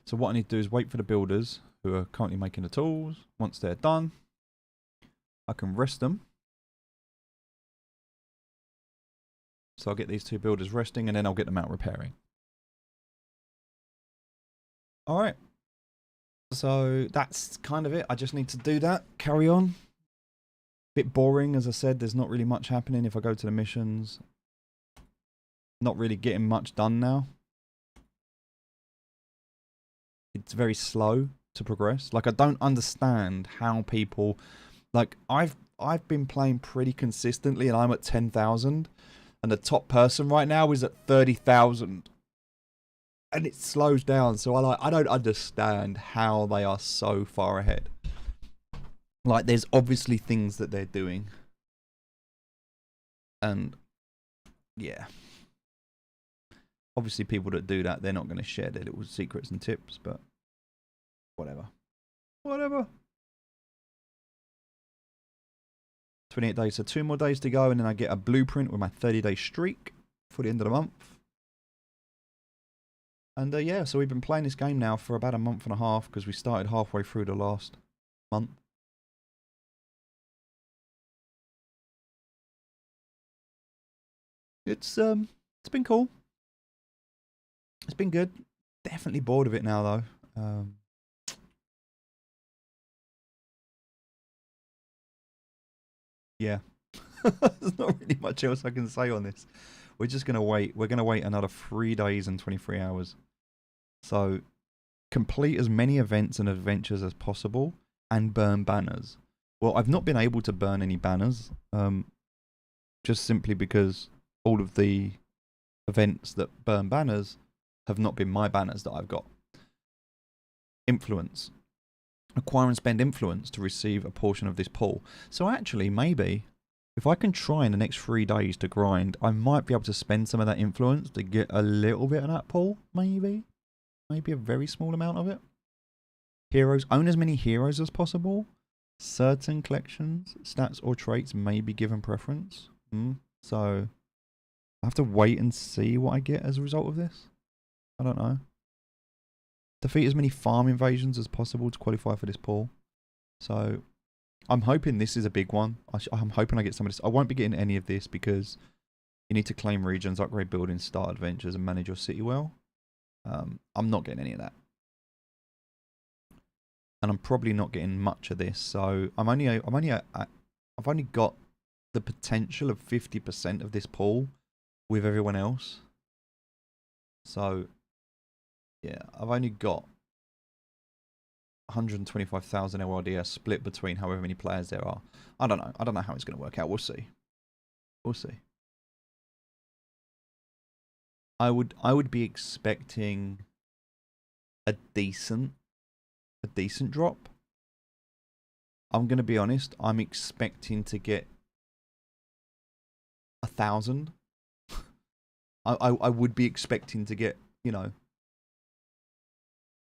A: So what I need to do is wait for the builders who are currently making the tools. Once they're done, I can rest them. So I'll get these 2 builders resting and then I'll get them out repairing. Alright. So that's kind of it. I just need to do that. Carry on. Bit boring, as I said. There's not really much happening if I go to the missions. Not really getting much done now. It's very slow to progress. Like, I don't understand how people... Like, I've been playing pretty consistently and I'm at 10,000. And the top person right now is at 30,000. And it slows down. So I don't understand how they are so far ahead. Like, there's obviously things that they're doing. And, yeah. Obviously, people that do that, they're not going to share their little secrets and tips, but whatever. Whatever. 28 days, so 2 more days to go, and then I get a blueprint with my 30-day streak for the end of the month. And yeah, so we've been playing this game now for about a month and a half, because we started halfway through the last month. It's been cool. It's been good. Definitely bored of it now, though. Yeah. There's not really much else I can say on this. We're just going to wait. We're going to wait another 3 days and 23 hours. So, complete as many events and adventures as possible and burn banners. Well, I've not been able to burn any banners. Just simply because all of the events that burn banners have not been my banners that I've got. Influence. Acquire and spend influence to receive a portion of this pool. So actually, maybe, if I can try in the next 3 days to grind, I might be able to spend some of that influence to get a little bit of that pool, maybe. Maybe a very small amount of it. Heroes. Own as many heroes as possible. Certain collections, stats or traits may be given preference. So, I have to wait and see what I get as a result of this. I don't know. Defeat as many farm invasions as possible to qualify for this pool. So, I'm hoping this is a big one. I'm hoping I get some of this. I won't be getting any of this because You need to claim regions, upgrade buildings, start adventures, and manage your city well. I'm not getting any of that. And I'm probably not getting much of this, so I've only got the potential of 50% of this pool with everyone else. So yeah, I've only got 125,000 LRDS split between however many players there are. I don't know how it's going to work out. We'll see. We'll see. I would be expecting a decent drop. I'm going to be honest. I'm expecting to get 1,000. I would be expecting to get, you know,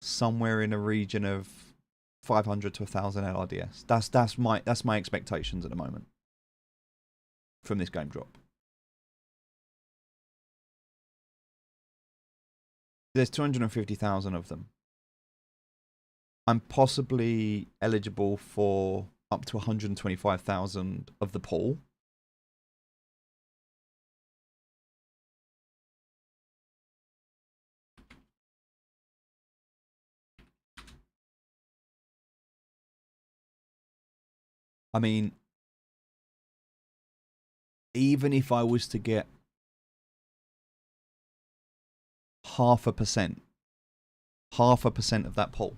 A: somewhere in a region of 500 to 1,000 LRDS. That's my expectations at the moment from this game drop. There's 250,000 of them. I'm possibly eligible for up to 125,000 of the pool. I mean, even if I was to get 0.5% of that pool,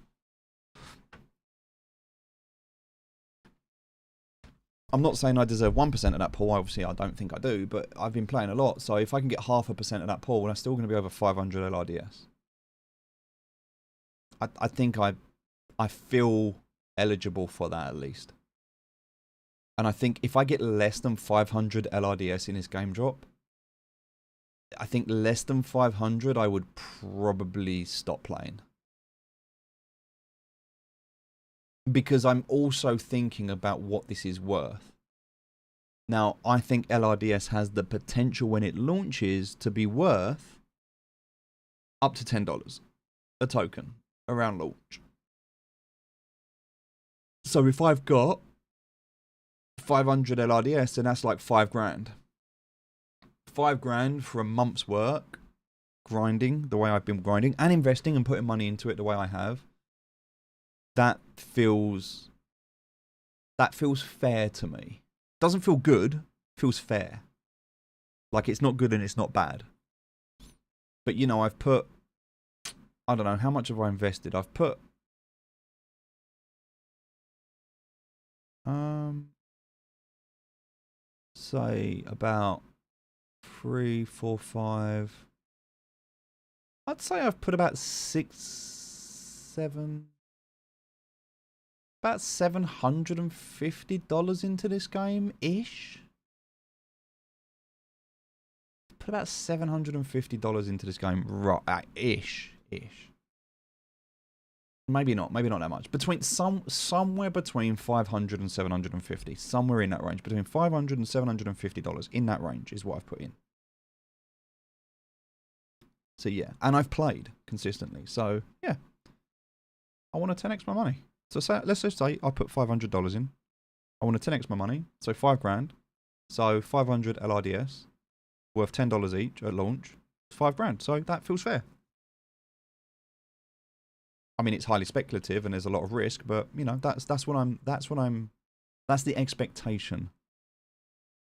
A: I'm not saying I deserve 1% of that pool. Obviously, I don't think I do, but I've been playing a lot. So if I can get 0.5% of that pool, I'm still going to be over 500 LRDS. I think I feel eligible for that at least. And I think if I get less than 500 LRDS in this game drop, I think less than 500, I would probably stop playing. Because I'm also thinking about what this is worth. Now, I think LRDS has the potential when it launches to be worth up to $10 a token around launch. So if I've got 500 LRDS, then that's like $5,000. $5,000 for a month's work, grinding the way I've been grinding, and investing and putting money into it the way I have. That feels fair to me. Doesn't feel good, feels fair. Like it's not good and it's not bad. But you know, I've put, I don't know, how much have I invested? I've put say about 3, 4, 5. I'd say I've put about 6, 7, about $750 into this game ish. Put about $750 into this game, right? Ish. Maybe not that much. Somewhere between 500 and 750, somewhere in that range, between $500 and $750 in that range is what I've put in. So yeah, and I've played consistently. So yeah, I want to 10x my money. So let's just say I put $500 in. I want to 10x my money, so $5,000. So 500 LRDS worth $10 each at launch. $5,000. So that feels fair. I mean, it's highly speculative and there's a lot of risk, but you know, that's the expectation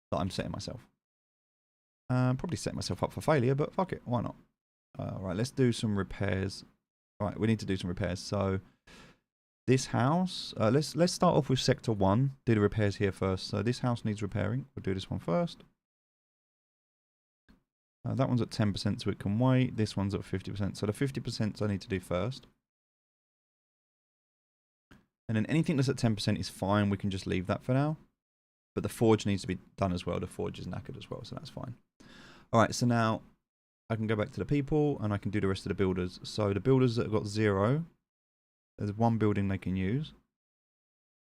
A: that I'm setting myself. Probably setting myself up for failure, but fuck it, why not? Right, let's do some repairs. Right, we need to do some repairs. So this house, let's start off with sector 1. Do the repairs here first. So this house needs repairing. We'll do this one first. That one's at 10%, so it can wait. This one's at 50%. So the 50% I need to do first. And then anything that's at 10% is fine. We can just leave that for now. But the forge needs to be done as well. The forge is knackered as well, so that's fine. All right, so now I can go back to the people and I can do the rest of the builders. So the builders that have got 0, there's one building they can use.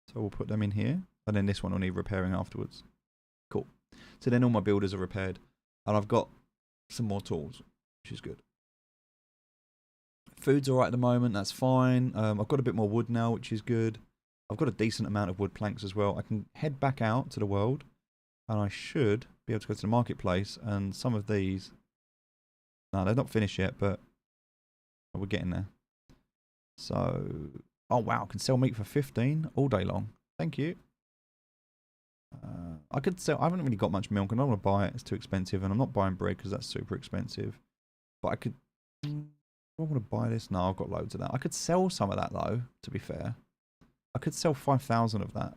A: So we'll put them in here. And then this one will need repairing afterwards. Cool. So then all my builders are repaired. And I've got some more tools, which is good. Food's alright at the moment, that's fine. I've got a bit more wood now, which is good. I've got a decent amount of wood planks as well. I can head back out to the world, and I should be able to go to the marketplace, and some of these, no, they're not finished yet, but we're getting there. So, oh wow, I can sell meat for 15 all day long. Thank you. I could sell, I haven't really got much milk and I don't want to buy it, it's too expensive, and I'm not buying bread because that's super expensive. But I could, do I want to buy this? No, I've got loads of that. I could sell some of that though, to be fair. I could sell 5,000 of that.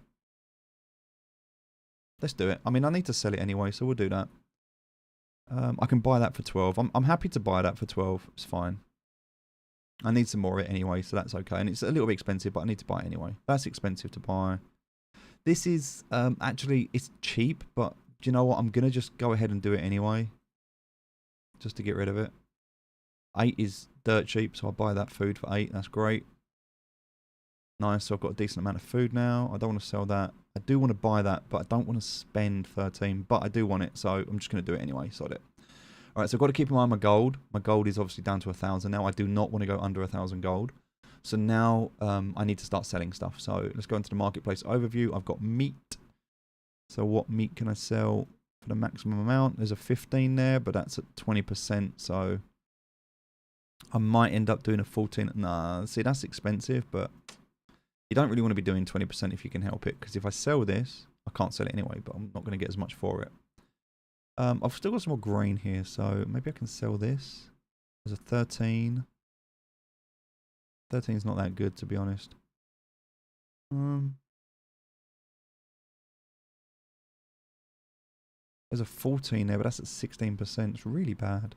A: Let's do it. I mean, I need to sell it anyway, so we'll do that. I can buy that for 12. I'm happy to buy that for 12. It's fine. I need some more of it anyway, so that's okay. And it's a little bit expensive, but I need to buy it anyway. That's expensive to buy. This is, actually, it's cheap, but do you know what? I'm going to just go ahead and do it anyway. Just to get rid of it. 8 is dirt cheap, so I'll buy that food for 8. That's great. Nice, so I've got a decent amount of food now. I don't want to sell that. I do want to buy that, but I don't want to spend 13. But I do want it, so I'm just going to do it anyway. Sod it. Alright, so I've got to keep in mind my gold. My gold is obviously down to 1,000 now. I do not want to go under 1,000 gold. So now I need to start selling stuff. So let's go into the marketplace overview. I've got meat. So what meat can I sell for the maximum amount? There's a 15 there, but that's at 20%. So I might end up doing a 14. Nah, see, that's expensive, but you don't really want to be doing 20% if you can help it. Because if I sell this, I can't sell it anyway, but I'm not going to get as much for it. I've still got some more grain here, so maybe I can sell this. There's a 13. 13 is not that good, to be honest. There's a 14 there, but that's at 16%. It's really bad.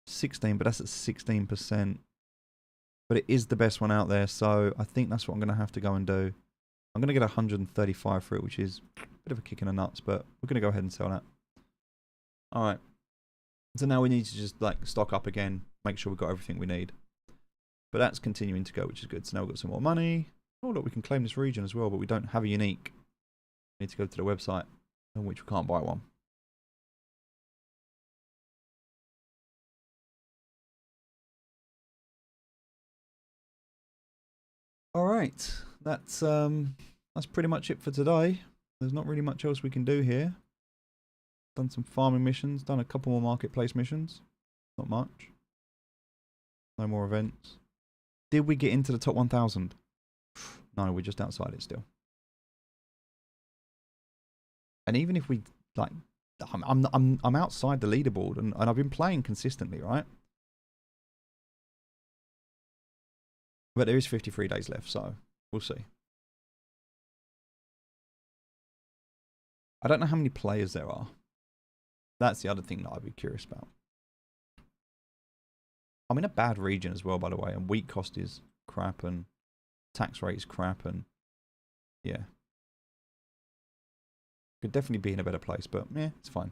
A: 16, but that's at 16%. But it is the best one out there, so I think that's what I'm going to have to go and do. I'm going to get 135 for it, which is a bit of a kick in the nuts, but we're going to go ahead and sell that. Alright. So now we need to just like stock up again, make sure we've got everything we need. But that's continuing to go, which is good. So now we've got some more money. Oh, look, we can claim this region as well, but we don't have a unique. We need to go to the website, on which we can't buy one. Alright, that's pretty much it for today. There's not really much else we can do here. Done some farming missions, done a couple more marketplace missions. Not much. No more events. Did we get into the top 1,000? No, we're just outside it still. And even if we like, I'm outside the leaderboard, and I've been playing consistently, right? But there is 53 days left, so we'll see. I don't know how many players there are. That's the other thing that I'd be curious about. I'm in a bad region as well, by the way, and wheat cost is crap, and tax rate is crap, and yeah. Could definitely be in a better place, but yeah, it's fine.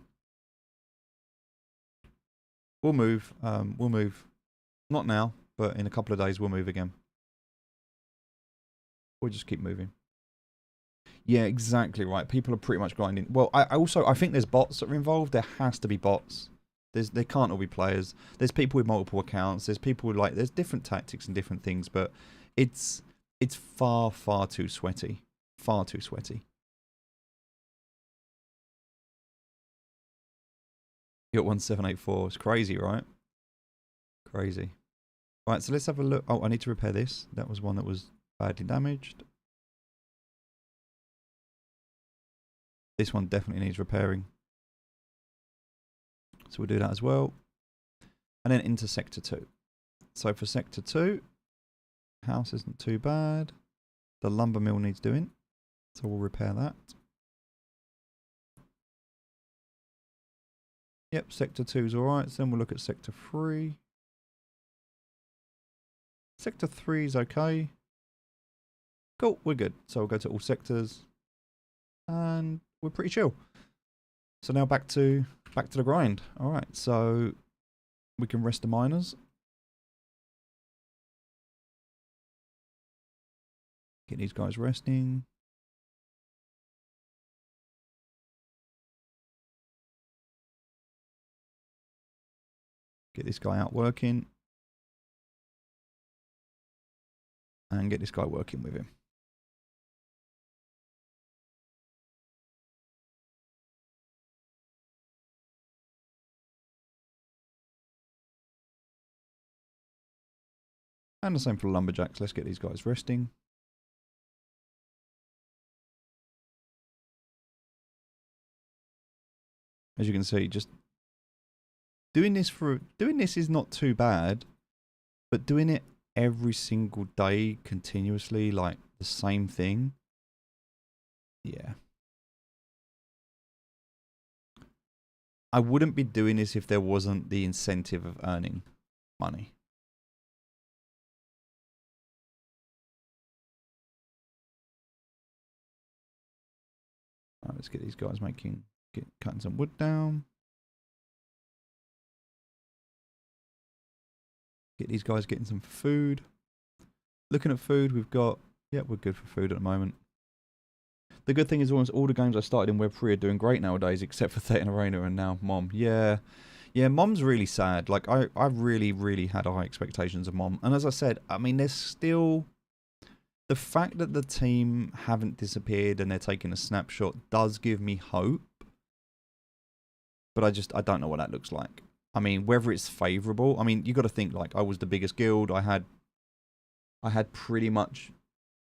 A: We'll move. We'll move. Not now, but in a couple of days we'll move again. We'll just keep moving. Yeah, exactly right. People are pretty much grinding. Well, I think there's bots that are involved. There has to be bots. They can't all be players. There's people with multiple accounts. There's people with there's different tactics and different things, but it's far too sweaty. Far too sweaty. You got 1784. It's crazy, right? Crazy. Right, so let's have a look. Oh, I need to repair this. That was one that was badly damaged. This one definitely needs repairing. So we'll do that as well. And then into Sector 2. So for Sector 2, house isn't too bad. The lumber mill needs doing. So we'll repair that. Yep, Sector 2 is alright. So then we'll look at Sector 3. Sector 3 is okay. Cool, we're good. So we'll go to all sectors. And we're pretty chill. So now back to the grind. Alright, so we can rest the miners. Get these guys resting. Get this guy out working. And get this guy working with him. And the same for the lumberjacks. Let's get these guys resting. As you can see, just doing this is not too bad, but doing it every single day continuously, like the same thing, yeah. I wouldn't be doing this if there wasn't the incentive of earning money. Alright, let's get these guys cutting some wood down. Get these guys getting some food. Looking at food, we've got, yeah, we're good for food at the moment. The good thing is almost all the games I started in Web 3 are doing great nowadays, except for Thetan Arena and now Mom. Yeah, Mom's really sad. Like, I really, really had high expectations of Mom. And as I said, I mean, there's still... The fact that the team haven't disappeared and they're taking a snapshot does give me hope. But I don't know what that looks like. I mean, whether it's favourable... I mean, you got to think, like, I was the biggest guild. I had pretty much...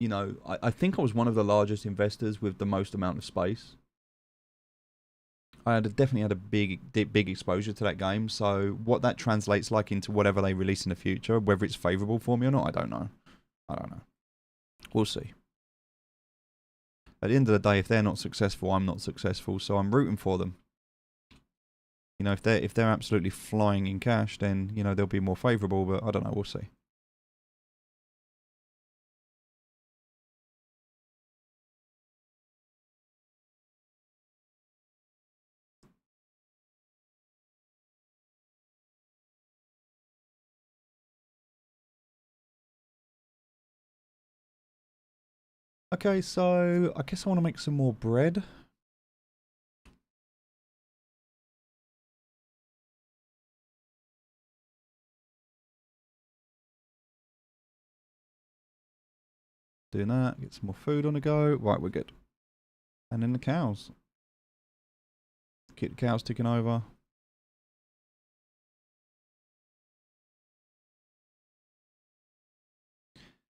A: You know, I think I was one of the largest investors with the most amount of space. I definitely had a big exposure to that game. So what that translates like into whatever they release in the future, whether it's favourable for me or not, I don't know. We'll see. At the end of the day, if they're not successful, I'm not successful. So I'm rooting for them. You know, if they're absolutely flying in cash, then, you know, they'll be more favourable. But I don't know. We'll see. Okay, so I guess I want to make some more bread. Doing that, get some more food on the go. Right, we're good. And then the cows. Keep the cows ticking over.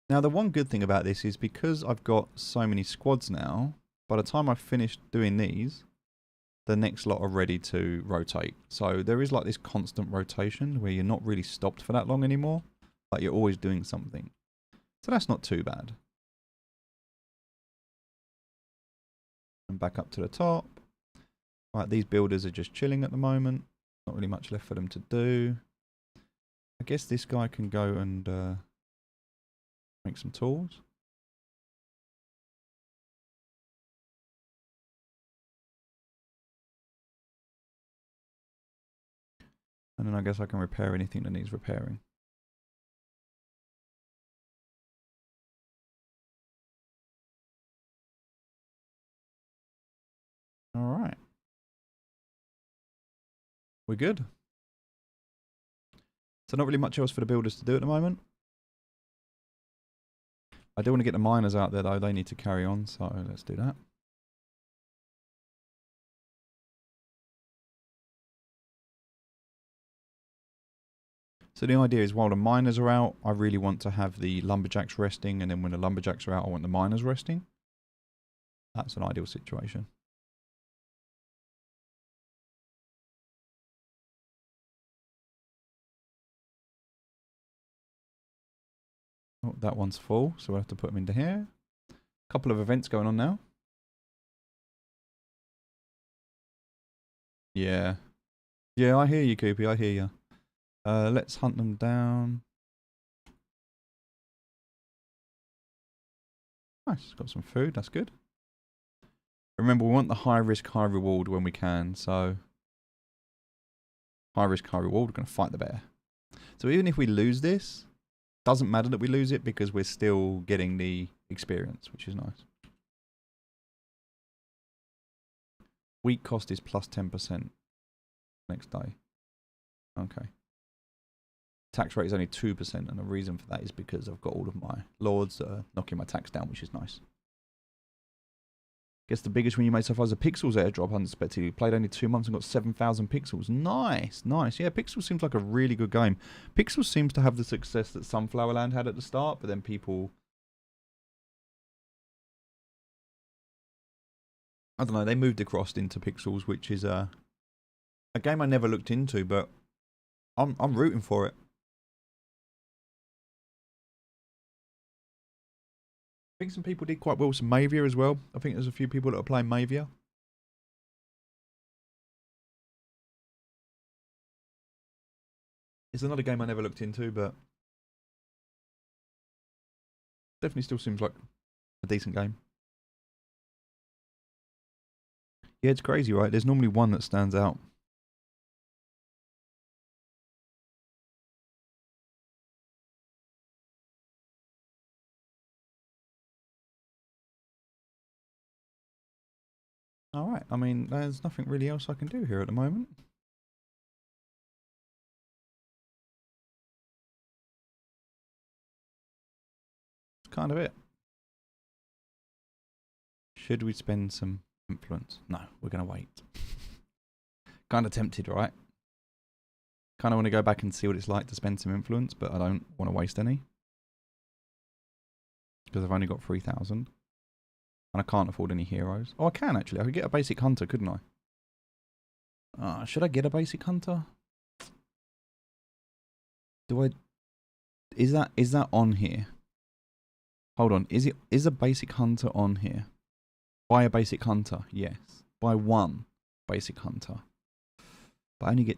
A: Now, the one good thing about this is because I've got so many squads now, by the time I've finished doing these, the next lot are ready to rotate. So there is like this constant rotation where you're not really stopped for that long anymore, but you're always doing something. So that's not too bad. And back up to the top. Right, these builders are just chilling at the moment. Not really much left for them to do. I guess this guy can go and make some tools. And then I guess I can repair anything that needs repairing. Alright. We're good. So not really much else for the builders to do at the moment. I do want to get the miners out there though, they need to carry on, so let's do that. So the idea is while the miners are out, I really want to have the lumberjacks resting, and then when the lumberjacks are out, I want the miners resting. That's an ideal situation. Oh, that one's full, so we'll have to put them into here. A couple of events going on now. Yeah. Yeah, I hear you, Koopy, I hear you. Let's hunt them down. Nice, got some food, that's good. Remember, we want the high risk, high reward when we can, so... High risk, high reward, we're going to fight the bear. So even if we lose this, doesn't matter that we lose it because we're still getting the experience, which is nice. Week cost is plus 10% next day. Okay. Tax rate is only 2%, and the reason for that is because I've got all of my lords that are knocking my tax down, which is nice. Guess the biggest win you made so far is a Pixels airdrop unexpectedly. You played only 2 months and got 7,000 pixels. Nice, nice. Yeah, Pixels seems like a really good game. Pixels seems to have the success that Sunflowerland had at the start, but then people... I don't know, they moved across into Pixels, which is a game I never looked into, but I'm rooting for it. I think some people did quite well with some Mavia as well. I think there's a few people that are playing Mavia. It's another game I never looked into, but definitely still seems like a decent game. Yeah, it's crazy, right? There's normally one that stands out. Alright, I mean, there's nothing really else I can do here at the moment. That's kind of it. Should we spend some influence? No, we're going to wait. Kind of tempted, right? Kind of want to go back and see what it's like to spend some influence, but I don't want to waste any. Because I've only got 3,000. And I can't afford any heroes. Oh, I can actually. I could get a basic hunter, couldn't I? Should I get a basic hunter? Do I... Is that on here? Hold on. Is a basic hunter on here? Buy a basic hunter. Yes. Buy one basic hunter. But I only get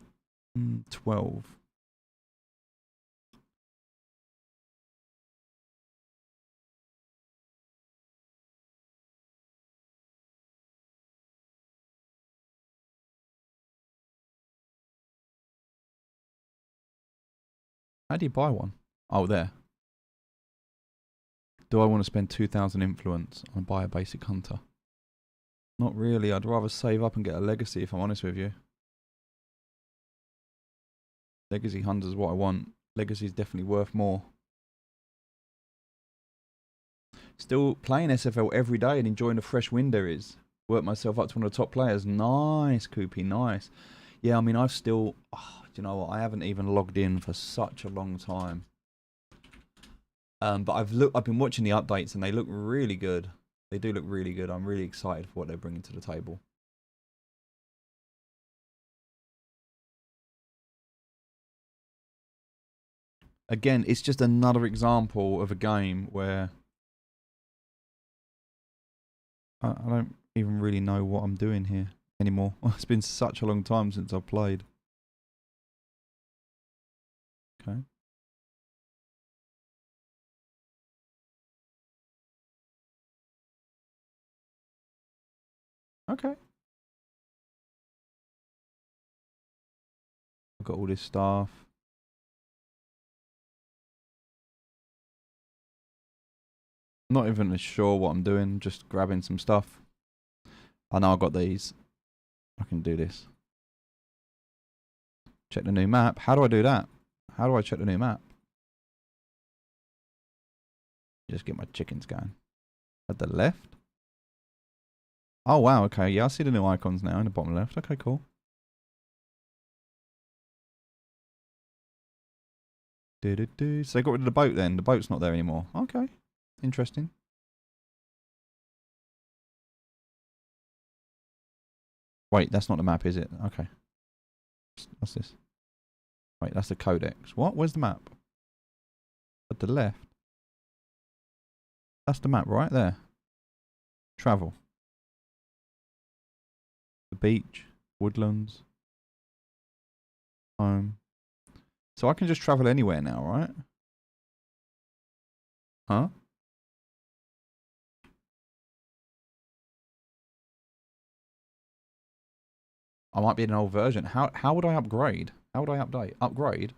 A: 12. How do you buy one? Oh, there. Do I want to spend 2,000 influence and buy a basic hunter? Not really. I'd rather save up and get a legacy, if I'm honest with you. Legacy hunter is what I want. Legacy is definitely worth more. Still playing SFL every day and enjoying the fresh wind there is. Worked myself up to one of the top players. Nice, Koopy, nice. Yeah, I mean, I've still... Oh, do you know what? I haven't even logged in for such a long time. But I've been watching the updates and they look really good. They do look really good. I'm really excited for what they're bringing to the table. Again, it's just another example of a game where I don't even really know what I'm doing here anymore. It's been such a long time since I've played. Okay. Okay. I've got all this stuff. Not even sure what I'm doing, just grabbing some stuff. I know I've got these. I can do this. Check the new map. How do I do that? How do I check the new map? Just get my chickens going. At the left? Oh wow, okay. Yeah, I see the new icons now in the bottom left. Okay, cool. So they got rid of the boat then. The boat's not there anymore. Okay. Interesting. Wait, that's not the map, is it? Okay. What's this? Wait, that's the codex. What? Where's the map? At the left. That's the map right there. Travel. The beach. Woodlands. Home. So I can just travel anywhere now, right? Huh? I might be in an old version. How would I upgrade? How would I update? Upgrade?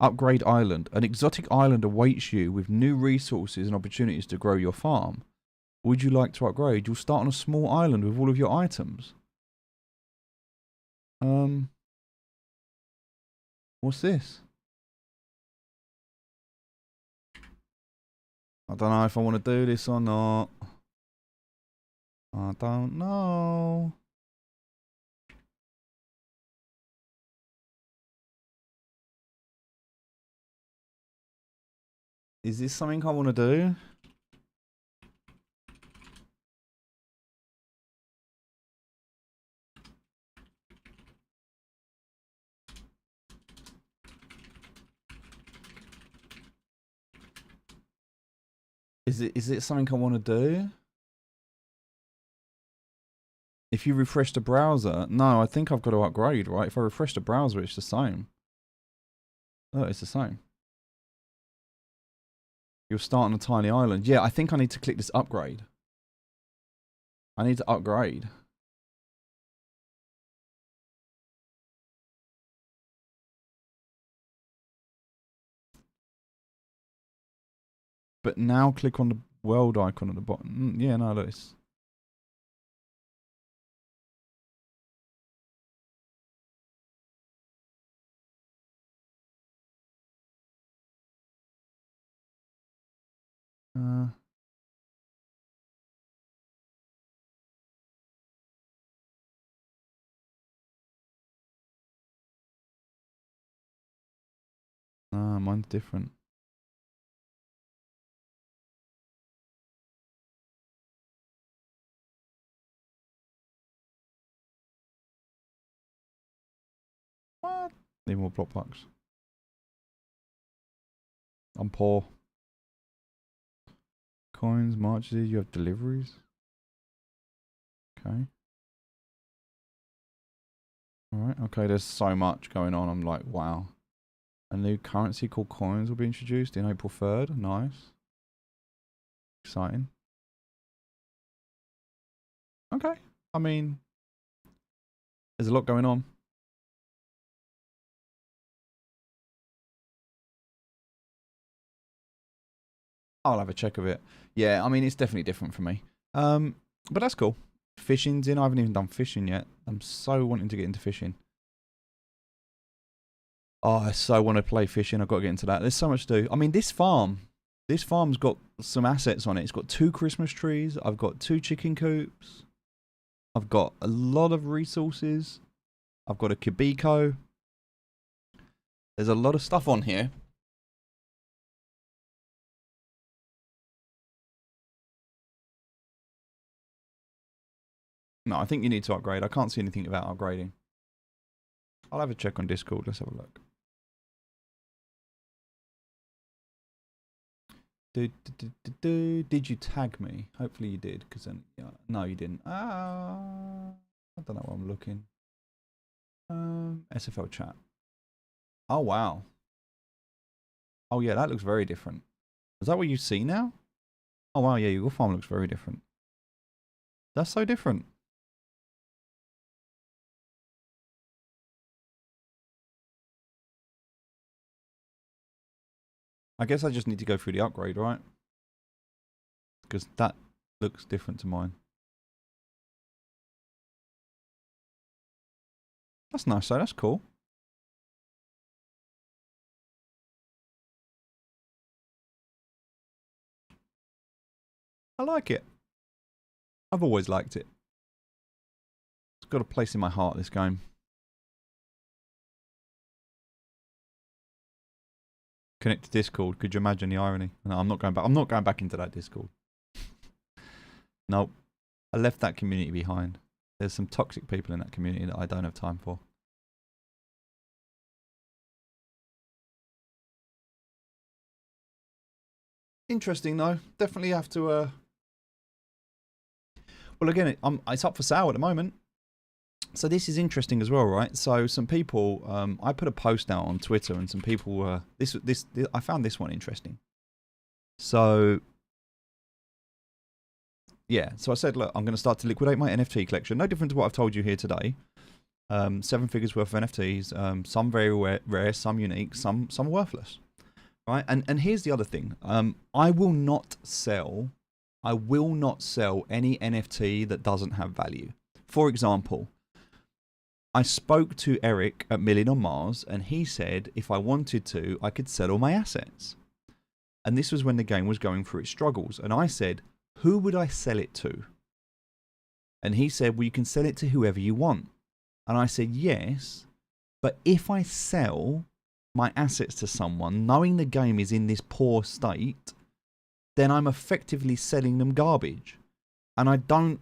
A: Upgrade island. An exotic island awaits you with new resources and opportunities to grow your farm. Would you like to upgrade? You'll start on a small island with all of your items. What's this? I don't know if I want to do this or not. I don't know. Is this something I want to do? Is it something I want to do? If you refresh the browser, no, I think I've got to upgrade, right? If I refresh the browser, it's the same. Oh, it's the same. You'll start on a tiny island. Yeah, I think I need to click this upgrade. I need to upgrade. But now click on the world icon at the bottom. Yeah, no, look, it's... mine's different. What? Need more block bucks. I'm poor. Coins, marches, you have deliveries. Okay. Alright, okay, there's so much going on. I'm like, wow. A new currency called coins will be introduced in April 3rd. Nice. Exciting. Okay. I mean, there's a lot going on. I'll have a check of it. Yeah, I mean, it's definitely different for me. But that's cool. Fishing's in. I haven't even done fishing yet. I'm so wanting to get into fishing. Oh, I so want to play fishing. I've got to get into that. There's so much to do. I mean, this farm's got some assets on it. It's got 2 Christmas trees. I've got 2 chicken coops. I've got a lot of resources. I've got a Kubiko. There's a lot of stuff on here. No, I think you need to upgrade. I can't see anything about upgrading. I'll have a check on Discord. Let's have a look. Did you tag me? Hopefully you did, because then no, you didn't. I don't know where I'm looking. SFL chat. Oh wow. Oh yeah, that looks very different. Is that what you see now? Oh wow, yeah, your farm looks very different. That's so different. I guess I just need to go through the upgrade, right? Because that looks different to mine. That's nice, though. That's cool. I like it. I've always liked it. It's got a place in my heart, this game. Connect to Discord. Could you imagine the irony? No, I'm not going back. I'm not going back into that Discord. Nope. I left that community behind. There's some toxic people in that community that I don't have time for. Interesting though. Definitely have to. Well, again, it's up for sale at the moment. So this is interesting as well, right? So some people, I put a post out on Twitter, and some people, I found this one interesting. So yeah, so I said, look, I'm going to start to liquidate my NFT collection. No different to what I've told you here today. 7 figures worth of NFTs. Some very rare, some unique, some worthless. Right, and here's the other thing. I will not sell any NFT that doesn't have value. For example, I spoke to Eric at Million on Mars, and he said if I wanted to, I could sell all my assets. And this was when the game was going through its struggles. And I said, who would I sell it to? And he said, well, you can sell it to whoever you want. And I said, yes, but if I sell my assets to someone, knowing the game is in this poor state, then I'm effectively selling them garbage. And I don't,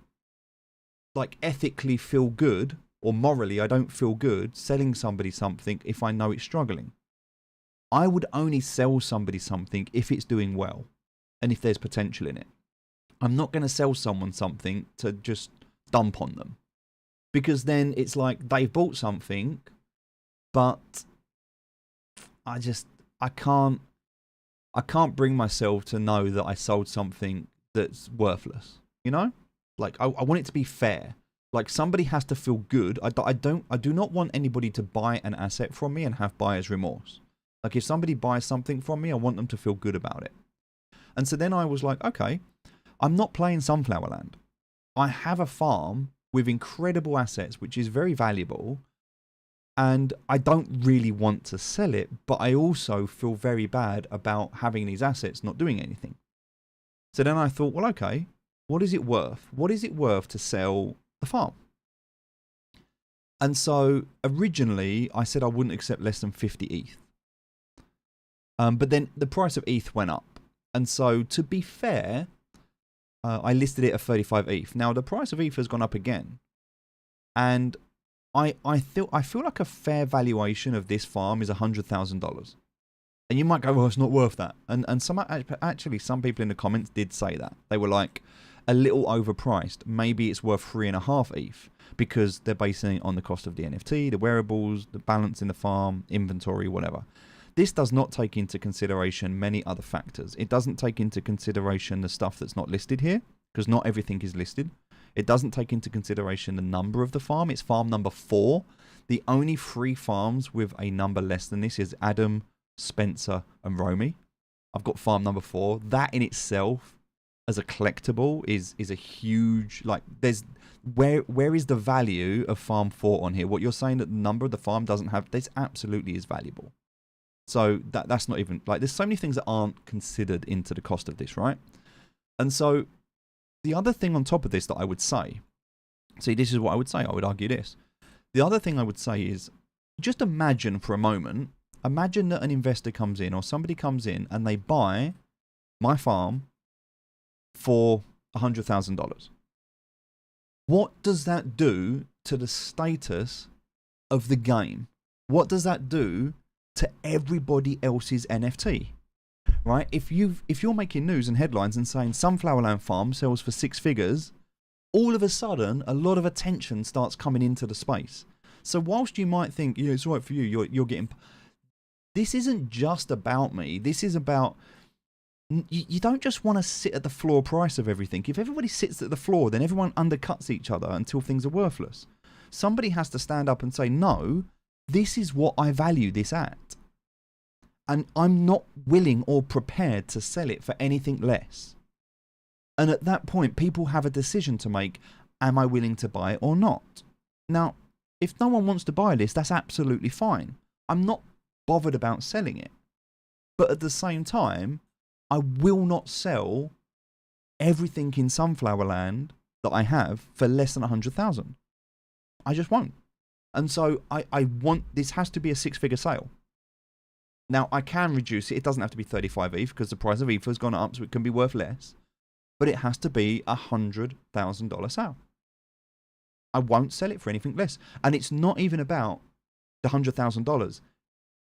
A: like, ethically feel good, or morally I don't feel good selling somebody something if I know it's struggling. I would only sell somebody something if it's doing well and if there's potential in it. I'm not going to sell someone something to just dump on them, because then it's like they've bought something, but I can't bring myself to know that I sold something that's worthless, you know? Like, I want it to be fair. Like, somebody has to feel good. I do not want anybody to buy an asset from me and have buyer's remorse. Like, if somebody buys something from me, I want them to feel good about it. And so then I was like, okay, I'm not playing Sunflowerland. I have a farm with incredible assets, which is very valuable, and I don't really want to sell it, but I also feel very bad about having these assets not doing anything. So then I thought, well, okay, what is it worth? What is it worth to sell the farm? And so originally I said I wouldn't accept less than 50 ETH. But then the price of ETH went up. And so to be fair, I listed it at 35 ETH. Now the price of ETH has gone up again. And I feel like a fair valuation of this farm is $100,000. And you might go, well, it's not worth that. And actually some people in the comments did say that. They were like, a little overpriced. Maybe it's worth 3.5 ETH because they're basing it on the cost of the NFT, the wearables, the balance in the farm, inventory, whatever. This does not take into consideration many other factors. It doesn't take into consideration the stuff that's not listed here, because not everything is listed. It doesn't take into consideration the number of the farm. It's farm number 4. The only 3 farms with a number less than this is Adam, Spencer, and Romy. I've got farm number 4. That in itself, as a collectible, is a huge, like, there's where is the value of farm 4 on here? What you're saying that the number of the farm doesn't have, this absolutely is valuable. So that's not even, like, there's so many things that aren't considered into the cost of this, right? And so the other thing on top of this that I would say, see, this is what I would say, I would argue this. The other thing I would say is, just imagine for a moment, imagine that an investor comes in or somebody comes in and they buy my farm for $100,000. What does that do to the status of the game? What does that do to everybody else's NFT? Right? If you're making news and headlines and saying Sunflowerland Farm sells for 6 figures, all of a sudden a lot of attention starts coming into the space. So whilst you might think, yeah, it's right for you, you're getting, this isn't just about me. This is about, you don't just want to sit at the floor price of everything. If everybody sits at the floor, then everyone undercuts each other until things are worthless. Somebody has to stand up and say, no, this is what I value this at. And I'm not willing or prepared to sell it for anything less. And at that point, people have a decision to make. Am I willing to buy it or not? Now, if no one wants to buy this, that's absolutely fine. I'm not bothered about selling it. But at the same time, I will not sell everything in Sunflowerland that I have for less than 100,000. I just won't. And so I want, this has to be a 6-figure sale. Now, I can reduce it. It doesn't have to be 35 ETH because the price of ETH has gone up, so it can be worth less. But it has to be a $100,000 sale. I won't sell it for anything less. And it's not even about the $100,000.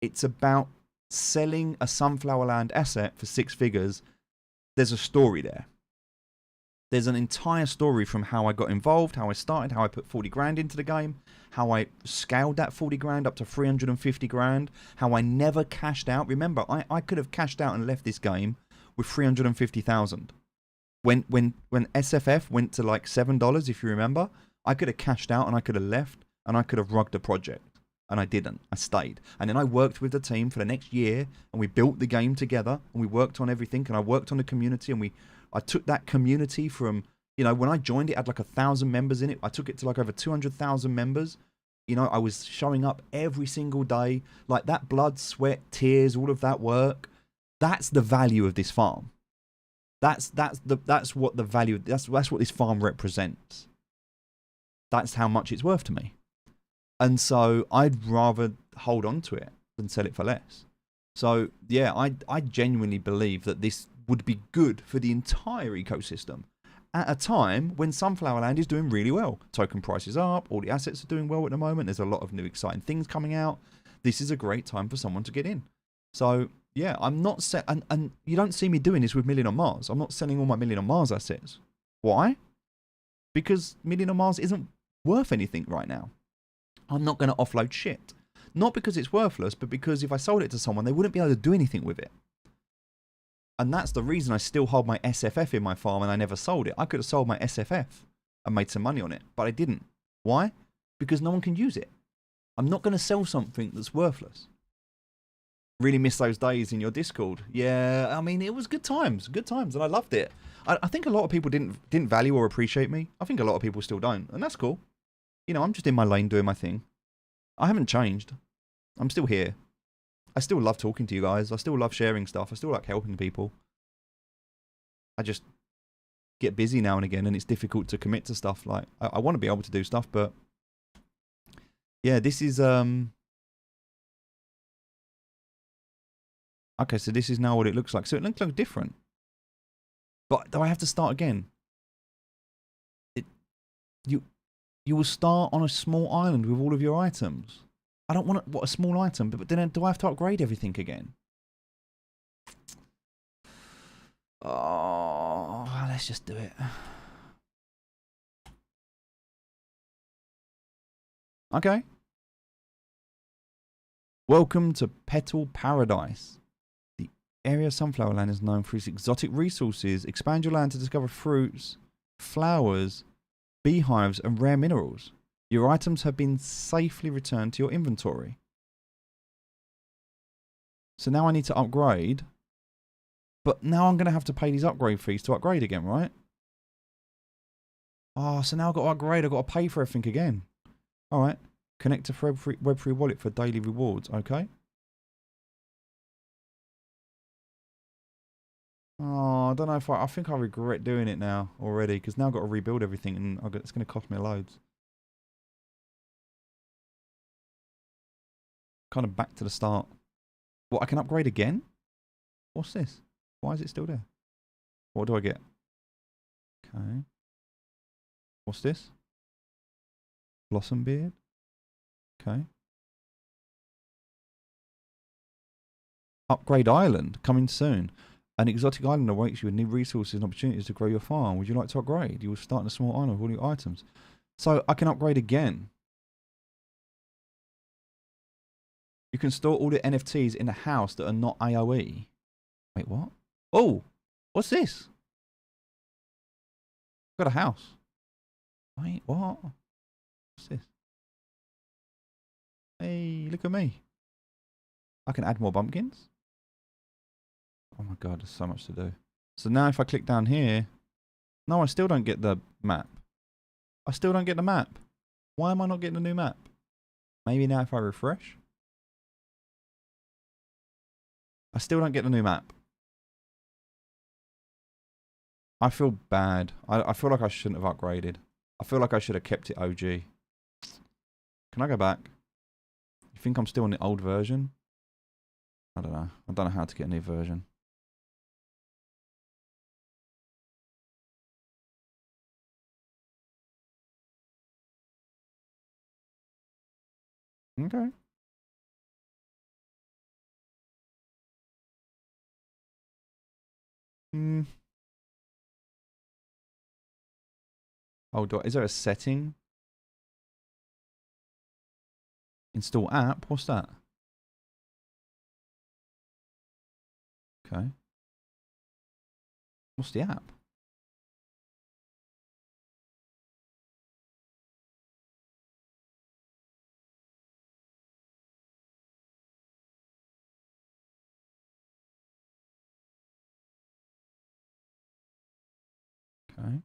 A: It's about selling a Sunflowerland asset for 6 figures. There's a story there. There's an entire story from how I got involved, how I started, how I put 40 grand into the game, how I scaled that 40 grand up to 350 grand, how I never cashed out. Remember, I could have cashed out and left this game with 350,000. When SFF went to like $7, if you remember, I could have cashed out and I could have left and I could have rugged the project. And I didn't. I stayed. And then I worked with the team for the next year and we built the game together and we worked on everything and I worked on the community and I took that community from, you know, when I joined it had like 1,000 members in it. I took it to like over 200,000 members. You know, I was showing up every single day, like that blood, sweat, tears, all of that work. That's the value of this farm. That's what the value, that's what this farm represents. that's how much it's worth to me. And so I'd rather hold on to it than sell it for less. So yeah, I genuinely believe that this would be good for the entire ecosystem at a time when Sunflower Land is doing really well. Token prices are up, all the assets are doing well at the moment. There's a lot of new exciting things coming out. This is a great time for someone to get in. So yeah, I'm not and you don't see me doing this with Million on Mars. I'm not selling all my Million on Mars assets. Why? Because Million on Mars isn't worth anything right now. I'm not going to offload shit. Not because it's worthless, but because if I sold it to someone, they wouldn't be able to do anything with it. And that's the reason I still hold my SFF in my farm and I never sold it. I could have sold my SFF and made some money on it, but I didn't. Why? Because no one can use it. I'm not going to sell something that's worthless. Really miss those days in your Discord. Yeah, I mean, it was good times, and I loved it. I think a lot of people didn't value or appreciate me. I think a lot of people still don't, and that's cool. You know, I'm just in my lane doing my thing. I haven't changed. I'm still here. I still love talking to you guys. I still love sharing stuff. I still like helping people. I just get busy now and again, and it's difficult to commit to stuff. Like, I want to be able to do stuff, but yeah, this is okay, so this is now what it looks like. So it looks like different. But do I have to start again? You will start on a small island with all of your items. I don't want a small item, but then do I have to upgrade everything again? Oh, let's just do it. Okay. Welcome to Petal Paradise. The area of Sunflower Land is known for its exotic resources. Expand your land to discover fruits, flowers, beehives, and rare minerals. Your items have been safely returned to your inventory. So now I need to upgrade. But now I'm going to have to pay these upgrade fees to upgrade again, right? Oh, so now I've got to upgrade. I've got to pay for everything again. Alright. Connect to Web3 wallet for daily rewards. Okay. Oh, I don't know if I think I regret doing it now already, because now I've got to rebuild everything and it's going to cost me loads. Kind of back to the start. What, I can upgrade again? What's this? Why is it still there? What do I get? Okay. What's this? Blossom beard? Okay. Upgrade island coming soon. An exotic island awaits you with new resources and opportunities to grow your farm. Would you like to upgrade? You will start in a small island with all your items. So I can upgrade again. You can store all the NFTs in a house that are not AoE. Wait, what? Oh, what's this? Got a house. Wait, what? What's this? Hey, look at me. I can add more pumpkins. Oh my god, there's so much to do. So now if I click down here, no, I still don't get the map. I still don't get the map. Why am I not getting a new map? Maybe now if I refresh. I still don't get the new map. I feel bad. I feel like I shouldn't have upgraded. I feel like I should have kept it OG. Can I go back? You think I'm still on the old version? I don't know. I don't know how to get a new version. Okay. Oh, is there a setting? Install app? What's that? Okay. What's the app? Okay.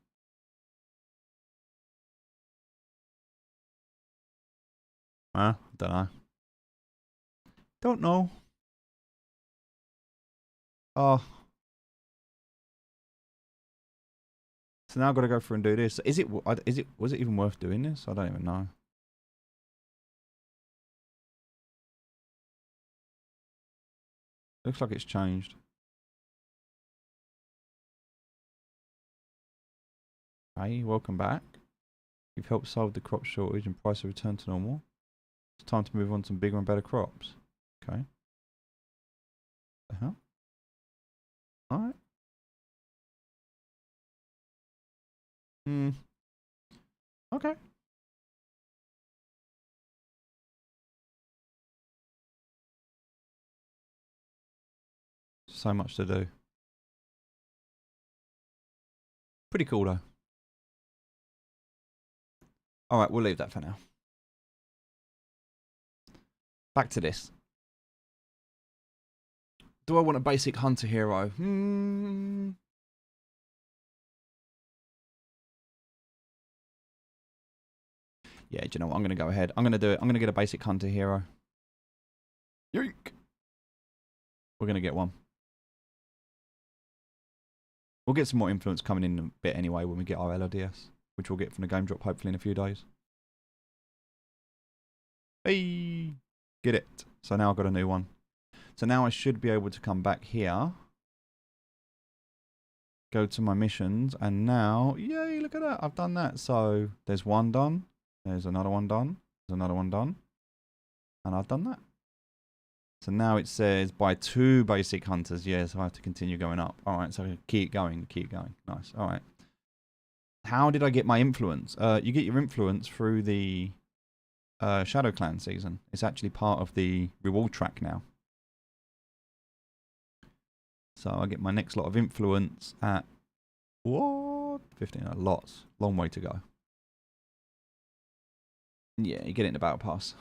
A: Don't know. Don't know. Oh. So now I've got to go through and do this. Was it even worth doing this? I don't even know. Looks like it's changed. Hey, welcome back. You've helped solve the crop shortage and price have returned to normal. It's time to move on to some bigger and better crops. Okay. The hell? Alright. Okay. So much to do. Pretty cool though. Alright, we'll leave that for now. Back to this. Do I want a basic hunter hero? Yeah, do you know what? I'm going to go ahead. I'm going to do it. I'm going to get a basic hunter hero. Yoink! We're going to get one. We'll get some more influence coming in a bit anyway when we get our LODS, which we'll get from the game drop hopefully in a few days. Hey! Get it. So now I've got a new one. So now I should be able to come back here. Go to my missions. And now, yay, look at that. I've done that. So there's one done. There's another one done. There's another one done. And I've done that. So now it says buy 2 basic hunters. Yeah, so I have to continue going up. Alright, so keep going, keep going. Nice. Alright. How did I get my influence? You get your influence through the Shadowclaw season. It's actually part of the reward track now. So I get my next lot of influence at what? 15. Lots. Long way to go. Yeah, you get it in the battle pass.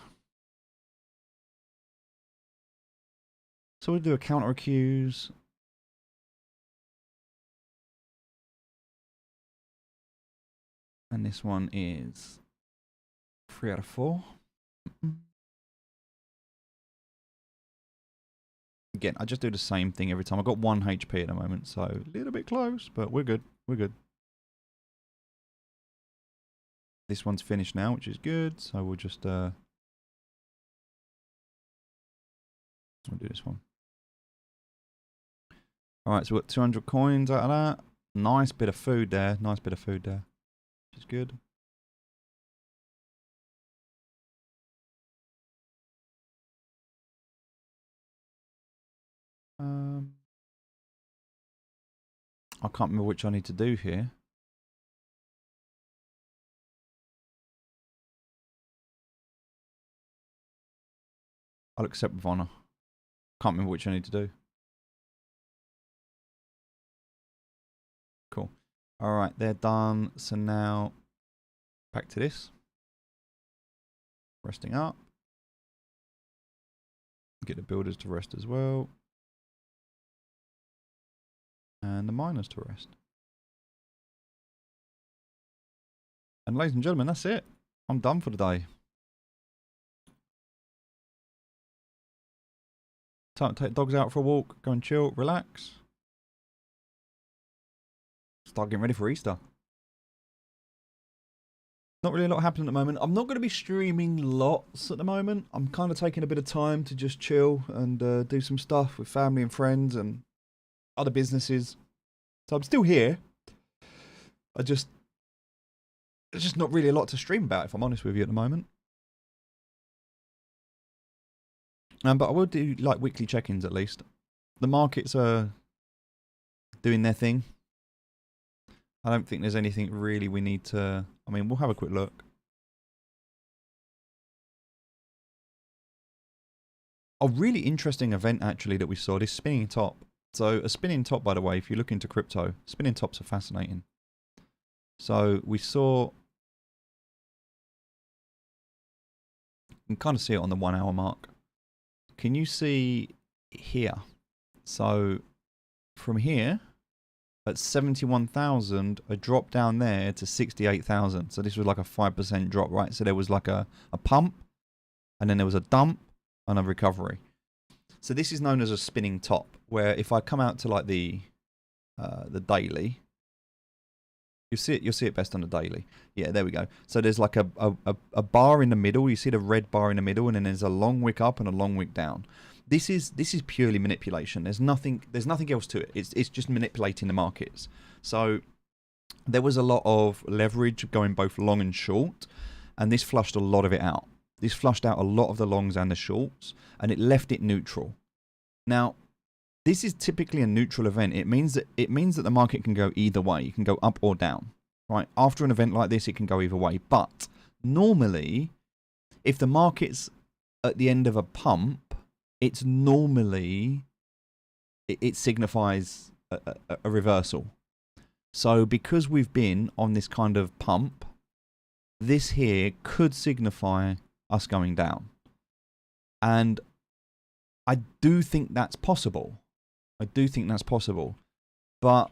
A: So we'll do a counter accuse. And this one is 3 out of 4. Again, I just do the same thing every time. I've got 1 HP at the moment, so a little bit close, but we're good. We're good. This one's finished now, which is good. So we'll just we'll do this one. Alright, so we've got 200 coins out of that. Nice bit of food there. Nice bit of food there. Which is good. I can't remember which I need to do here. I'll accept with honor. Can't remember which I need to do. Cool. Alright, they're done. So now, back to this. Resting up. Get the builders to rest as well. And the miners to rest. And ladies and gentlemen, that's it. I'm done for the day. Time to take dogs out for a walk, go and chill, relax. Start getting ready for Easter. Not really a lot happening at the moment. I'm not going to be streaming lots at the moment. I'm kind of taking a bit of time to just chill and do some stuff with family and friends and other businesses. So I'm still here. There's just not really a lot to stream about, if I'm honest with you, at the moment. But I will do like weekly check-ins at least. The markets are doing their thing. I don't think there's anything really we need to... I mean, we'll have a quick look. A really interesting event actually that we saw, this spinning top. So a spinning top, by the way, if you look into crypto, spinning tops are fascinating. So we saw... You can kind of see it on the 1 hour mark. Can you see here? So from here at 71,000, a drop down there to 68,000. So this was like a 5% drop, right? So there was like a pump, and then there was a dump and a recovery. So this is known as a spinning top, where if I come out to like the daily, You'll see it best on the daily. Yeah, there we go. So there's like a bar in the middle. You see the red bar in the middle, and then there's a long wick up and a long wick down. This is purely manipulation. There's nothing else to it. It's just manipulating the markets. So there was a lot of leverage going both long and short, and this flushed a lot of it out. This flushed out a lot of the longs and the shorts, and it left it neutral. Now, this is typically a neutral event. It means that the market can go either way. You can go up or down, right? After an event like this, it can go either way. But normally, if the market's at the end of a pump, it signifies a reversal. So because we've been on this kind of pump, this here could signify us going down. And I do think that's possible. But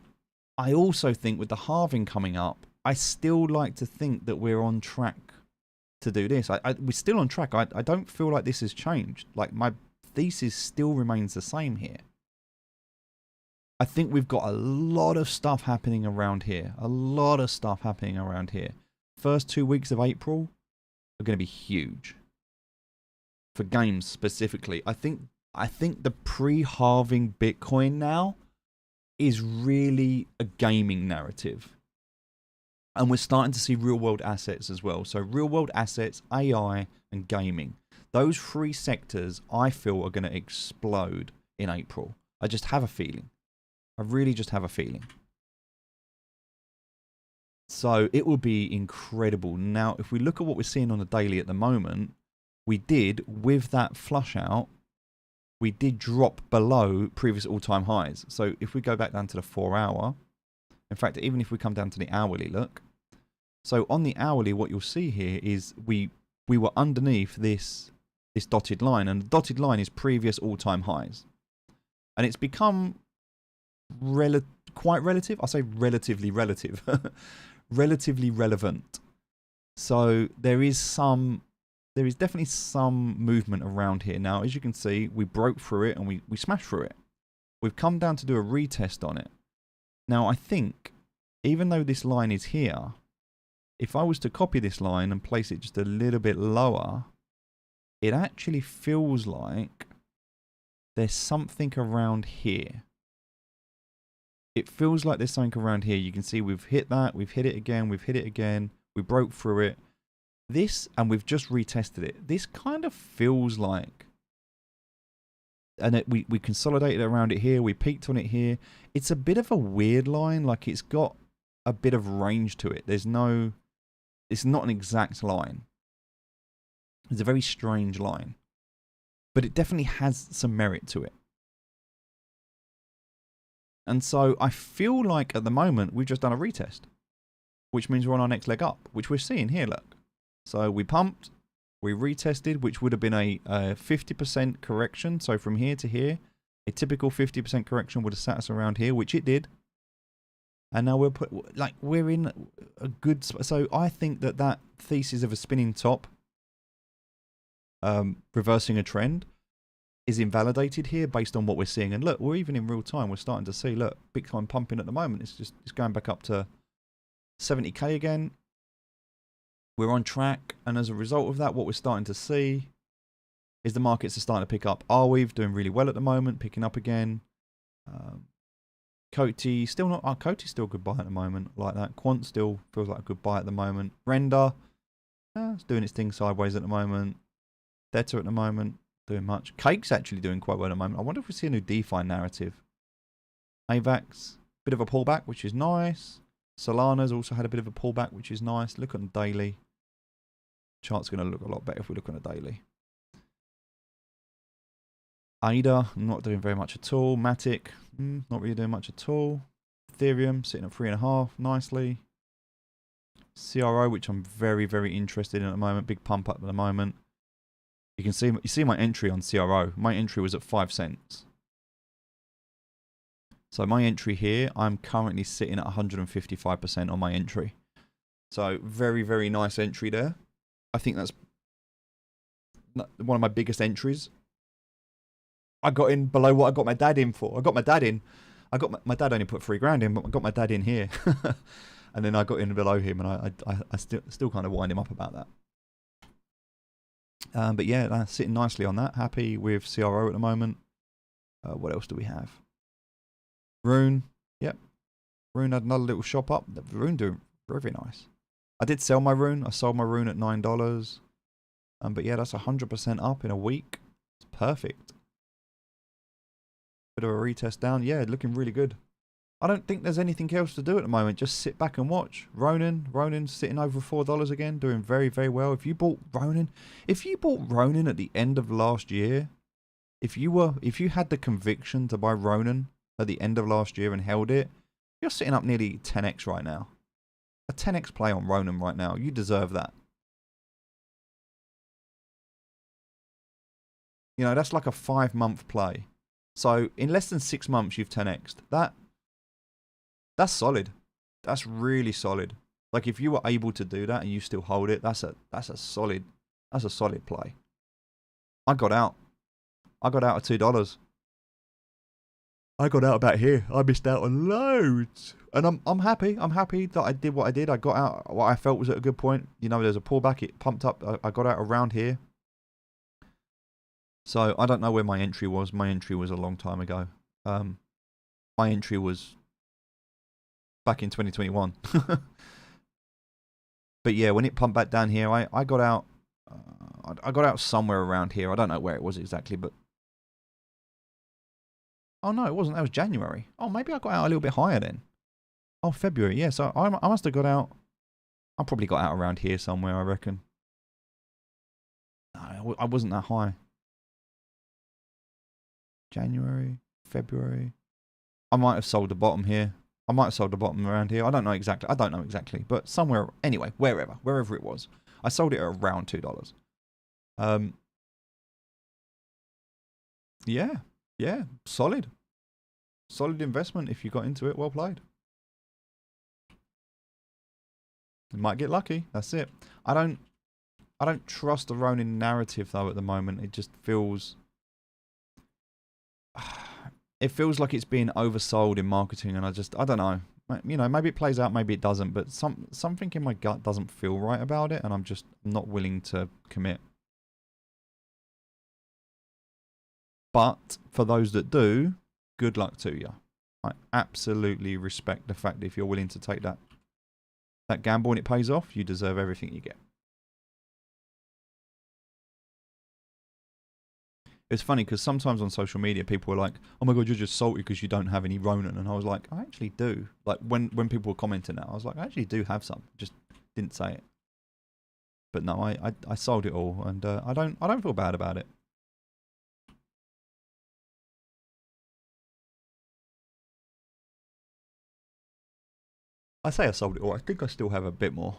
A: I also think with the halving coming up, I still like to think that we're on track to do this. We're still on track. I don't feel like this has changed. Like, my thesis still remains the same here. I think we've got a lot of stuff happening around here. First 2 weeks of April are going to be huge. For games specifically. I think the pre-halving Bitcoin now is really a gaming narrative. And we're starting to see real-world assets as well. So real-world assets, AI, and gaming. Those three sectors, I feel, are going to explode in April. I just have a feeling. I really just have a feeling. So it will be incredible. Now, if we look at what we're seeing on the daily at the moment, we did, with that flush out, we did drop below previous all-time highs. So if we go back down to the 4 hour, in fact, even if we come down to the hourly, look. So on the hourly, what you'll see here is we were underneath this dotted line, and the dotted line is previous all-time highs. And it's become quite relative. I'll say relatively relative. Relatively relevant. So there is definitely some movement around here. Now, as you can see, we broke through it and we smashed through it. We've come down to do a retest on it. Now, I think, even though this line is here, if I was to copy this line and place it just a little bit lower, it actually feels like there's something around here. It feels like there's something around here. You can see we've hit that, we've hit it again, we broke through it. This, and we've just retested it. This kind of feels like, and we consolidated around it here, we peaked on it here. It's a bit of a weird line, like it's got a bit of range to it. It's not an exact line. It's a very strange line. But it definitely has some merit to it. And so I feel like at the moment we've just done a retest, which means we're on our next leg up, which we're seeing here, look. So we pumped, we retested, which would have been a 50% correction. So from here to here, a typical 50% correction would have sat us around here, which it did. And now we're in a good spot. So I think that thesis of a spinning top, reversing a trend, is invalidated here based on what we're seeing. And look, we're even in real time. We're starting to see, look, Bitcoin pumping at the moment. It's going back up to 70k again. We're on track, and as a result of that, what we're starting to see is the markets are starting to pick up. Arweave doing really well at the moment, picking up again. Coty still not. Coty's still a good buy at the moment, like that. Quant still feels like a good buy at the moment. Render, it's doing its thing sideways at the moment. Theta at the moment, doing much. Cake's actually doing quite well at the moment. I wonder if we see a new DeFi narrative. AVAX, bit of a pullback, which is nice. Solana's also had a bit of a pullback, which is nice. Look on the daily. Chart's going to look a lot better if we look on a daily. ADA, not doing very much at all. Matic, not really doing much at all. Ethereum, sitting at 3.5, nicely. CRO, which I'm very, very interested in at the moment. Big pump up at the moment. You see my entry on CRO. My entry was at 5 cents. So my entry here, I'm currently sitting at 155% on my entry. So very, very nice entry there. I think that's one of my biggest entries. I got in below what I got my dad in for. My dad only put 3 grand in, but I got my dad in here. And then I got in below him, and I still kind of wind him up about that. But yeah, sitting nicely on that. Happy with CRO at the moment. What else do we have? Rune. Yep. Rune had another little shop up. The Rune doing very nice. I did sell my Rune. I sold my Rune at $9. But yeah, that's 100% up in a week. It's perfect. Bit of a retest down. Yeah, looking really good. I don't think there's anything else to do at the moment. Just sit back and watch. Ronan's sitting over $4 again, doing very, very well. If you bought Ronan at the end of last year, if you had the conviction to buy Ronan at the end of last year and held it, you're sitting up nearly 10x right now. A 10x play on Ronan right now. You deserve that. You know, that's like a 5-month play. So in less than 6 months, you've 10x'd. That's solid. That's really solid. Like if you were able to do that and you still hold it, that's a solid play. I got out at $2. I got out about here. I missed out on loads. And I'm happy. I'm happy that I did what I did. I got out what I felt was at a good point. You know, there's a pullback, it pumped up. I got out around here. So I don't know where my entry was. My entry was a long time ago. My entry was back in 2021. But yeah, when it pumped back down here, I got out. I got out somewhere around here. I don't know where it was exactly, but oh no, it wasn't. That was January. Oh, maybe I got out a little bit higher then. Oh, February. Yeah, so I must have got out. I probably got out around here somewhere, I reckon. No, I wasn't that high. January, February. I might have sold the bottom here. I might have sold the bottom around here. I don't know exactly. But somewhere, anyway, wherever it was. I sold it at around $2. Yeah, solid. Solid investment if you got into it. Well played. You might get lucky. That's it. I don't trust the Ronin narrative though at the moment. It just feels like it's being oversold in marketing, and I don't know. You know, maybe it plays out, maybe it doesn't, but something in my gut doesn't feel right about it, and I'm just not willing to commit. But for those that do, good luck to you. I absolutely respect the fact that if you're willing to take that gamble and it pays off, you deserve everything you get. It's funny because sometimes on social media people are like, oh my god, you're just salty because you don't have any Ronin. And I was like, I actually do. Like when people were commenting that, I was like, I actually do have some. Just didn't say it. But no, I sold it all, and I don't feel bad about it. I say I sold it all. I think I still have a bit more.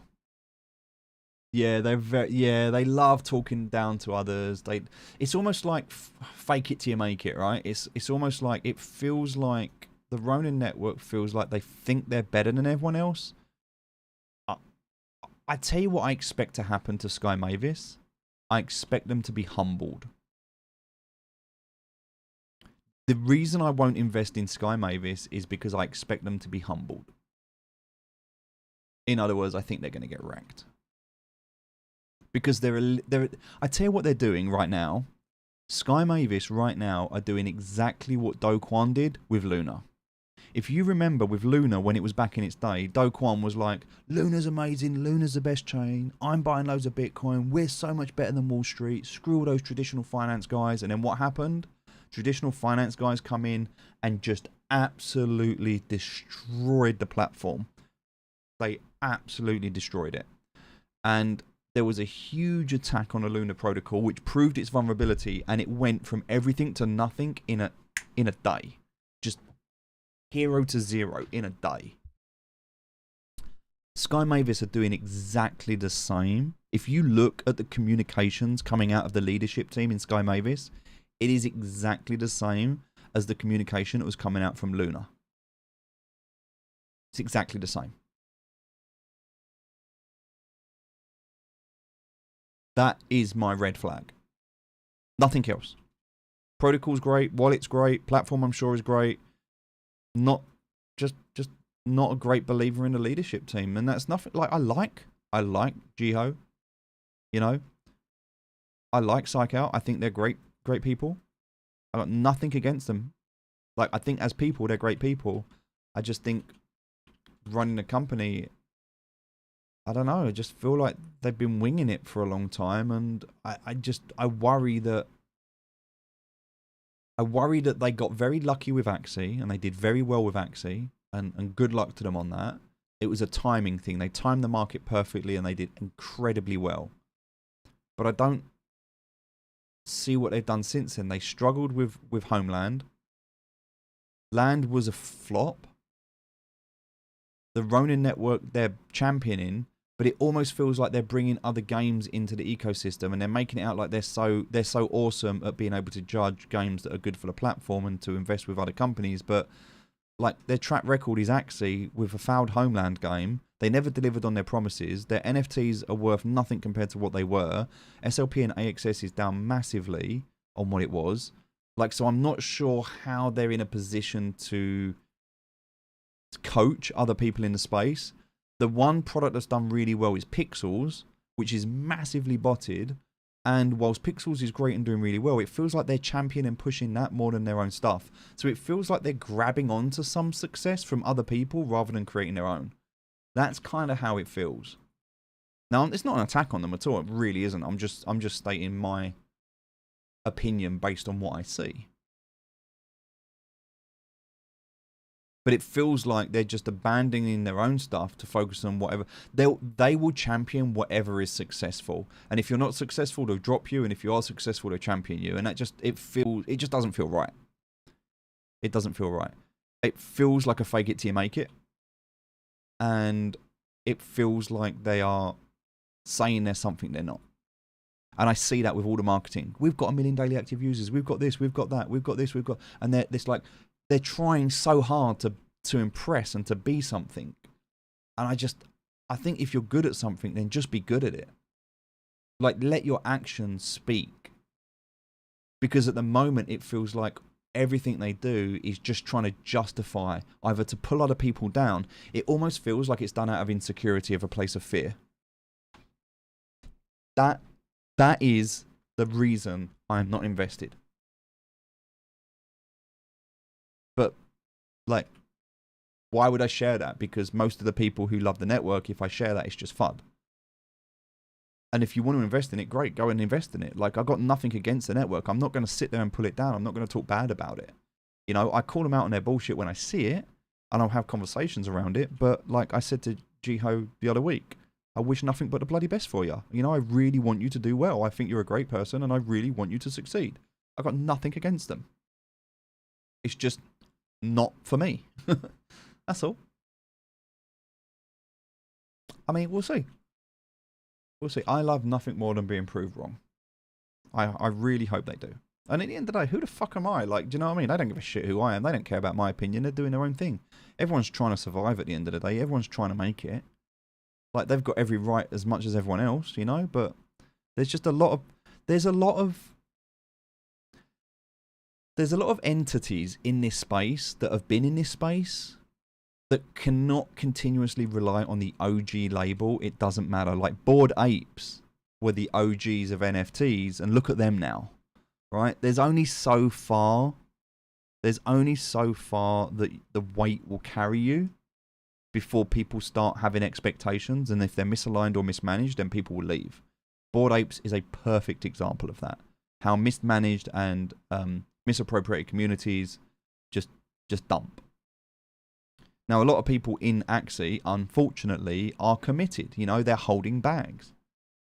A: Yeah, they love talking down to others. It's almost like fake it till you make it, right? It's almost like it feels like the Ronin network feels like they think they're better than everyone else. I tell you what I expect to happen to Sky Mavis. I expect them to be humbled. The reason I won't invest in Sky Mavis is because I expect them to be humbled. In other words, I think they're going to get wrecked. Because I tell you what they're doing right now. Sky Mavis right now are doing exactly what Do Kwon did with Luna. If you remember with Luna when it was back in its day, Do Kwon was like, Luna's amazing, Luna's the best chain, I'm buying loads of Bitcoin, we're so much better than Wall Street, screw all those traditional finance guys. And then what happened? Traditional finance guys come in and just absolutely destroyed the platform. They absolutely destroyed it. And there was a huge attack on the Luna protocol which proved its vulnerability, and it went from everything to nothing in a day. Just 0 to 0 in a day. Sky Mavis are doing exactly the same. If you look at the communications coming out of the leadership team in Sky Mavis, it is exactly the same as the communication that was coming out from Luna. It's exactly the same. That is my red flag. Nothing else. Protocol's great, wallet's great, platform I'm sure is great. Not just not a great believer in the leadership team, and that's nothing. Like I like Jiho, you know, I like Psych Out. I think they're great people. I got nothing against them. Like I think as people, they're great people. I just think running a company, I don't know. I just feel like they've been winging it for a long time, and I worry that they got very lucky with Axie, and they did very well with Axie, and good luck to them on that. It was a timing thing. They timed the market perfectly, and they did incredibly well. But I don't see what they've done since then. They struggled with Homeland. Land was a flop. The Ronin network they're championing, but it almost feels like they're bringing other games into the ecosystem, and they're making it out like they're so awesome at being able to judge games that are good for the platform and to invest with other companies. But like their track record is Axie with a failed Homeland game. They never delivered on their promises. Their NFTs are worth nothing compared to what they were. SLP and AXS is down massively on what it was. Like, so I'm not sure how they're in a position to coach other people in the space. The one product that's done really well is Pixels, which is massively botted. And whilst Pixels is great and doing really well, it feels like they're championing and pushing that more than their own stuff. So it feels like they're grabbing onto some success from other people rather than creating their own. That's kind of how it feels. Now, it's not an attack on them at all. It really isn't. I'm just stating my opinion based on what I see. But it feels like they're just abandoning their own stuff to focus on whatever. They will champion whatever is successful. And if you're not successful, they'll drop you. And if you are successful, they'll champion you. And that just, it just doesn't feel right. It doesn't feel right. It feels like a fake it till you make it. And it feels like they are saying there's something they're not. And I see that with all the marketing. We've got 1 million daily active users. We've got this. We've got that. We've got this. We've got... And they're trying so hard to impress and to be something. And I think if you're good at something, then just be good at it. Like, let your actions speak. Because at the moment, it feels like everything they do is just trying to justify either to pull other people down. It almost feels like it's done out of insecurity of a place of fear. That is the reason I'm not invested. But, like, why would I share that? Because most of the people who love the network, if I share that, it's just fun. And if you want to invest in it, great, go and invest in it. Like, I've got nothing against the network. I'm not going to sit there and pull it down. I'm not going to talk bad about it. You know, I call them out on their bullshit when I see it, and I'll have conversations around it. But, like I said to Jiho the other week, I wish nothing but the bloody best for you. You know, I really want you to do well. I think you're a great person, and I really want you to succeed. I've got nothing against them. It's just not for me. That's all. I mean, we'll see. We'll see. I love nothing more than being proved wrong. I really hope they do. And at the end of the day, who the fuck am I? Like, do you know what I mean? They don't give a shit who I am. They don't care about my opinion. They're doing their own thing. Everyone's trying to survive at the end of the day. Everyone's trying to make it. Like, they've got every right as much as everyone else, you know? But there's just a lot of... There's a lot of entities in this space that have been in this space that cannot continuously rely on the OG label. It doesn't matter. Like, Bored Apes were the OGs of NFTs, and look at them now, right? There's only so far that the weight will carry you before people start having expectations, and if they're misaligned or mismanaged, then people will leave. Bored Apes is a perfect example of that. How mismanaged and misappropriated communities just dump. Now, a lot of people in Axie, unfortunately, are committed. You know, they're holding bags.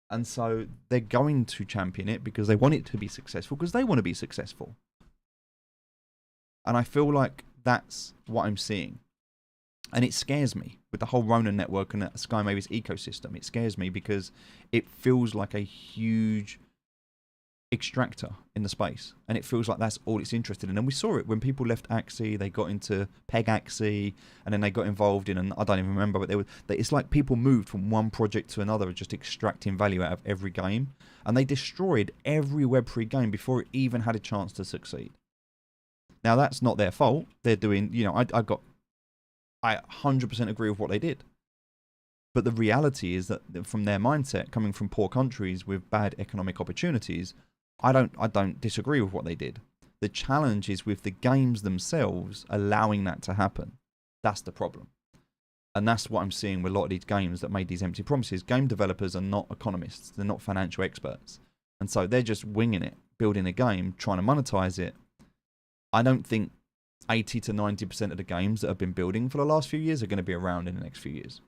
A: And so they're going to champion it because they want it to be successful, because they want to be successful. And I feel like that's what I'm seeing. And it scares me with the whole Ronin network and the Sky Mavis ecosystem. It scares me because it feels like a huge extractor in the space, and it feels like that's all it's interested in. And we saw it when people left Axie. They got into Peg Axie, and then they got involved in, and I don't even remember, but it's like people moved from one project to another, just extracting value out of every game, and they destroyed every Web3 game before it even had a chance to succeed. Now, that's not their fault. They're doing, you know, I got I 100% agree with what they did. But the reality is that from their mindset, coming from poor countries with bad economic opportunities, I don't disagree with what they did. The challenge is with the games themselves allowing that to happen. That's the problem. And that's what I'm seeing with a lot of these games that made these empty promises. Game developers are not economists. They're not financial experts. And so they're just winging it, building a game, trying to monetize it. I don't think 80 to 90% of the games that have been building for the last few years are going to be around in the next few years.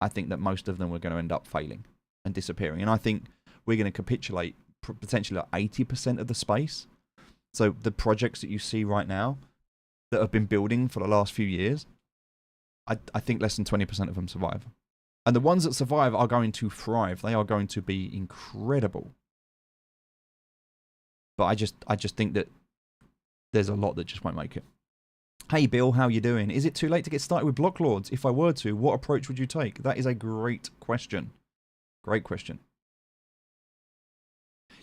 A: I think that most of them are going to end up failing and disappearing. And I think we're going to capitulate potentially like 80% of the space. So the projects that you see right now that have been building for the last few years, I think less than 20% of them survive. And the ones that survive are going to thrive. They are going to be incredible. But I just think that there's a lot that just won't make it. Hey Bill, how you doing? Is it too late to get started with Blocklords? If I were to, what approach would you take? That is a great question. Great question.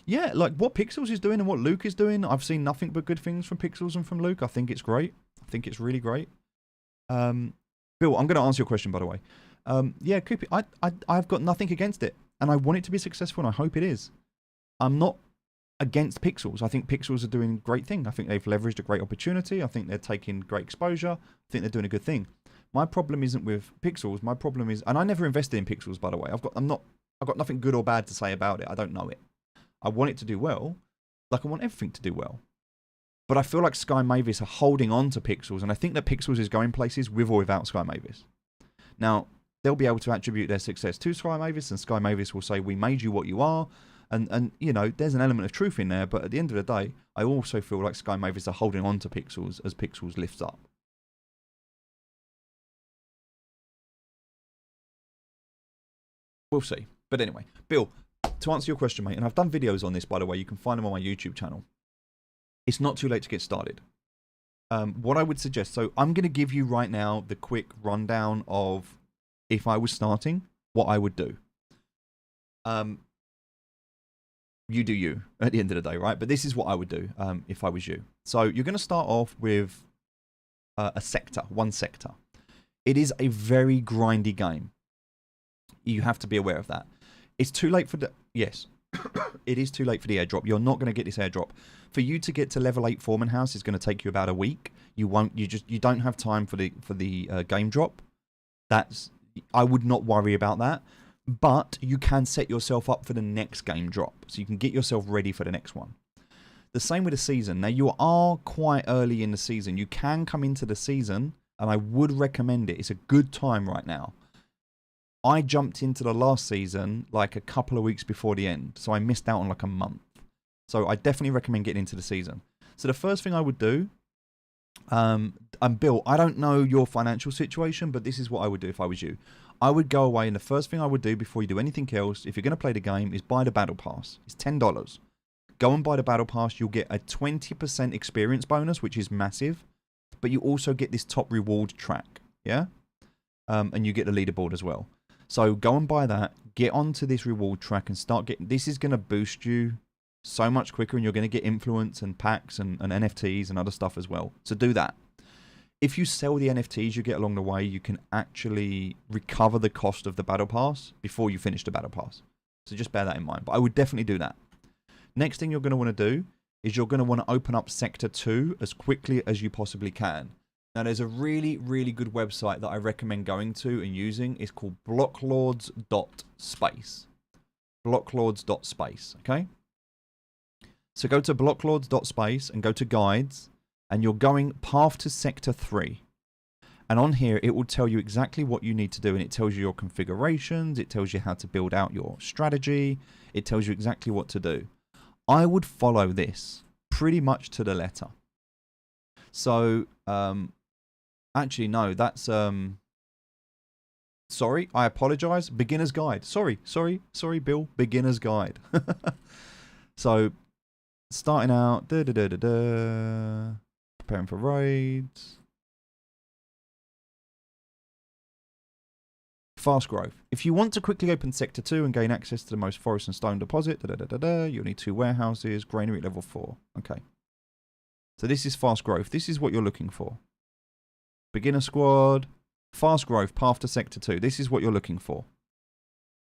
A: Yeah, like what Pixels is doing and what Luke is doing, I've seen nothing but good things from Pixels and from Luke. I think it's great. I think it's really great. Bill, I'm going to answer your question, by the way. Yeah, Coopy, I've got nothing against it. And I want it to be successful, and I hope it is. I'm not against Pixels. I think Pixels are doing a great thing. I think they've leveraged a great opportunity. I think they're taking great exposure. I think they're doing a good thing. My problem isn't with Pixels. My problem is, and I never invested in Pixels, by the way. I've got nothing good or bad to say about it. I don't know it. I want it to do well. Like I want everything to do well. But I feel like Sky Mavis are holding on to Pixels, and I think that Pixels is going places with or without Sky Mavis. Now, they'll be able to attribute their success to Sky Mavis, and Sky Mavis will say, we made you what you are. And you know, there's an element of truth in there, but at the end of the day, I also feel like Sky Mavis are holding on to Pixels as Pixels lifts up. We'll see. But anyway, Bill, to answer your question, mate, and I've done videos on this, by the way, you can find them on my YouTube channel. It's not too late to get started. What I would suggest, so I'm going to give you right now the quick rundown of if I was starting, what I would do. You do you at the end of the day, right? But this is what I would do if I was you. So you're going to start off with a sector, one sector. It is a very grindy game. You have to be aware of that. It's too late for the... Yes, it is too late for the airdrop. You're not going to get this airdrop. For you to get to level 8 Foreman House is going to take you about a week. You don't have time for the game drop. I would not worry about that. But you can set yourself up for the next game drop. So you can get yourself ready for the next one. The same with the season. Now, you are quite early in the season. You can come into the season, and I would recommend it. It's a good time right now. I jumped into the last season like a couple of weeks before the end. So I missed out on like a month. So I definitely recommend getting into the season. So the first thing I would do, and Bill, I don't know your financial situation, but this is what I would do if I was you. I would go away, and the first thing I would do before you do anything else, if you're going to play the game, is buy the Battle Pass. It's $10. Go and buy the Battle Pass. You'll get a 20% experience bonus, which is massive. But you also get this top reward track, yeah? And you get the leaderboard as well. So go and buy that. Get onto this reward track and start getting... This is going to boost you so much quicker, and you're going to get influence and packs and NFTs and other stuff as well. So do that. If you sell the NFTs you get along the way, you can actually recover the cost of the Battle Pass before you finish the Battle Pass. So just bear that in mind. But I would definitely do that. Next thing you're going to want to do is you're going to want to open up Sector 2 as quickly as you possibly can. Now, there's a really, really good website that I recommend going to and using. It's called blocklords.space. Blocklords.space, okay? So go to blocklords.space and go to guides. And you're going path to Sector 3. And on here, it will tell you exactly what you need to do. And it tells you your configurations. It tells you how to build out your strategy. It tells you exactly what to do. I would follow this pretty much to the letter. So, actually, no, that's... Sorry, I apologize. Beginner's guide. Sorry, Bill. Beginner's guide. So, starting out... Preparing for raids. Fast growth. If you want to quickly open Sector 2 and gain access to the most forest and stone deposit, you'll need 2 warehouses, granary at level 4. Okay. So this is fast growth. This is what you're looking for. Beginner squad. Fast growth, path to sector 2. This is what you're looking for.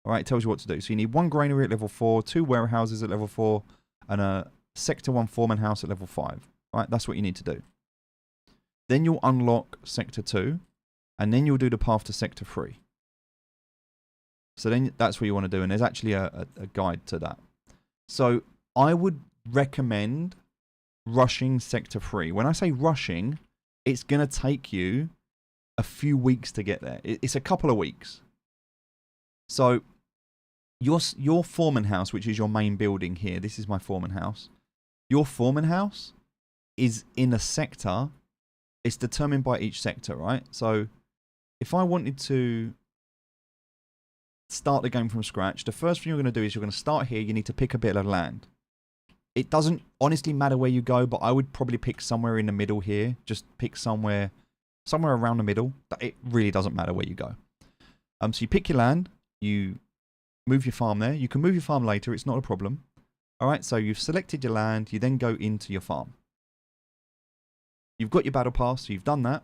A: All right, it tells you what to do. So you need 1 granary at level 4, 2 warehouses at level 4, and a sector 1 foreman house at level 5. All right, that's what you need to do. Then you'll unlock sector 2, and then you'll do the path to sector 3. So then that's what you want to do, and there's actually a guide to that. So I would recommend rushing sector 3. When I say rushing, it's going to take you a few weeks to get there. It's a couple of weeks. So your foreman house, which is your main building here, this is my foreman house. Your foreman house is in a sector. It's determined by each sector, right? So if I wanted to start the game from scratch, the first thing you're going to do is you're going to start here. You need to pick a bit of land. It doesn't honestly matter where you go, but I would probably pick somewhere in the middle here. Just pick somewhere around the middle. It really doesn't matter where you go. So you pick your land. You move your farm there. You can move your farm later. It's not a problem. All right, so you've selected your land. You then go into your farm. You've got your battle pass, so you've done that.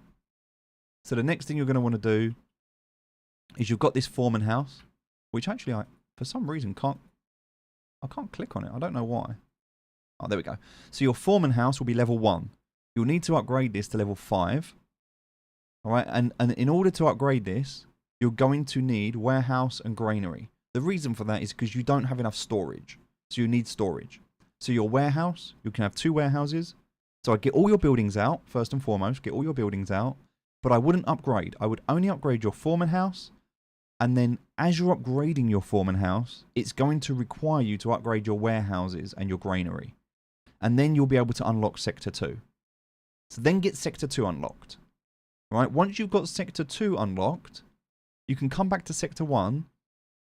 A: So the next thing you're going to want to do is you've got this foreman house, which actually I, for some reason, I can't click on it. I don't know why. Oh, there we go. So your foreman house will be level 1. You'll need to upgrade this to level 5. All right, and in order to upgrade this, you're going to need warehouse and granary. The reason for that is because you don't have enough storage. So you need storage. So your warehouse, you can have 2 warehouses. So I get all your buildings out, first and foremost, get all your buildings out. But I wouldn't upgrade. I would only upgrade your foreman house. And then as you're upgrading your foreman house, it's going to require you to upgrade your warehouses and your granary. And then you'll be able to unlock sector 2. So then get sector 2 unlocked. Right? Once you've got sector 2 unlocked, you can come back to sector 1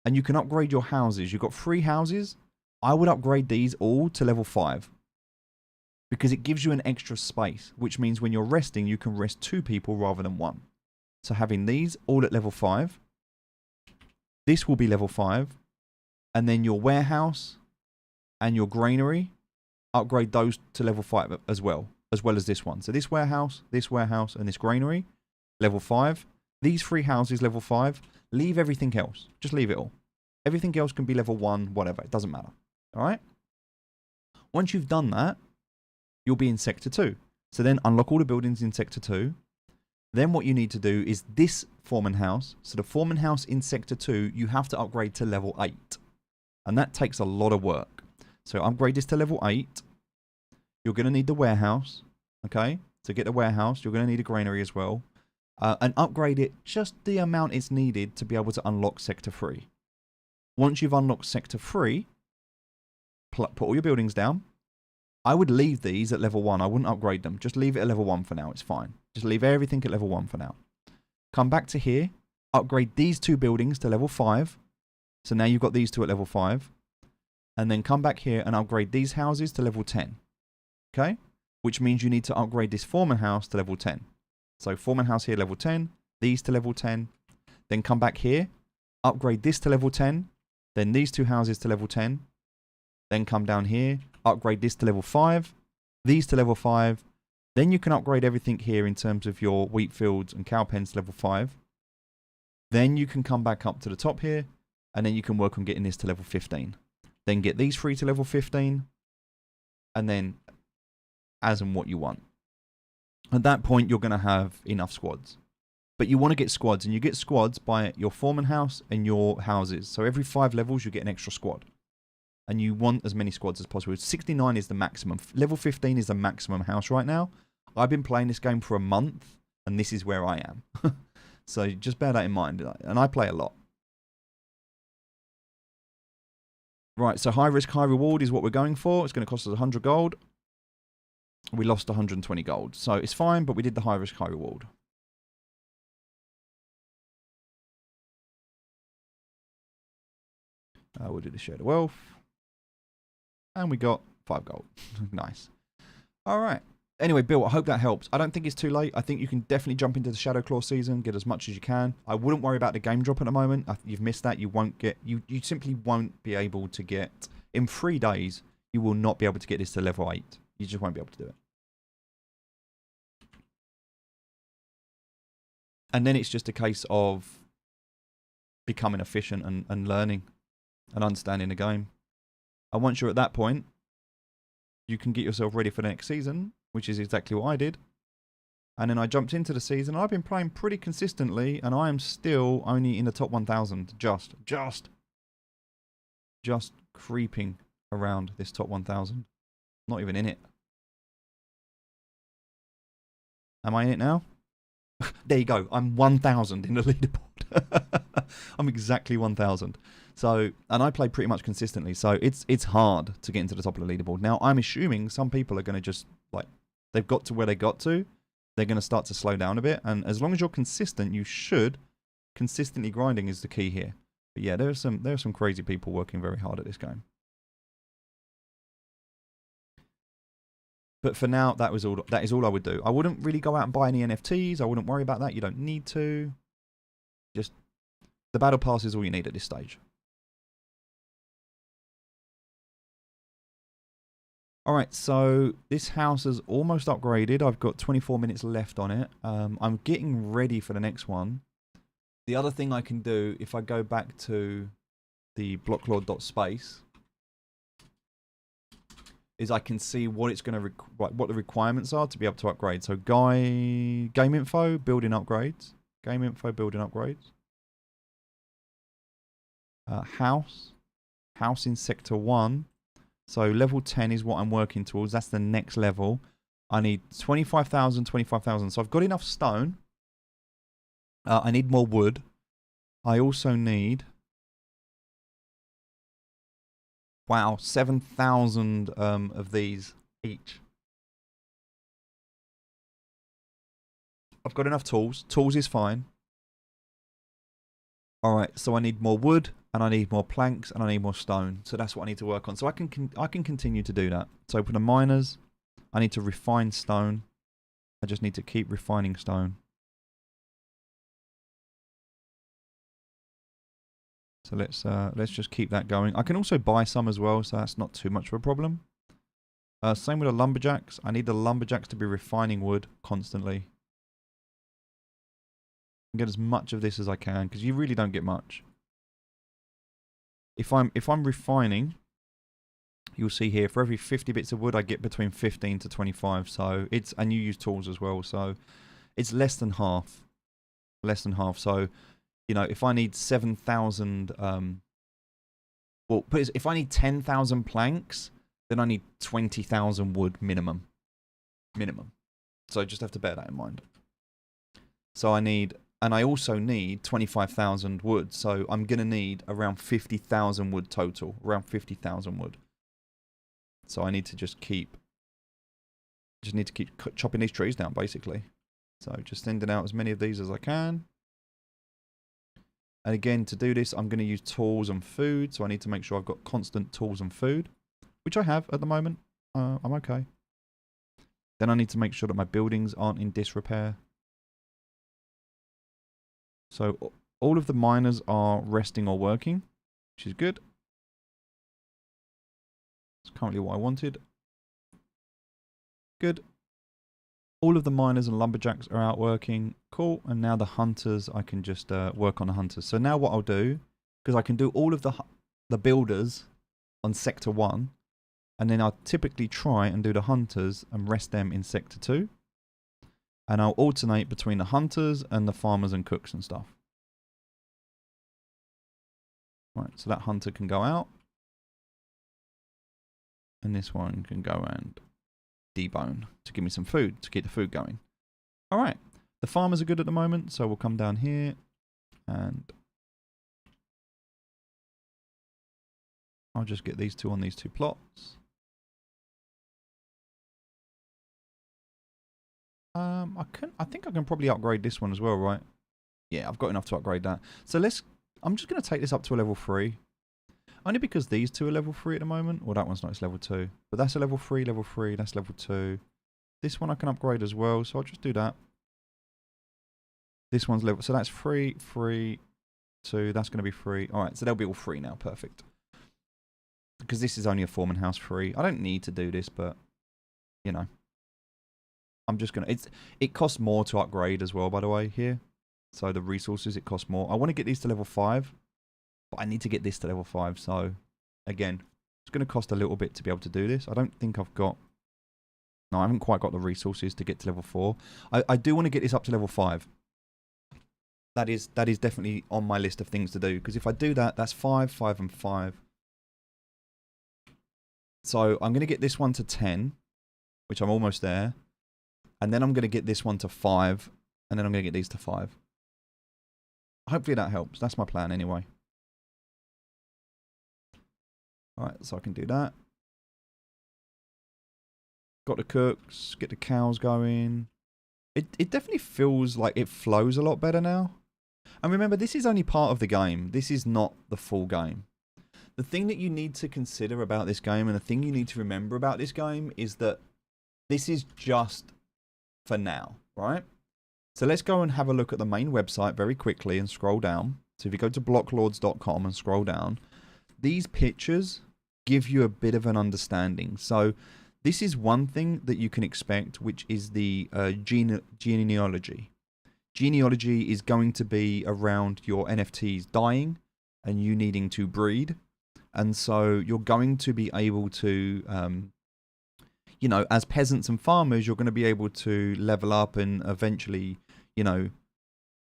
A: and you can upgrade your houses. You've got 3 houses. I would upgrade these all to level 5. Because it gives you an extra space, which means when you're resting, you can rest 2 people rather than 1. So having these all at level 5, this will be level 5, and then your warehouse and your granary, upgrade those to level 5 as well as this one. So this warehouse, and this granary, level 5. These 3 houses, level 5. Leave everything else. Just leave it all. Everything else can be level 1, whatever. It doesn't matter. All right? Once you've done that, you'll be in sector 2. So then unlock all the buildings in sector 2. Then what you need to do is this foreman house. So the foreman house in sector 2, you have to upgrade to level 8. And that takes a lot of work. So upgrade this to level 8. You're going to need the warehouse. Okay? To get the warehouse, you're going to need a granary as well. And upgrade it just the amount it's needed to be able to unlock sector 3. Once you've unlocked sector 3, put all your buildings down. I would leave these at level 1. I wouldn't upgrade them. Just leave it at level 1 for now. It's fine. Just leave everything at level 1 for now. Come back to here. Upgrade these 2 buildings to level 5. So now you've got these 2 at level 5. And then come back here and upgrade these houses to level 10. Okay? Which means you need to upgrade this foreman house to level 10. So foreman house here, level 10. These to level 10. Then come back here. Upgrade this to level 10. Then these 2 houses to level 10. Then come down here. Upgrade this to level 5. These to level 5. Then you can upgrade everything here in terms of your wheat fields and cow pens to level 5. Then you can come back up to the top here. And then you can work on getting this to level 15. Then get these 3 to level 15. And then as and what you want. At that point, you're going to have enough squads. But you want to get squads. And you get squads by your foreman house and your houses. So every 5 levels, you get an extra squad. And you want as many squads as possible. 69 is the maximum. Level 15 is the maximum house right now. I've been playing this game for a month. And this is where I am. So just bear that in mind. And I play a lot. Right, so high risk, high reward is what we're going for. It's going to cost us 100 gold. We lost 120 gold. So it's fine, but we did the high risk, high reward. We'll do the share the wealth. And we got 5 gold. Nice. All right. Anyway, Bill, I hope that helps. I don't think it's too late. I think you can definitely jump into the Shadowclaw season, get as much as you can. I wouldn't worry about the game drop at the moment. You've missed that. You won't get. You simply won't be able to get. In 3 days, you will not be able to get this to level 8. You just won't be able to do it. And then it's just a case of becoming efficient and learning and understanding the game. And once you're at that point, you can get yourself ready for the next season, which is exactly what I did. And then I jumped into the season. I've been playing pretty consistently, and I am still only in the top 1,000. Just creeping around this top 1,000. Not even in it. Am I in it now? There you go. I'm 1,000 in the leaderboard. I'm exactly 1,000. So, and I play pretty much consistently. So it's hard to get into the top of the leaderboard. Now, I'm assuming some people are going to just, like, they've got to where they got to. They're going to start to slow down a bit. And as long as you're consistent, you should. Consistently grinding is the key here. But yeah, there are some crazy people working very hard at this game. But for now, that is all I would do. I wouldn't really go out and buy any NFTs. I wouldn't worry about that. You don't need to. Just the battle pass is all you need at this stage. Alright, so this house is almost upgraded. I've got 24 minutes left on it. I'm getting ready for the next one. The other thing I can do, if I go back to the blocklord.space, is I can see what it's going to what the requirements are to be able to upgrade. So game info, building upgrades. Game info, building upgrades. House in sector 1. So level 10 is what I'm working towards. That's the next level. I need 25,000, 25,000. So I've got enough stone. I need more wood. I also need... Wow, 7,000 of these each. I've got enough tools. Tools is fine. Alright, so I need more wood, and I need more planks, and I need more stone. So that's what I need to work on. So I can continue to do that. So for the miners, I need to refine stone. I just need to keep refining stone. So let's just keep that going. I can also buy some as well, so that's not too much of a problem. Same with the lumberjacks. I need the lumberjacks to be refining wood constantly. Get as much of this as I can, because you really don't get much. If I'm refining, you'll see here for every 50 bits of wood I get between 15 to 25. So it's, and you use tools as well, so it's less than half. Less than half. So, you know, if I need 7,000 well, if I need 10,000 planks, then I need 20,000 wood minimum. So just have to bear that in mind. So I need, and I also need 25,000 wood. So I'm going to need around 50,000 wood total. Around 50,000 wood. So I need to just keep chopping these trees down, basically. So just sending out as many of these as I can. And again, to do this, I'm going to use tools and food. So I need to make sure I've got constant tools and food, which I have at the moment. I'm okay. Then I need to make sure that my buildings aren't in disrepair. So all of the miners are resting or working, which is good. It's currently what I wanted. Good. All of the miners and lumberjacks are out working. Cool. And now the hunters, I can just work on the hunters. So now what I'll do, because I can do all of the builders on sector 1, and then I'll typically try and do the hunters and rest them in sector 2. And I'll alternate between the hunters and the farmers and cooks and stuff. Right, so that hunter can go out. And this one can go and debone to give me some food, to keep the food going. Alright, the farmers are good at the moment, so we'll come down here and I'll just get these two on these two plots. I think I can probably upgrade this one as well, right? Yeah, I've got enough to upgrade that. So I'm just going to take this up to a level 3. Only because these two are level 3 at the moment. Well, that one's not, it's level 2. But that's a level 3, that's level 2. This one I can upgrade as well, so I'll just do that. This one's level, so that's 3, 3, 2, that's going to be 3. Alright, so they'll be all 3 now, perfect. Because this is only a foreman house 3. I don't need to do this, but, you know. I'm just going to, it costs more to upgrade as well, by the way, here. So the resources, it costs more. I want to get these to level 5, but I need to get this to level 5. So again, it's going to cost a little bit to be able to do this. I don't think I've got... No, I haven't quite got the resources to get to level 4. I do want to get this up to level 5. That is definitely on my list of things to do. Because if I do that, that's 5, 5, and 5. So I'm going to get this one to 10, which I'm almost there. And then I'm going to get this one to 5. And then I'm going to get these to 5. Hopefully that helps. That's my plan anyway. Alright, so I can do that. Got the cooks, get the cows going. It definitely feels like it flows a lot better now. And remember, this is only part of the game. This is not the full game. The thing that you need to consider about this game, and the thing you need to remember about this game, is that this is just for now, right? So let's go and have a look at the main website very quickly and scroll down. So if you go to blocklords.com and scroll down, these pictures give you a bit of an understanding. So this is one thing that you can expect, which is the genealogy. Genealogy is going to be around your NFTs dying and you needing to breed. And so you're going to be able to, you know, as peasants and farmers, you're going to be able to level up and eventually, you know,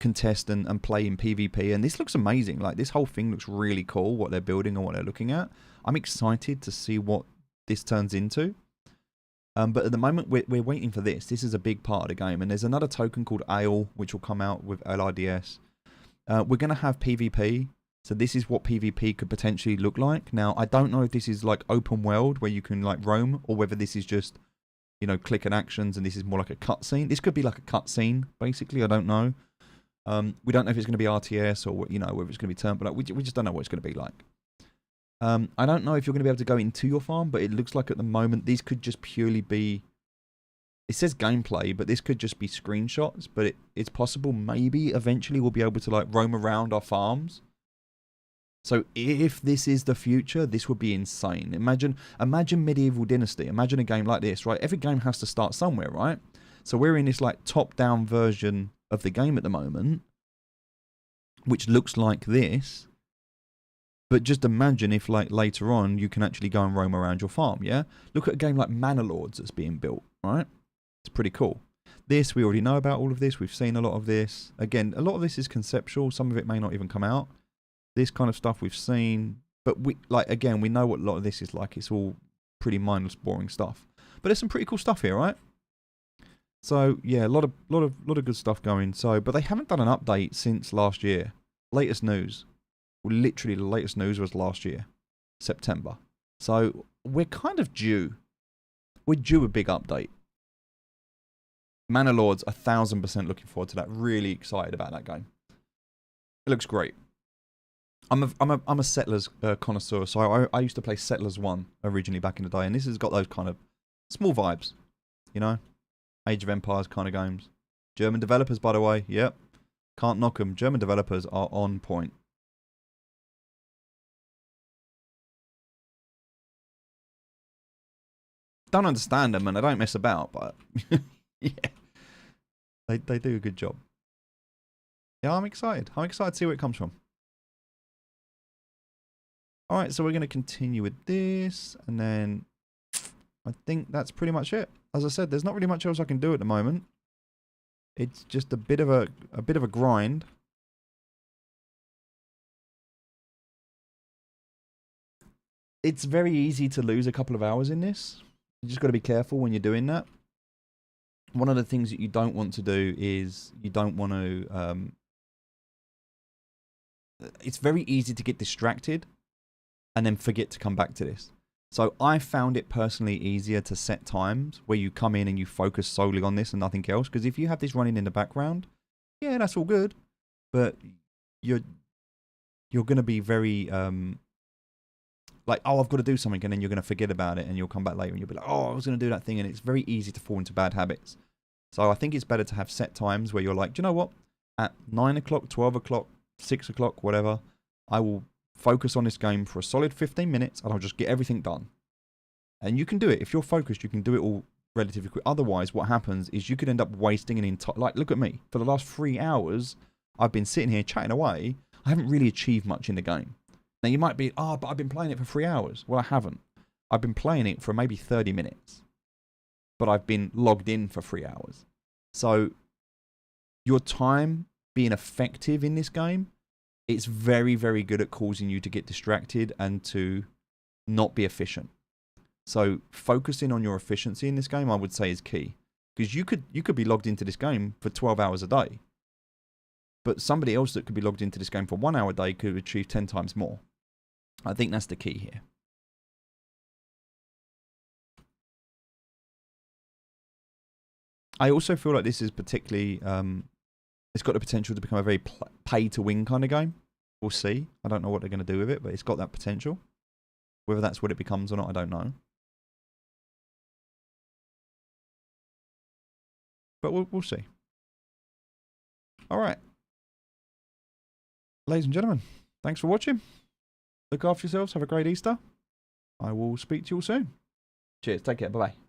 A: contest and play in PvP. And this looks amazing. Like, this whole thing looks really cool, what they're building and what they're looking at. I'm excited to see what this turns into. But at the moment, we're waiting for this. This is a big part of the game. And there's another token called Ale, which will come out with LRDS. We're going to have PvP. So this is what PvP could potentially look like. Now, I don't know if this is like open world where you can like roam, or whether this is just, you know, click and actions and this is more like a cutscene. This could be like a cutscene, basically. I don't know. We don't know if it's going to be RTS or, you know, whether it's going to be turned, but like, we just don't know what it's going to be like. I don't know if you're going to be able to go into your farm, but it looks like at the moment these could just purely be... It says gameplay, but this could just be screenshots. But it's possible maybe eventually we'll be able to like roam around our farms. So if this is the future, this would be insane. Imagine Medieval Dynasty. Imagine a game like this, right? Every game has to start somewhere, right? So we're in this like top-down version of the game at the moment, which looks like this. But just imagine if, like, later on, you can actually go and roam around your farm, yeah? Look at a game like Blocklords that's being built, right? It's pretty cool. This, we already know about all of this. We've seen a lot of this. Again, a lot of this is conceptual. Some of it may not even come out. This kind of stuff we've seen. But, again, we know what a lot of this is like. It's all pretty mindless, boring stuff. But there's some pretty cool stuff here, right? So, yeah, a lot of good stuff going. So, but they haven't done an update since last year. Latest news. Literally, the latest news was last year, September. So we're kind of due. We're due a big update. Blocklords, 1000% looking forward to that. Really excited about that game. It looks great. I'm a Settlers connoisseur, so I used to play Settlers 1 originally back in the day, and this has got those kind of small vibes, you know, Age of Empires kind of games. German developers, by the way. Yep, can't knock them. German developers are on point. Don't understand them and I don't mess about, but yeah, they do a good job. Yeah, I'm excited. I'm excited to see where it comes from. All right, so we're going to continue with this, and then I think that's pretty much it. As I said, there's not really much else I can do at the moment. It's just a bit of a grind. It's very easy to lose a couple of hours in this. You just got to be careful when you're doing that. One of the things that you don't want to do is you don't want to... it's very easy to get distracted and then forget to come back to this. So I found it personally easier to set times where you come in and you focus solely on this and nothing else. Because if you have this running in the background, yeah, that's all good. But you're going to be very... like, oh, I've got to do something, and then you're going to forget about it, and you'll come back later, and you'll be like, oh, I was going to do that thing, and it's very easy to fall into bad habits. So I think it's better to have set times where you're like, do you know what? At 9 o'clock, 12 o'clock, 6 o'clock, whatever, I will focus on this game for a solid 15 minutes, and I'll just get everything done. And you can do it. If you're focused, you can do it all relatively quick. Otherwise, what happens is you could end up wasting an entire... Like, look at me. For the last 3 hours, I've been sitting here chatting away. I haven't really achieved much in the game. Now you might be, oh, but I've been playing it for 3 hours. Well, I haven't. I've been playing it for maybe 30 minutes. But I've been logged in for 3 hours. So your time being effective in this game, it's very, very good at causing you to get distracted and to not be efficient. So focusing on your efficiency in this game, I would say, is key. Because you could be logged into this game for 12 hours a day. But somebody else that could be logged into this game for 1 hour a day could achieve 10 times more. I think that's the key here. I also feel like this is particularly, it's got the potential to become a very pay-to-win kind of game. We'll see. I don't know what they're going to do with it, but it's got that potential. Whether that's what it becomes or not, I don't know. But we'll see. All right. Ladies and gentlemen, thanks for watching. Look after yourselves. Have a great Easter. I will speak to you all soon. Cheers. Take care. Bye-bye.